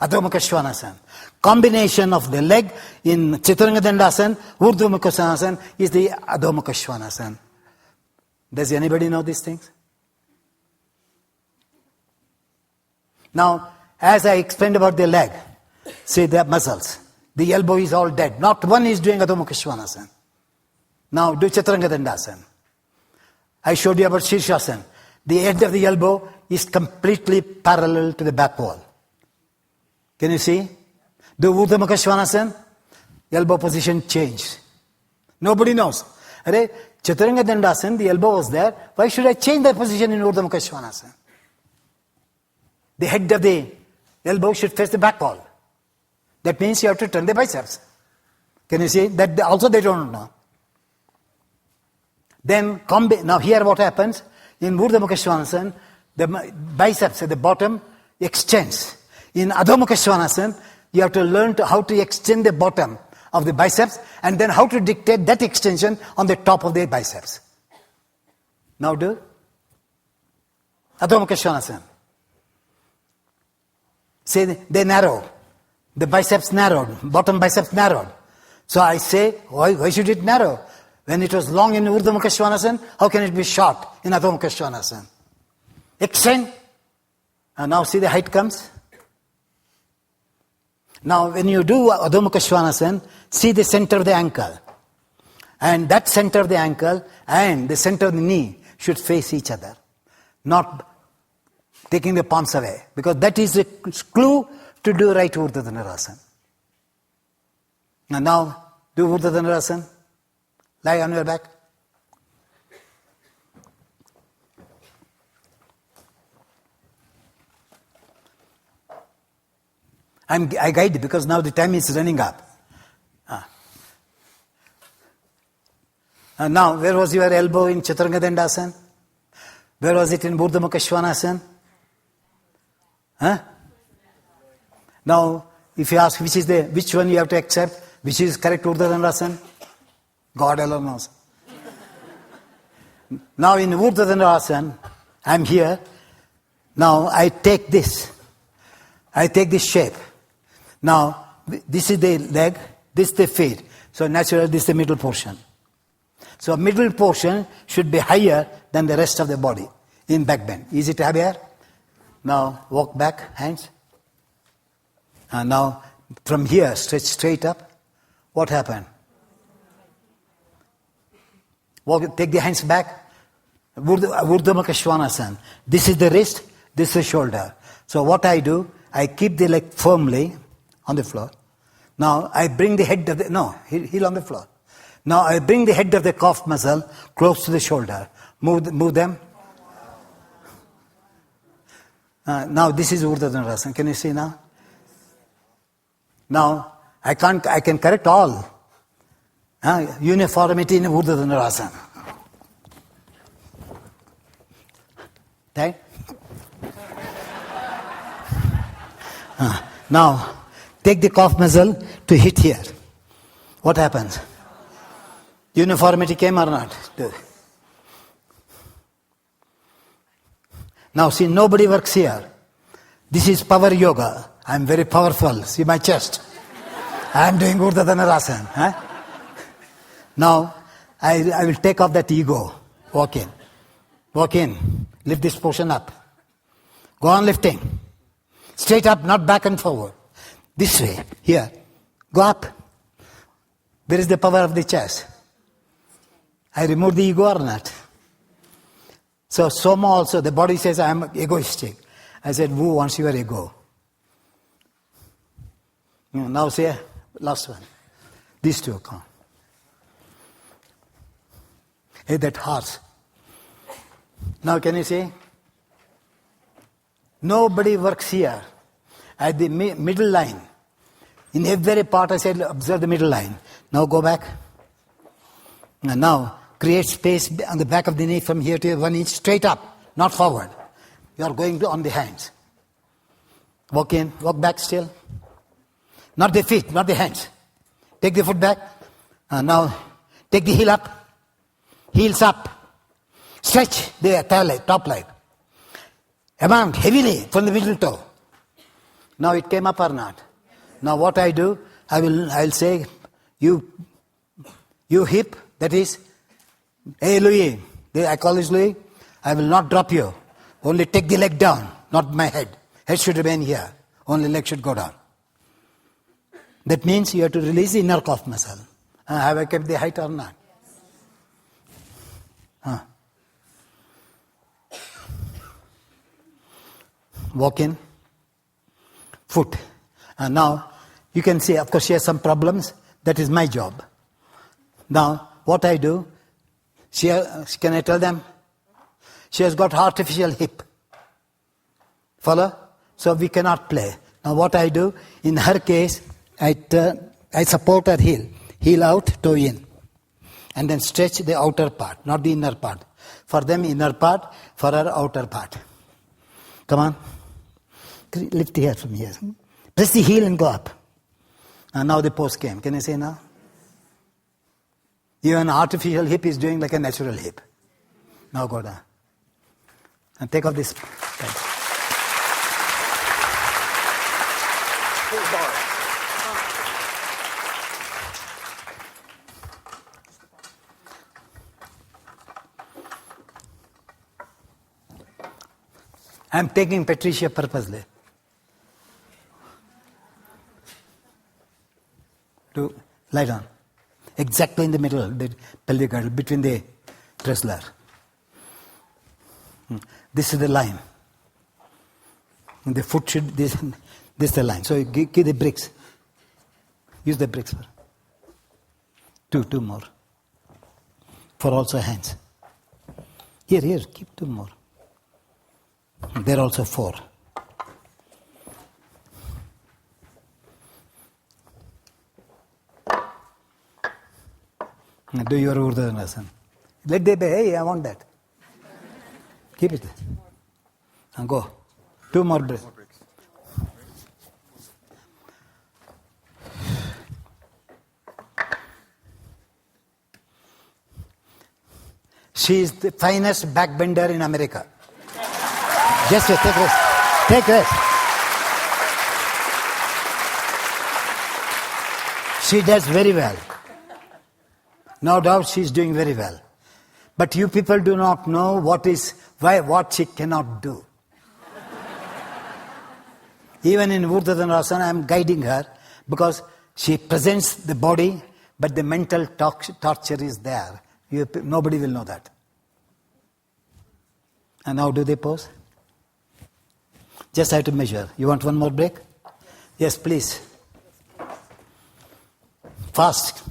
Adho Mukha Svanasana. Combination of the leg in Chaturanga Dandasana, Urdhva Mukha Svanasana is the Adho Mukha Svanasana. Does anybody know these things? Now, as I explained about the leg, see the muscles. The elbow is all dead. Not one is doing Adho Mukha Svanasana. Now do Chaturanga Dandasana. I showed you about Shirshasana. The edge of the elbow is completely parallel to the back wall. Can you see? Do Urdhva Mukha Svanasana, elbow position changed. Nobody knows. Arey, Chaturanga Dandasana, the elbow was there. Why should I change the position in Urdhva Mukha Svanasana? The head of the elbow should face the back wall. That means you have to turn the biceps. Can you see? That also they don't know. Then, now here what happens, in Urdhva Mukha Svanasana, the biceps at the bottom extends. In Adho Mukha Svanasana, you have to learn how to extend the bottom of the biceps and then how to dictate that extension on the top of the biceps. Now do Adho Mukha Svanasana. Say they narrow. The biceps narrowed, bottom biceps narrowed. So I say, why should it narrow? When it was long in Urdhva Mukha Svanasana, how can it be short in Adho Mukha Svanasana? Extend. And now see the height comes. Now when you do Adho Mukha Svanasana, see the center of the ankle. And that center of the ankle and the center of the knee should face each other. Not taking the palms away. Because that is a clue to do right Urdhva Dhanurasana. And now do Urdhva Dhanurasana. Lie on your back. I guide because now the time is running up. Now, where was your elbow in Chaturanga Dandasana? Where was it in Urdhva Mukha Svanasana? Now, if you ask which one you have to accept, which is correct Urdhva Dhanurasana, God alone knows. Now in Urdhva Dhanurasana, I am here. Now I take this. I take this shape. Now this is the leg, this is the feet. So naturally this is the middle portion. So middle portion should be higher than the rest of the body in back bend. Is it higher? Now walk back, hands. And now from here stretch straight up. What happened? Take the hands back. Urdhva Mukha Svanasana. This is the wrist, this is the shoulder. So what I do, I keep the leg firmly on the floor. Now I bring the head of the, heel on the floor. Now I bring the head of the calf muscle close to the shoulder. Move them. Now this is Urdhva Dhanurasana. Can you see now? Now I can correct all. Uniformity in Urdhva Dhanurasana. Right? Now, take the calf muscle to hit here. What happens? Uniformity came or not? Now, see, nobody works here. This is power yoga. I am very powerful. See my chest. I am doing Urdhva Dhanurasana. Now, I will take off that ego. Walk in. Walk in. Lift this portion up. Go on lifting. Straight up, not back and forward. This way. Here. Go up. Where is the power of the chest? I remove the ego or not? So Soma also, the body says I am egoistic. I said, who wants your ego? Now say, last one. These two come. Hey, that horse. Now can you see? Nobody works here. At the middle line. In every part I said, observe the middle line. Now go back. And now create space on the back of the knee from here to 1 inch straight up, not forward. You are going on the hands. Walk in, walk back still. Not the feet, not the hands. Take the foot back. Now take the heel up. Heels up. Stretch the top leg. Amount heavily from the middle toe. Now it came up or not? Now what I do, I'll say, you hip, that is, hey Louis, I call this Louis, I will not drop you. Only take the leg down, not my head. Head should remain here. Only leg should go down. That means you have to release the inner calf muscle. Have I kept the height or not? Walk in. Foot. And now, you can see, of course, she has some problems. That is my job. Now, what I do, can I tell them? She has got artificial hip. Follow? So we cannot play. Now what I do, in her case, I support her heel out, toe in. And then stretch the outer part, not the inner part. For them, inner part, for her, outer part. Come on. Lift the head from here. Press the heel and go up. And now the pose came. Can you say now? Even an artificial hip is doing like a natural hip. Now go down. And take off this. I'm taking Patricia purposely to lie down. Exactly in the middle, the pelvic girdle, between the tressler. This is the line. The foot should, this is the line. So give the bricks. Use the bricks. Two more. For also hands. Here, keep 2 more. There are also 4. Do your Urdhvanasana. Let them be, hey, I want that. Keep it. And go. 2 more breaths. She is the finest backbender in America. Just take rest. Take rest. She does very well. No doubt she is doing very well. But you people do not know what she cannot do. Even in Urdhvanasana, I am guiding her because she presents the body, but the mental torture is there. Nobody will know that. And now do they pose? Just have to measure. You want one more break? Yes, please. Fast.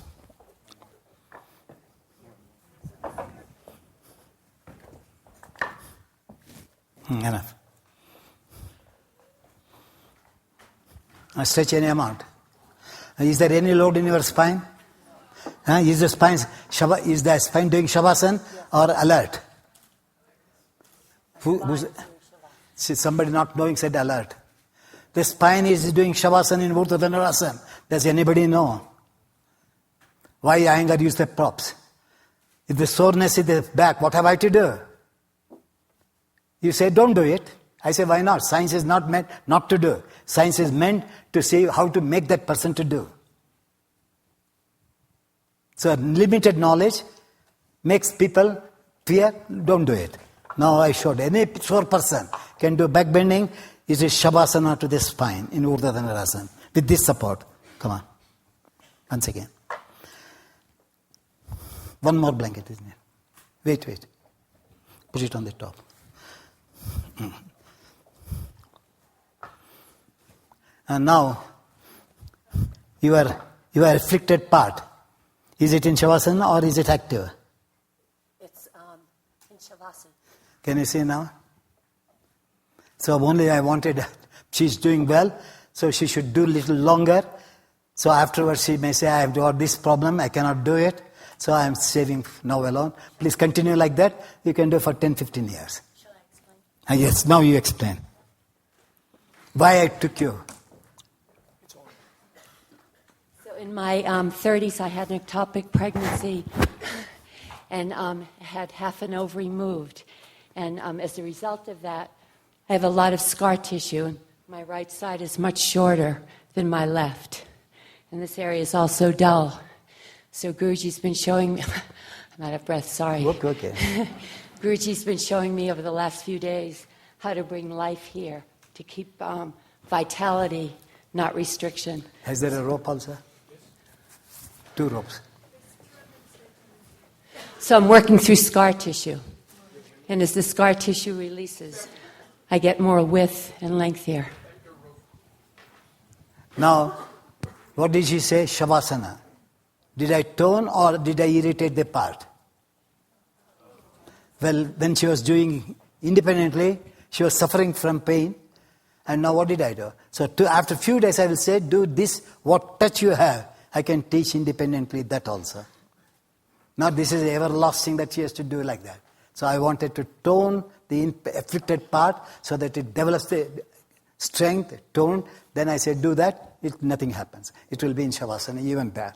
Enough. Stretch any amount. Is there any load in your spine? Is the spine doing shavasana or alert? Somebody not knowing said alert. The spine is doing shavasana in Urdhvanasana. Does anybody know? Why Aiyenger used the props? If the soreness is the back, what have I to do? You say, don't do it. I say, why not? Science is not meant not to do. Science is meant to say how to make that person to do. So limited knowledge makes people fear, don't do it. Now I showed any sore person can do back bending. Is a shavasana to the spine in Urdhvanasana with this support. Come on. Once again. One more blanket, isn't it? Wait. Put it on the top. And now, your afflicted part, is it in Shavasana or is it active? It's in Shavasana. Can you see now? So only I wanted, she's doing well, so she should do a little longer. So afterwards she may say, I have got this problem, I cannot do it. So I am saving now alone. Please continue like that. You can do for 10-15 years. Shall I explain? Yes, now you explain. Why I took you. So in my 30s, I had an ectopic pregnancy and had half an ovary removed. And as a result of that, I have a lot of scar tissue. My right side is much shorter than my left. And this area is also dull. So Guruji's been showing me, I'm out of breath, sorry. Okay. Guruji's been showing me over the last few days how to bring life here, to keep vitality, not restriction. Is there a rope also? 2 ropes. So I'm working through scar tissue. And as the scar tissue releases, I get more width and length here. Now, what did she say? Shavasana. Did I tone or did I irritate the part? Well, when she was doing independently, she was suffering from pain. And now what did I do? So after a few days I will say, do this, what touch you have. I can teach independently that also. Now this is everlasting that she has to do like that. So I wanted to tone the afflicted part so that it develops the strength, tone. Then I said, do that, nothing happens. It will be in Shavasana, even there.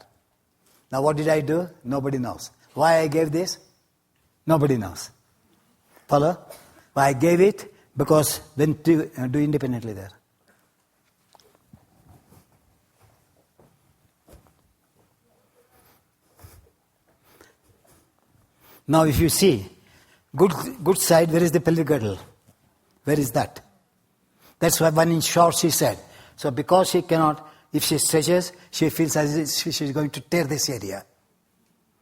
Now what did I do? Nobody knows. Why I gave this? Nobody knows. Follow? Why I gave it? Because then do independently there. Now if you see, good side, where is the pelvic girdle? Where is that? That's why one in short she said. So because she cannot, if she stretches, she feels as if she is going to tear this area.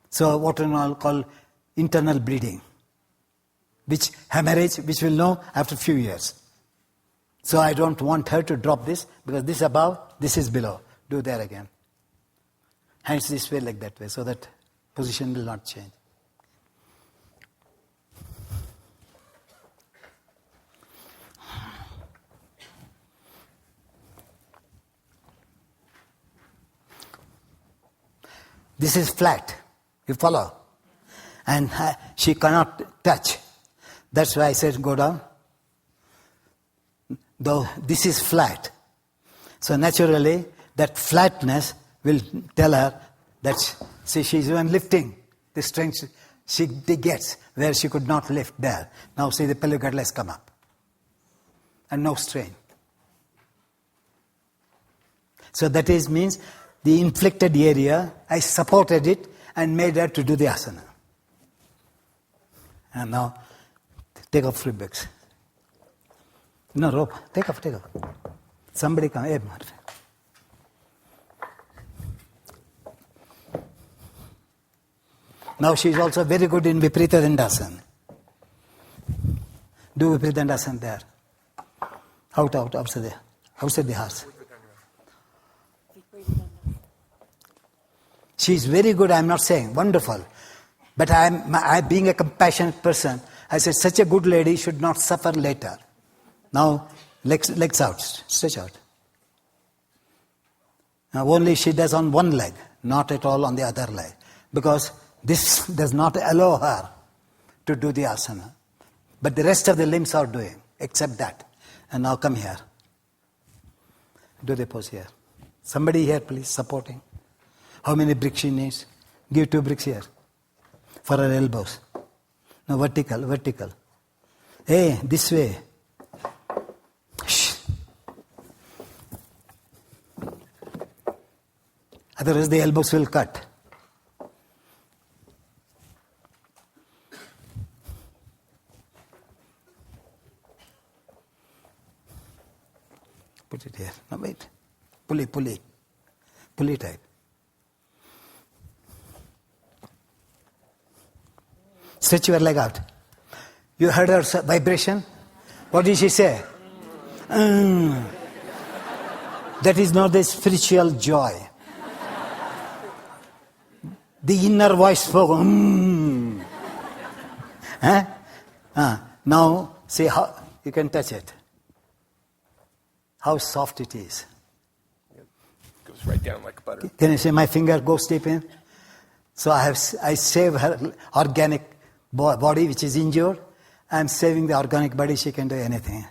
So what we call internal bleeding, which hemorrhage, which we'll know after a few years. So I don't want her to drop this, because this above, this is below. Do there again. Hands this way like that way, so that position will not change. This is flat. You follow? And she cannot touch. That's why I said go down. Though this is flat. So naturally, that flatness will tell her that she's even lifting. The strength she gets where she could not lift there. Now see the pelvic girdle has come up. And no strain. So that means the inflicted area, I supported it and made her to do the asana. And now, take off free bags. No rope. Take off. Somebody come. Hey, now she is also very good in Viparita Dandasana. Do Viparita Dandasana there. Outside there. Outside the house. She is very good, I'm not saying, wonderful. But I being a compassionate person, I said such a good lady should not suffer later. Now, legs out, stretch out. Now only she does on one leg, not at all on the other leg. Because this does not allow her to do the asana. But the rest of the limbs are doing, except that. And now come here. Do the pose here. Somebody here, please, supporting. How many bricks she needs? Give 2 bricks here. For her elbows. Now vertical. Hey, this way. Shh. Otherwise the elbows will cut. Put it here. Now wait. Pulley type. Stretch your leg out. You heard her vibration? What did she say? That is not the spiritual joy. The inner voice spoke. Now, see how you can touch it. How soft it is. It goes right down like butter. Can you see my finger goes deep in? So I save her organic body which is injured. I am saving the organic body, she can do anything.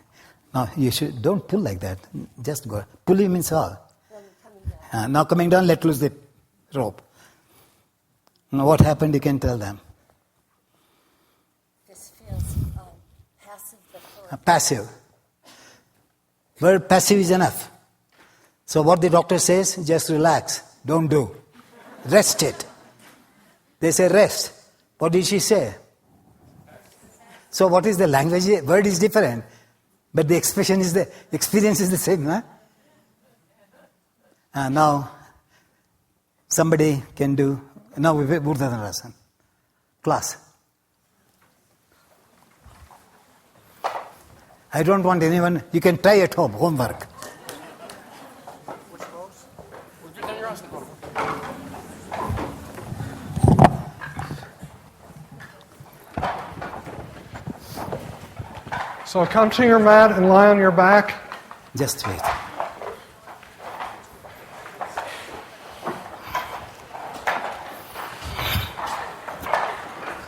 Now you don't pull like that. Just go. Pulling means all. Now coming down, let loose the rope. Now what happened, you can tell them. This feels passive. Passive. Word passive is enough. So what the doctor says, just relax. Don't do. Rest it. They say rest. What did she say? So what is the language? Word is different. But the expression is the experience is the same. Huh? Now, somebody can do, now we will Urdhvanasana. Class. I don't want anyone, you can try at home, homework. Which pose? So come to your mat and lie on your back. Just wait.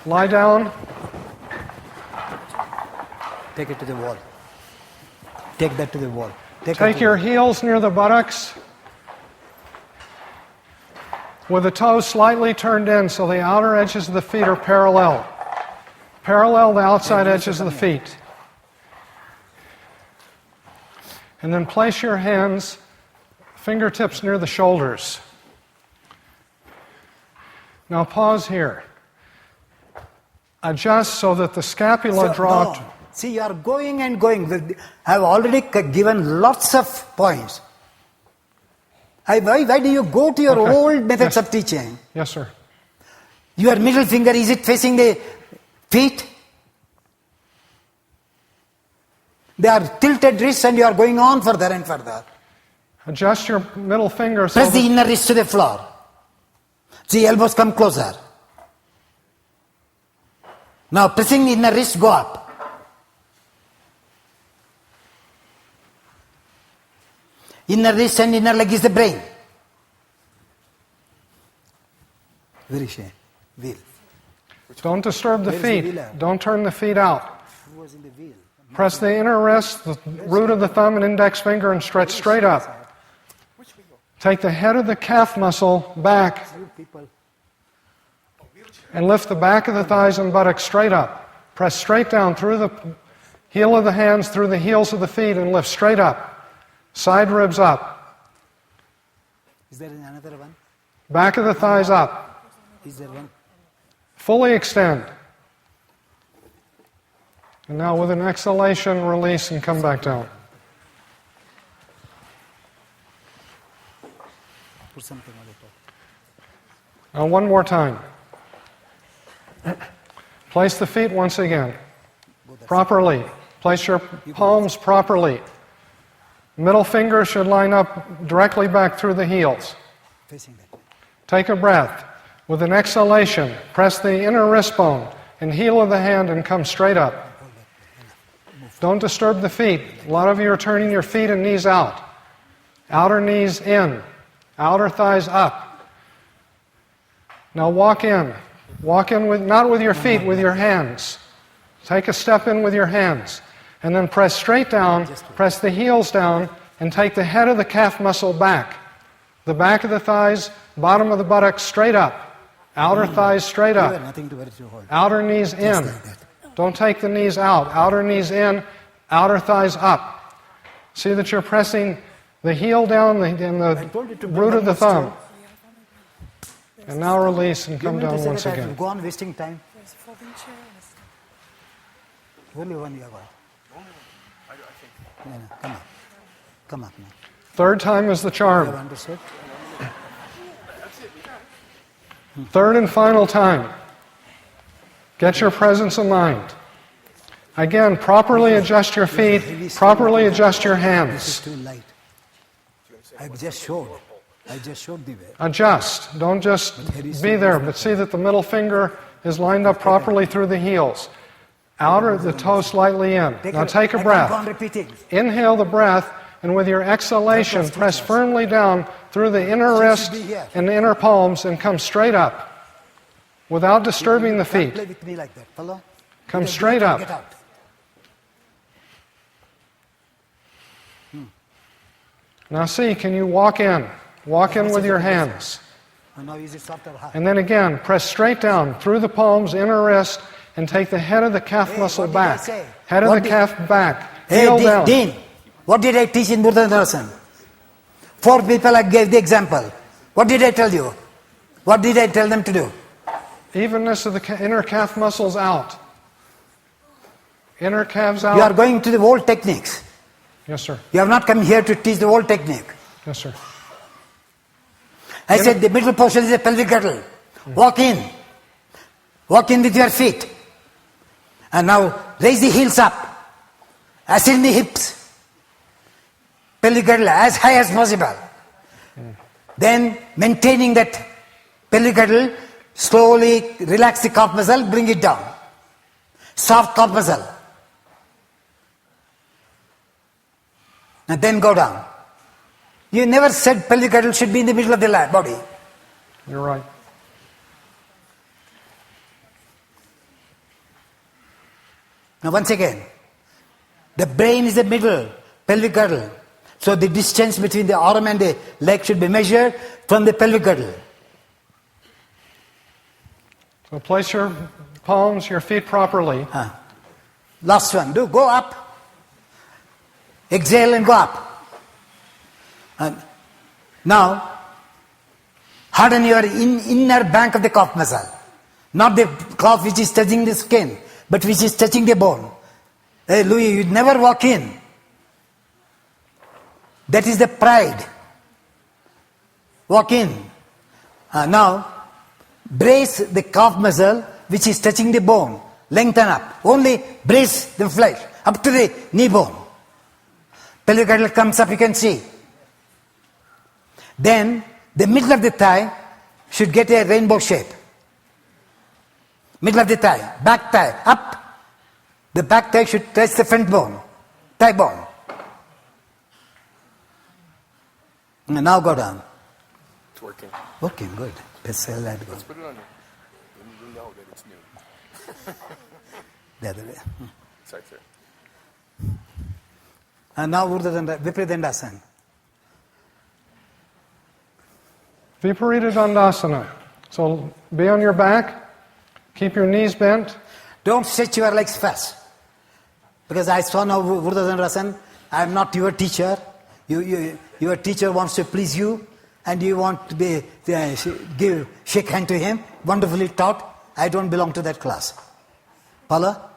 Lie down. Take it to the wall. Take that to the wall. Take your heels near the buttocks with the toes slightly turned in so the outer edges of the feet are parallel. Parallel the outside edges of the feet. And then place your hands, fingertips near the shoulders. Now pause here. Adjust so that the scapula dropped. No. See, you are going and going. I have already given lots of points. Why do you go to your old methods of teaching? Yes, sir. Your middle finger, is it facing the feet? They are tilted wrists and you are going on further and further. Adjust your middle finger so Press the inner wrist to the floor. The elbows come closer. Now pressing the inner wrist, go up. Inner wrist and inner leg is the brain. Very shame. Wheel. don't disturb the Where is the feet. wheel at? Don't turn the feet out. Who was in the wheel? Press the inner wrist, the root of the thumb and index finger, and stretch straight up. Take the head of the calf muscle back and lift the back of the thighs and buttocks straight up. Press straight down through the heel of the hands, through the heels of the feet, and lift straight up. Side ribs up. Is there another one? Back of the thighs up. Is there one? Fully extend. And now with an exhalation, release and come back down. Put something on the top. Now one more time. Place the feet once again. Properly. Place your palms properly. Middle finger should line up directly back through the heels. Facing that way. Take a breath. With an exhalation, press the inner wrist bone and heel of the hand and come straight up. Don't disturb the feet. A lot of you are turning your feet and knees out. Outer knees in. Outer thighs up. Now walk in. Walk in with, not with your feet, with your hands. Take a step in with your hands. And then press straight down, press the heels down, and take the head of the calf muscle back. The back of the thighs, bottom of the buttocks straight up. Outer thighs straight You have up. nothing to worry to hold. Outer knees in. like that. Don't take the knees out. Outer knees in, outer thighs up. See that you're pressing the heel down and told you the to root of the bring thumb. And now release and come Give me down the once secretary. again. Go on wasting time. Only one you have got. No, come on. Come up now. Third time is the You have charm. understood? Third and final time. Get your presence of mind. Again, properly adjust your feet, properly adjust your This is hands. too light. I just showed the way. Adjust. Don't just be there, but see that the middle finger is lined up properly through the heels. Outer, the toe slightly in. Now take a I can't go on breath. repeating. Inhale the breath, and with your exhalation, press firmly down through the inner wrist and the inner palms and come straight up without disturbing the Can't feet. play with me like that, fellow. Come Get straight out, up. Get out. Now see, can you walk in? Walk in with your hands. And now is it soft or hard? And then again, press straight down through the palms, inner wrist, and take the head of the calf muscle what did I back. say? Head of What the did- calf back. Hey, Heel down. Dean, what did I teach in Buddha Darshan? 4 people I gave the example. What did I tell you? What did I tell them to do? Evenness of the inner calf muscles out. Inner calves You are out. going to the old techniques. Yes, sir. You have not come here to teach the old technique. Yes, sir. I said the middle portion is a pelvic girdle. Walk in. Walk in with your feet. And now raise the heels up. Ascend the hips. Pelvic girdle as high as possible. Then maintaining that pelvic girdle, slowly relax the calf muscle, bring it down. Soft calf muscle. And then go down. You never said pelvic girdle should be in the middle of the body. You're right. Now once again, the brain is the middle, pelvic girdle. So the distance between the arm and the leg should be measured from the pelvic girdle. So place your palms, your feet properly. Last one, go up. Exhale and go up. And now, harden your inner bank of the calf muscle. Not the calf which is touching the skin, but which is touching the bone. Hey Louis, you never walk in. That is the pride. Walk in. Now, brace the calf muscle which is touching the bone. Lengthen up. Only brace the flesh up to the knee bone. Pelvic girdle comes up, you can see. Then, the middle of the thigh should get a rainbow shape. Middle of the thigh, back thigh, up. The back thigh should touch the front bone, thigh bone. And now go down. It's working. Working, good. Let's put it on you. Then you know that it's new. The other way. Sorry, sir. And now Viparita Dandasana. Viparita Dandasana. So be on your back. Keep your knees bent. Don't stretch your legs first. Because I saw now Viparita Dandasana. I am not your teacher. Your teacher wants to please you. And you want to shake hand to him. Wonderfully taught. I don't belong to that class. Paula?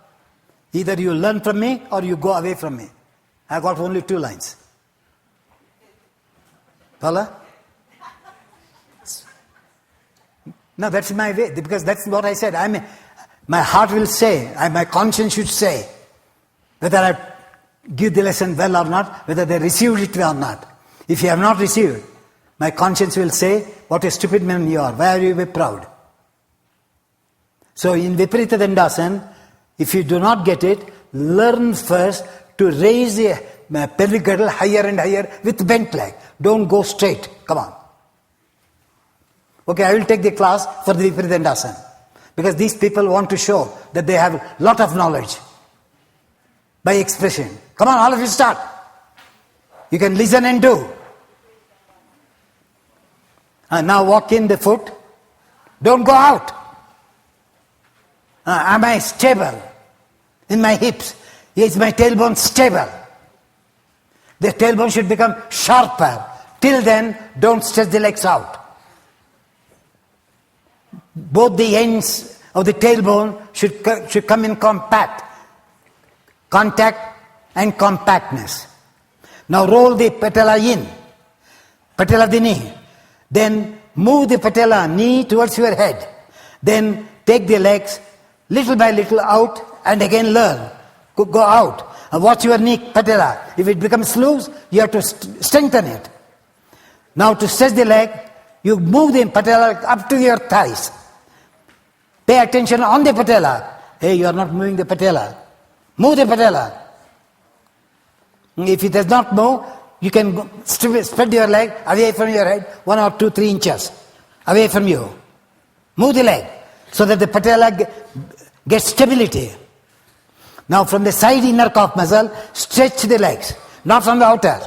Either you learn from me or you go away from me. I got only 2 lines. Paula? No, that's my way, because that's what I said. My heart will say, my conscience should say, whether I give the lesson well or not, whether they received it or not. If you have not received, my conscience will say, what a stupid man you are, why are you proud? So in Viparita Dandasana, if you do not get it, learn first to raise the pelvic girdle higher and higher with bent leg. Don't go straight. Come on. Okay, I will take the class for the Viparita Dandasana. Because these people want to show that they have a lot of knowledge by expression. Come on, all of you start. You can listen and do. And now walk in the foot. Don't go out. Am I stable in my hips? Is my tailbone stable? The tailbone should become sharper. Till then, don't stretch the legs out. Both the ends of the tailbone should come in contact and compactness. Now roll the patella in, patella of the knee. Then move the patella knee towards your head. Then take the legs little by little out and again learn. Go out. And watch your knee patella. If it becomes loose, you have to strengthen it. Now to stretch the leg, you move the patella up to your thighs. Pay attention on the patella. Hey, you are not moving the patella. Move the patella. If it does not move, you can spread your leg away from your head 1 or 2, 3 inches away from you. Move the leg so that the patella gets stability. Now from the side inner calf muscle, stretch the legs, not from the outer.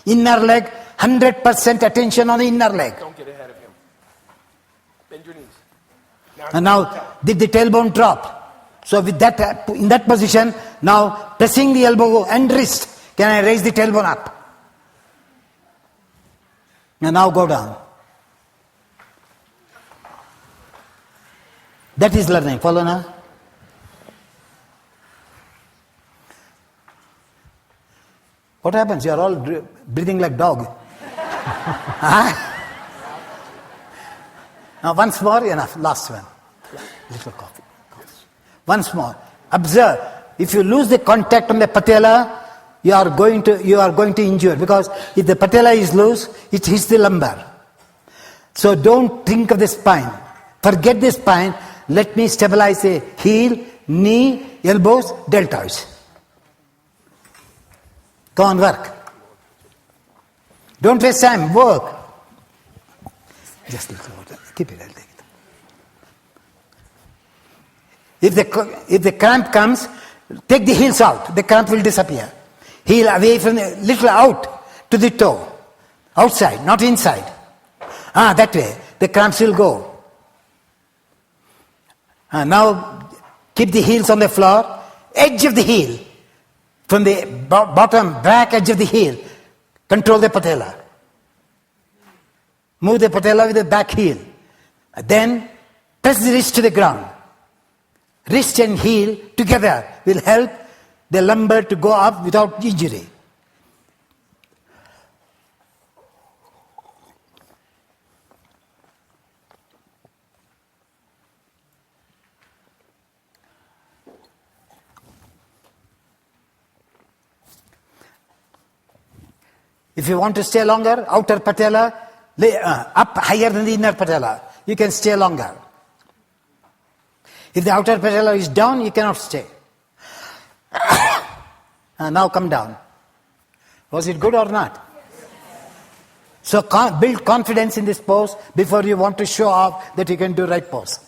Inner leg, 100% attention on the inner leg. Don't get ahead of him. Bend your knees. And now, did the tailbone drop? So with that, in that position, now pressing the elbow and wrist, can I raise the tailbone up? And now go down. That is learning. Follow now? What happens? You are all breathing like dog. Now once more, enough. Last one. Little coffee. Once more. Observe. If you lose the contact on the patella, you are going to injure, because if the patella is loose, it hits the lumbar. So don't think of the spine. Forget the spine. Let me stabilize the heel, knee, elbows, deltoids. Go on, work. Don't waste time, work. Just a little water. Keep it, I'll take it. If the cramp comes, take the heels out. The cramp will disappear. Heel away from the, little out to the toe. Outside, not inside. That way. The cramps will go. Now, keep the heels on the floor. Edge of the heel. From the bottom, back edge of the heel. Control the patella. Move the patella with the back heel. Then, press the wrist to the ground. Wrist and heel together will help the lumbar to go up without injury. If you want to stay longer, outer patella, up higher than the inner patella, you can stay longer. If the outer patella is down, you cannot stay. Now come down. Was it good or not? So build confidence in this pose before you want to show off that you can do right pose.